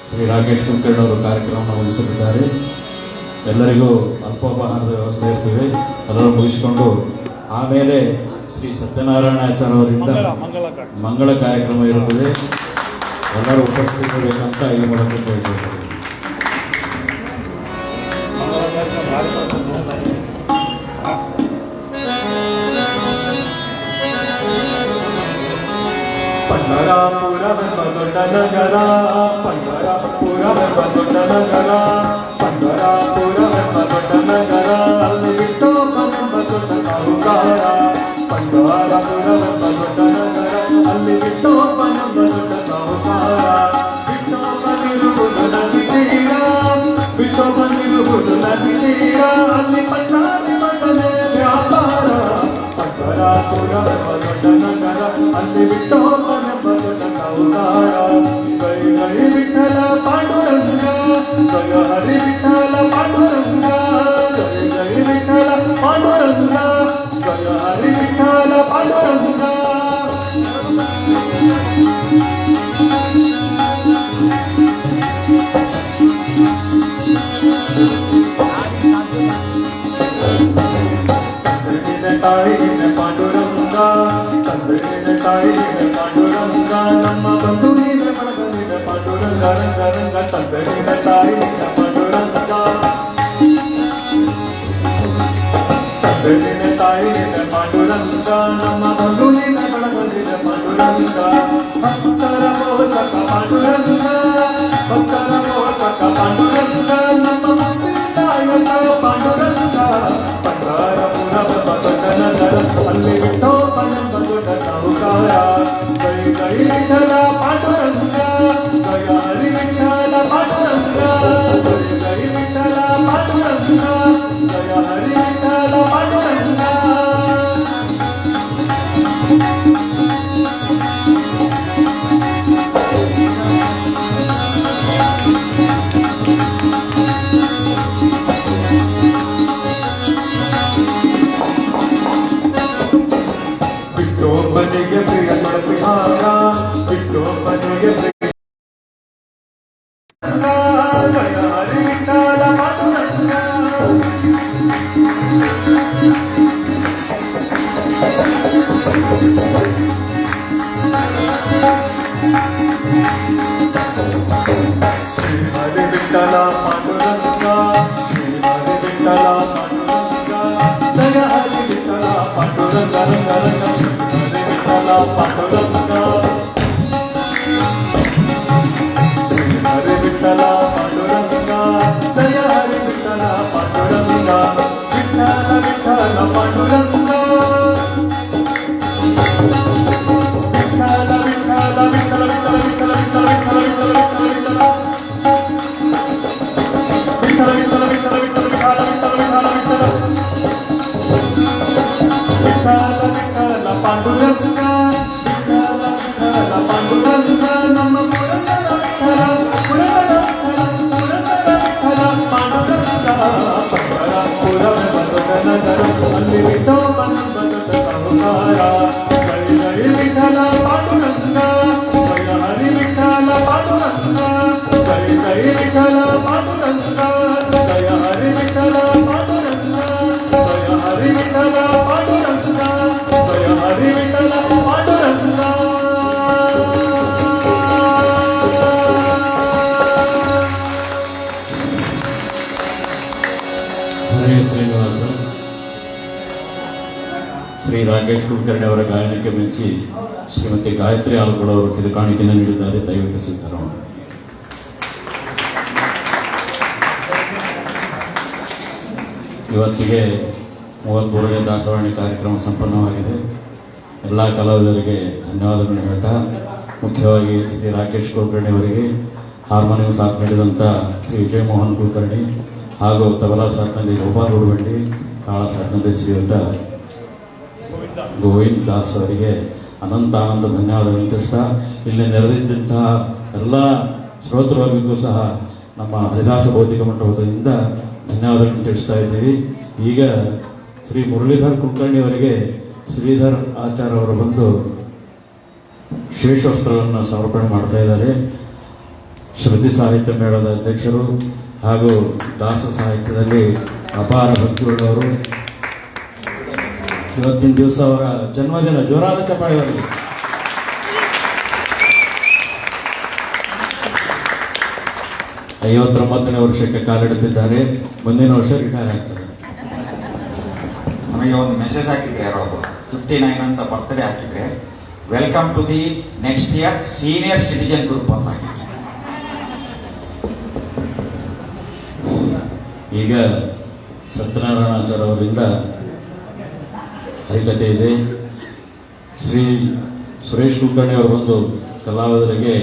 ಶ್ರೀ ರಾಕೇಶ್ ಕುಲಕರ್ಣಿ ಅವರು ಕಾರ್ಯಕ್ರಮವನ್ನು ಮುಗಿಸಲಿದ್ದಾರೆ. ಎಲ್ಲರಿಗೂ ಅಲ್ಪೋಪಹಾರದ ವ್ಯವಸ್ಥೆ ಇರ್ತದೆ. ಎಲ್ಲರೂ ಮುಗಿಸಿಕೊಂಡು ಆಮೇಲೆ ಶ್ರೀ ಸತ್ಯನಾರಾಯಣಾಚಾರ್ಯ ಅವರಿಂದ ಮಂಗಳ ಕಾರ್ಯಕ್ರಮ ಇರುತ್ತದೆ. ಎಲ್ಲರೂ ಉಪಸ್ಥಿತರಿರಬೇಕಂತ ಈ ಮೂಲಕ ಕೇಳ್ಕೊಳ್ತಾರೆ. ಪಂಡರಾಪುರವೆಂಬ ದೊಡ್ಡ ನಗರ, ಪಂಡರಾಪುರವೆಂಬ ದೊಡ್ಡ ನಗರ, ಪಂಡರಾಪುರವೆಂಬ ದೊಡ್ಡ ನಗರ, ಅಲ್ಲಿ ವಿಠೋಬನೆಂಬ ದೊಡ್ಡ ಸಾಹುಕಾರ. ಪಂಡರಾಪುರವೆಂಬ ದೊಡ್ಡ ನಗರ, ಅಲ್ಲಿ ವಿಠೋಬನೆಂಬ ದೊಡ್ಡ ಸಾಹುಕಾರ. ವಿಠೋಬನಿರುವುದು ನದಿ ತೀರ, ವಿಠೋಬನಿರುವುದು ನದಿ ತೀರ, ಅಲ್ಲಿ ಪಟ್ಟಾದಿ ಮಜನೆ ವ್ಯಾಪಾರ. ಪಂಡರಾಪುರವೆಂಬ ದೊಡ್ಡ ನಗರ, ಅಲ್ಲಿ ವಿಠೋಬನೆಂಬ ದೊಡ್ಡ ಸಾಹುಕಾರ. ಜೈ ಜೈ ವಿಠಲ ಪಾಂಡುರಂಗ, ಜಯ ಹರಿ ವಿಠಲ ಪಾಂಡುರಂಗ, ಜಯ ಜಯ ವಿಠಲ ಪಾಂಡುರಂಗ, ಜಯ ಹರಿ ವಿಠಲ ಪಾಂಡುರಂಗ. ತಾಯಿನ ಪಾಂಡುರಂಗ, ತಂದೆಯ ತಾಯಿನ ಪಾಂಡುರಂಗ, ನಮ್ಮ ಬಂಧು ನೀನ ಬಳಗಲಿನ ಪಾಂಡುರಂಗ, ರಂಗ ರಂಗ ತಂದೆಯ ತಾಯಿನ ಪಾಂಡುರಂಗ, ತಂದೆಯ ತಾಯಿನ ಪಾಂಡುರಂಗ ಭಕ್ತರ ಮೋಸಕ ಪಾಂಡುರಂಗ ನಮ್ಮ ಮುಕ್ತಿದಾಯಕ ಪಾಂಡುರಂಗ ಪಂಡರಾಪುರ ಪಟ್ಟಣದರ ಅಲ್ಲಿ ವಿಠೋಪನೆಂಬ ದೊಡ್ಡ ಸಾಹುಕಾರ ಜೈ ಜೈ ವಿಠಲ ಪಾಂಡುರಂಗ ಜಯ ಹರಿ ವಿಠಲ ಪಾಂಡುರಂಗ ಜೈ ಜೈ ವಿಠಲ ಪಾಂಡುರಂಗ ಜಯ ಹರಿ ವಿಠಲ ಪಾಂಡುರಂಗ ಬಿಟ್ಟೊಬ್ಬನಿಗೆ ಪ್ರಿಯ ತುಳಸಿ ಹಾರ ಬಿಟ್ಟೊಬ್ಬನಿಗೆ ಪ್ರಿಯ ಜಯ ಹರಿ ವಿಠಲ ಪಾಂಡುರಂಗ ಶ್ರೀ ಹರಿ ವಿಠಲ ಪಾಂಡುರಂಗ ಶ್ರೀ ಹರಿ ವಿಠಲ ಪಾಂಡುರಂಗ ಜಯ ಹರಿ ವಿಠಲ ಪಾಂಡುರಂಗ ರಂಗ ರಂಗ ಶ್ರೀ ಹರಿ ವಿಠಲ ಪಾಂಡುರಂಗ ಶ್ರೀ ಹರಿ ವಿಠಲ ಪಾಂಡುರಂಗ ಜಯ ಹರಿ ವಿಠಲ ಪಾಂಡುರಂಗ ವಿಠಲ ವಿಠಲ ಪಾಂಡುರಂಗ ವಿಠಲ ವಿಠಲ ವಿಠಲ ವಿಠಲ ವಿಠಲ ವಿಠಲ ವಿಠಲ ವಿಠಲ ವಿಠಲ ವಿಠಲ ವಿಠಲ ವಿಠಲ ವಿಠಲ ವಿಠಲ ವಿಠಲ ಪಾಂಡುರಂಗ ವಿಠಲ ವಿಠಲ ಪಾಂಡುರಂಗ ನಮ್ಮ ಪುರಂದರ ವಿಠಲ ಪುರಂದರ ವಿಠಲ ಪುರಂದರ ವಿಠಲ ಪಾಂಡುರಂಗ ಪಂಡರಾಪುರವೆಂಬ ದೊಡ್ಡ ನಗರ ಅಲ್ಲಿ ವಿಠೋಬನೆಂಬ ದೊಡ್ಡ ಸಾಹುಕಾರ ಜೈ ಜೈ ವಿಠಲ ಪಾಂಡುರಂಗ ಜಯ ಹರಿ ವಿಠಲ ಪಾಂಡುರಂಗ ಜೈ ಜೈ ವಿಠಲ ಪಾಂಡುರಂಗ ಜಯ ಹರಿ ವಿಠಲ ಪಾಂಡುರಂಗ ಜಯ ಹರಿ ವಿಠಲ ಪಾಂಡುರಂಗ ಜಯ ಹರಿ ವಿಠಲ ಪಾಂಡುರಂಗ ಹರೇ ಶ್ರೀನಿವಾಸ ಶ್ರೀ ರಾಕೇಶ್ ಕುಲಕರ್ಣಿ ಅವರ ಗಾಯನಕ್ಕೆ ಮೆಚ್ಚಿ ಶ್ರೀಮತಿ ಗಾಯತ್ರಿ ಆಲ್ಗೂಡ್ ಅವರು ಕಿರುಕಾಣಿಕೆಯನ್ನು ನೀಡಿದ್ದಾರೆ. ದಯವಿಟ್ಟು ಸಿದ್ಧರಾಮ. ಇವತ್ತಿಗೆ 33ನೇ ದಾಸವಾಣಿ ಕಾರ್ಯಕ್ರಮ ಸಂಪನ್ನವಾಗಿದೆ. ಎಲ್ಲ ಕಲಾವಿದರಿಗೆ ಧನ್ಯವಾದಗಳನ್ನು ಹೇಳ್ತಾ, ಮುಖ್ಯವಾಗಿ ಶ್ರೀ ರಾಕೇಶ್ ಕುಲಕರ್ಣಿ ಅವರಿಗೆ ಹಾರ್ಮೋನಿಯಂ ಸಾಥ್ ನೀಡಿದಂಥ ಶ್ರೀ ವಿಜಯ್ ಮೋಹನ್ ಕುಲಕರ್ಣಿ ಹಾಗೂ ತಬಲಾ ಸಾಥ್ನಲ್ಲಿ ಗೋಪಾಲ್ ಗುರುಬಂಡಿ, ತಾಳ ಸಾಥ್ನಲ್ಲಿ ಶ್ರೀಯುತ ಗೋವಿಂದ್ ದಾಸ್ ಅವರಿಗೆ ಅನಂತ ಧನ್ಯವಾದಗಳನ್ನು ತಿಳಿಸ್ತಾ, ಇಲ್ಲಿ ನೆರೆದಿದ್ದಂತಹ ಎಲ್ಲ ಶ್ರೋತೃವರ್ಗಕ್ಕೂ ಸಹ ನಮ್ಮ ಹರಿದಾಸ ಭೌತಿಕ ಮಂಟಪದಿಂದ ಧನ್ಯವಾದಗಳನ್ನು ತಿಳಿಸ್ತಾ ಇದ್ದೀವಿ. ಈಗ ಶ್ರೀ ಮುರಳೀಧರ್ ಕುಲಕರ್ಣಿ ಅವರಿಗೆ ಶ್ರೀಧರ್ ಆಚಾರ್ಯ ಅವರು ಬಂದು ಶೇಷವಸ್ತ್ರವನ್ನು ಸಮರ್ಪಣೆ ಮಾಡ್ತಾ ಇದ್ದಾರೆ. ಶ್ರುತಿ ಸಾಹಿತ್ಯ ಮೇಳದ ಅಧ್ಯಕ್ಷರು ಹಾಗೂ ದಾಸ ಸಾಹಿತ್ಯದಲ್ಲಿ ಅಪಾರ ಭಕ್ತಿಯುಳ್ಳವರು. ಇವತ್ತಿನ ದಿವಸ ಅವರ ಜನ್ಮದಿನ. ಜೋರಾದ ಚಪ್ಪಾಳೆ ಅವರಿಗೆ. ಐವತ್ತೊಂಬತ್ತನೇ ವರ್ಷಕ್ಕೆ ಕಾಲಿಡುತ್ತಿದ್ದಾರೆ. ಮುಂದಿನ ವರ್ಷ ರಿಟೈರ್ ಆಗ್ತಾರೆ. ನಮಗೆ ಒಂದು ಮೆಸೇಜ್ ಹಾಕಿದ್ರೆ ಯಾರೋ 59 ಅಂತ ಬರ್ತ್ಡೇ ಹಾಕಿದ್ರೆ, welcome to the next year senior citizen group ಅಂತ ಹಾಕಿದ್ರೆ. ಈಗ ಸತ್ಯನಾರಾಯಣಾಚಾರ್ಯ ಅವರಿಂದ ಹರಿಕತೆ ಇದೆ. ಶ್ರೀ ಸುರೇಶ್ ಕುಲಕರ್ಣಿ ಅವರು ಬಂದು ಕಲಾವಿದರಿಗೆ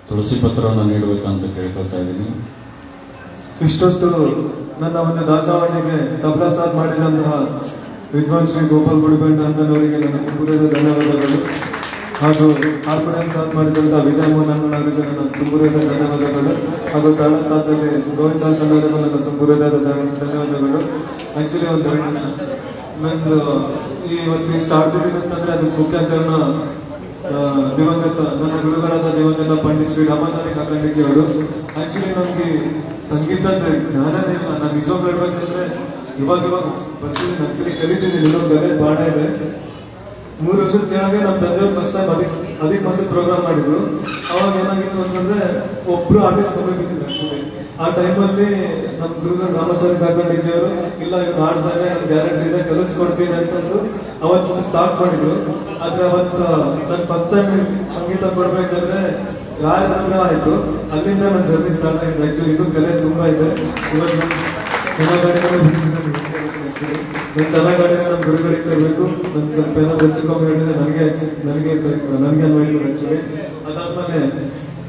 ತುಳಸಿ ಪತ್ರವನ್ನು ನೀಡಬೇಕಂತ ಕೇಳ್ಕೊಳ್ತಾ ಇದ್ದೀನಿ. ಇಷ್ಟೊತ್ತು ನನ್ನ ಒಂದು ದಾಸವಾಣಿಗೆ ತಬಲಾ ಸಾಥ್ ಮಾಡಿದಂತಹ ವಿದ್ವಾನ್ ಶ್ರೀ ಗೋಪಾಲ್ ಗುಡಿಬಂಡ ಅಂತನವರಿಗೆ ನನ್ನ ತುಂಬುರದ ಧನ್ಯವಾದಗಳು. ಹಾಗೂ ಹಾರ್ಮೋನಿಯಂ ಸಾಥ್ ಮಾಡಿದಂತಹ ವಿಜಯ್ ಮೋಹನ್ ಅವರಿಗೆ ನನ್ನ ತುಂಬುರದ ಧನ್ಯವಾದಗಳು. ಹಾಗೂ ತಾಳ ಸಾಥಲ್ಲಿ ಗೋವಿಂದ ದಾಸ್ ಅವರಿಗೂ ನನ್ನ ತುಂಬುರದ ಧನ್ಯವಾದಗಳು. ಆಕ್ಚುಲಿ ಒಂದು 2 ನಿಮಿಷ ನಂದು ಈ ಒಂದು ಸ್ಟಾರ್ಟ್ ಅಂತಂದ್ರೆ ಅದಕ್ಕೆ ಮುಖ್ಯ ಕಾರಣ ದಿವಂಗತ ನನ್ನ ಗುರುಗಳಾದ ದಿವಂಗತ ಪಂಡಿತ್ ಶ್ರೀ ರಾಮಾಚಾರ್ಯ ಕಾಕಂಡಿಕೆ ಅವರು. ಆಕ್ಚುಲಿ ನಮ್ಗೆ ಸಂಗೀತದ ಜ್ಞಾನನೇ ಇಲ್ಲ. ನಾನು ನಿಜವಾಗ್ ಹೇಳ್ಬೇಕಂದ್ರೆ ಇವಾಗ ಬರ್ತೀನಿ, ಆಕ್ಚುಲಿ ಕಲಿತಿದ್ದೀನಿ, ಇನ್ನೊಂದು ಗಲೆ ಬಾಡ ಇದೆ. 3 ವರ್ಷದ ಕೆಳಗೆ ನಮ್ಮ ತಂದೆಯವ್ರು ಫಸ್ಟ್ ಟೈಮ್ ಅದಕ್ಕೆ ಮಸದ್ ಪ್ರೋಗ್ರಾಮ್ ಮಾಡಿದ್ರು. ಅವಾಗ ಏನಾಗಿತ್ತು ಅಂತಂದ್ರೆ ಒಬ್ರು ಆರ್ಟಿಸ್ಟ್ ತಗೋಬೇಕಿದ್ರು. ಆಕ್ಚುಲಿ ಆ ಟೈಮಲ್ಲಿ ನಮ್ಮ ಗುರುಗಳು ರಾಮಾಚಾರ್ಯ ಕಾಕಂಡಿದ್ದವರು ಇಲ್ಲ ಇವ್ರು ಆಡ್ತಾರೆ, ಗ್ಯಾರಂಟಿ ಇದೆ, ಕಲಿಸ್ಕೊಡ್ತೀನಿ ಅಂತಂದ್ರು ಅವತ್ತು ಸ್ಟಾರ್ಟ್ ಮಾಡಿದ್ರು. ಆದ್ರೆ ಅವತ್ತು ನಾನು ಫಸ್ಟ್ ಟೈಮ್ ಸಂಗೀತ ಕೊಡ್ಬೇಕಾದ್ರೆ ರಾಜನಗರ ಆಯ್ತು, ಅಲ್ಲಿಂದ ನನ್ನ ಜರ್ನಿ ಸ್ಟಾರ್ಟ್ ಆಗಿದೆ. ಆಕ್ಚುಲಿ ಇದು ಕಲೆ ತುಂಬಾ ಇದೆ. ಇವಾಗ ನಾನು ಚೆನ್ನಾಗಿ ನಮ್ಮ ಗುರುಗಳಿಗೆ ಸೇರ್ಬೇಕು. ನನ್ ಸ್ವಲ್ಪ ಏನೋ ಹೆಚ್ಚು ಕಮ್ಮಿ ಹೇಳಿದ್ರೆ ನನಗೆ ಅನ್ವಯಿಸೋದು ಆಕ್ಚುಲಿ. ಅದಾದ್ಮೇಲೆ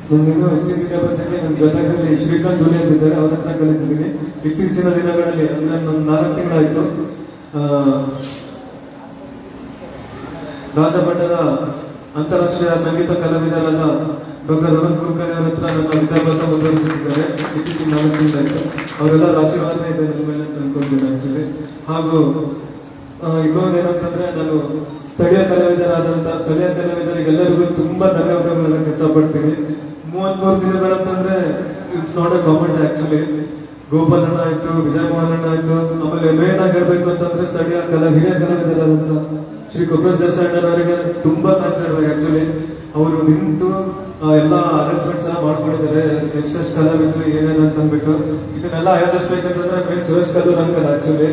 ನಾನು ಇನ್ನೂ ಹೆಚ್ಚಿನ ವಿದ್ಯಾಭ್ಯಾಸಕ್ಕೆ ನನ್ನ ಗದಗಲ್ಲಿ ಶ್ರೀಕಾಂತ್ ಧೂಲಿ ಅಂತಿದ್ದಾರೆ, ಅವ್ರ ಹತ್ರ ಕಲಿತಿದ್ದೀನಿ. ಇತ್ತೀಚಿನ ದಿನಗಳಲ್ಲಿ ಅಂದ್ರೆ ನನ್ನ 4 ತಿಂಗಳಾಯ್ತು ರಾಜಮಟ್ಟದ ಅಂತಾರಾಷ್ಟ್ರೀಯ ಸಂಗೀತ ಕಲಾವಿದರಾದ ಡಾಕ್ಟರ್ ರಮಣ್ ಕುಲಕರ್ಣಿ ಅವರ ಹತ್ರ ನನ್ನ ವಿದ್ಯಾಭ್ಯಾಸ ಮುಂದುವರಿಸುತ್ತಿದ್ದಾರೆ. ಇತ್ತೀಚಿನ 4 ತಿಂಗಳಾಯ್ತು. ಅವರೆಲ್ಲ ಆಶೀರ್ವಾದ ಇದೆ ನನ್ನ ಮೇಲೆ ಅಂತ ಅನ್ಕೊಂಡಿದ್ದೀನಿ ಆಕ್ಚುಲಿ. ಹಾಗೂ ಇನ್ನೊಂದು ಏನಂತಂದ್ರೆ, ನಾನು ಸ್ಥಳೀಯ ಕಲಾವಿದರಿಗೆಲ್ಲರಿಗೂ ತುಂಬಾ ಧನ್ಯವಾದಗಳು ಹೇಳಕ್ ಇಷ್ಟಪಡ್ತೀನಿ. 33 ದಿನಗಳಂತಂದ್ರೆ it's not a comment actually. Gopal ಅಣ್ಣ ಆಯ್ತು, ವಿಜಯ ಮೋಹನ್ ಅಣ್ಣ ಆಯ್ತು, ಆಮೇಲೆ ಮೇನ್ ಆಗಿ ಹೇಳ್ಬೇಕು ಅಂತಂದ್ರೆ ಸ್ಥಳೀಯ ಹಿರಿಯ ಕಲಾವಿದರಾದಂತ ಶ್ರೀ ಕೊಪ್ಪಳ ದೇವಸ್ಥಾನದವರಿಗೆ ತುಂಬಾ ಥ್ಯಾಂಕ್ಸ್ ಹೇಳ್ಬೇಕು ಆಕ್ಚುಲಿ. ಅವರು ನಿಂತು ಎಲ್ಲ ಅರೇಂಜ್ಮೆಂಟ್ಸ್ ಎಲ್ಲ ಮಾಡ್ಕೊಂಡಿದ್ದಾರೆ, ಎಷ್ಟೆಷ್ಟು ಕಲಾವಿದರು ಏನೇನು ಅಂತ ಅಂದ್ಬಿಟ್ಟು. ಇದನ್ನೆಲ್ಲ ಆಯೋಜಿಸ್ಬೇಕಂತಂದ್ರೆ main Suresh Kallur uncle actually.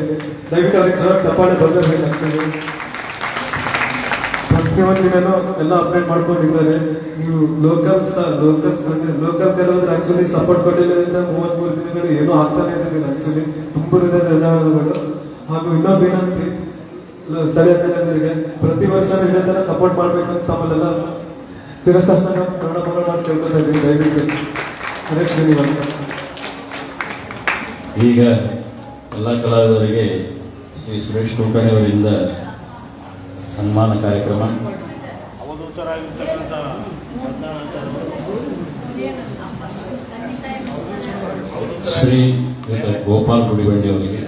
ದಯವಿಟ್ಟು ಅವ್ರಿಗೆ ಜೋರ್ ತಪ್ಪಾಳೆ ಬರ್ಬೇಕು ಆಕ್ಚುಲಿ. ಪ್ರತಿಯೊಂದು ದಿನನೂ ಎಲ್ಲ ಅಪ್ಡೇಟ್ ಮಾಡ್ಕೊಂಡಿದ್ದಾರೆ. ನೀವು ಲೋಕಲ್ ಕೆಲವರು ಆಕ್ಚುಲಿ ಸಪೋರ್ಟ್ ಕೊಟ್ಟಿದ್ದರಿಂದ 33 ದಿನಗಳು ಏನೂ ಆಗ್ತಾನೆ ಇದ್ದಿಲ್ಲ ಆಕ್ಚುಲಿ. ತುಂಬ ಧನ್ಯವಾದಗಳು. ಹಾಗೂ ಇನ್ನೊಂದು ಏನಂತ ಸ್ಥಳೀಯ ಕಲಾವಿದರಿಗೆ ಪ್ರತಿ ವರ್ಷ ಇದೇ ತರ ಸಪೋರ್ಟ್ ಮಾಡ್ಬೇಕಂತ ತಮ್ಮಲ್ಲೆಲ್ಲ ಶಿರಶಾಸನ ಪ್ರಣಾಮಗಳು ಮಾಡಿ ಕೇಳ್ಕೊತಾ ಇದ್ದೀನಿ. ದಯವಿಟ್ಟು ಹರೇ ಶ್ರೀನಿವಾಸ. ಈಗ ಎಲ್ಲ ಕಲಾವಿದರಿಗೆ ಶ್ರೀ ಸುರೇಶ್ ಕುಲಕರ್ಣಿ ಅವರಿಂದ ಸನ್ಮಾನ ಕಾರ್ಯಕ್ರಮ. ಶ್ರೀ ಗೋಪಾಲ್ ಗುಡಿಬಂಡಿ ಅವರಿಗೆ,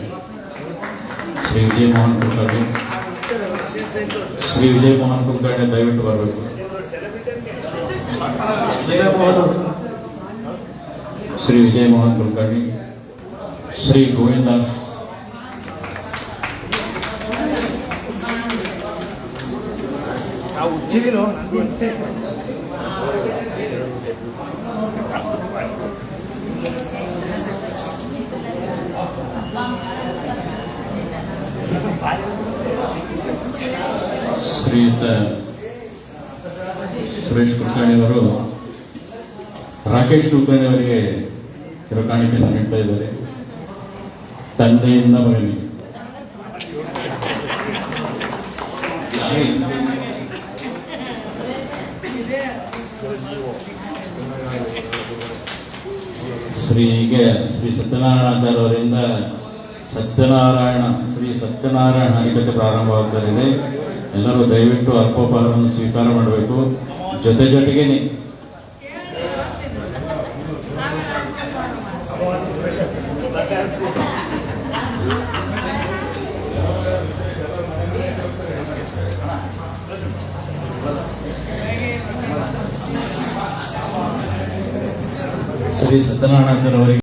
ಶ್ರೀ ವಿಜಯ ಮೋಹನ್ ಕುಲಕರ್ಣಿ ದಯವಿಟ್ಟು ಬರಬೇಕು. ಶ್ರೀ ವಿಜಯ ಮೋಹನ್ ಕುಲಕರ್ಣಿ, ಶ್ರೀ ಗೋವಿಂದ್ ದಾಸ್, ಶ್ರೀಯುತ ಸುರೇಶ್ ಕುಲಕರ್ಣಿ ಅವರು ರಾಕೇಶ್ ಕುಲಕರ್ಣಿ ಅವರಿಗೆ ಕಿರುಕಾಣಿಕೆಯನ್ನು ನೀಡ್ತಾ ಇದ್ದಾರೆ. ತಂದೆಯಿಂದ ಮಗನಿಗೆ ಶ್ರೀ ಸತ್ಯನಾರಾಯಣಾಚಾರ್ಯ ಅವರಿಂದ ಶ್ರೀ ಸತ್ಯನಾರಾಯಣ ಹರಿಕತೆ ಪ್ರಾರಂಭವಾಗ್ತಾ. ಎಲ್ಲರೂ ದಯವಿಟ್ಟು ಅಲ್ಪೋಪಹಾರವನ್ನು ಸ್ವೀಕಾರ ಮಾಡಬೇಕು. ಜೊತೆಗೆ ಶ್ರೀ ಸತ್ಯನಾರಾಯಣಾಚಾರ್ಯ ಅವರಿಗೆ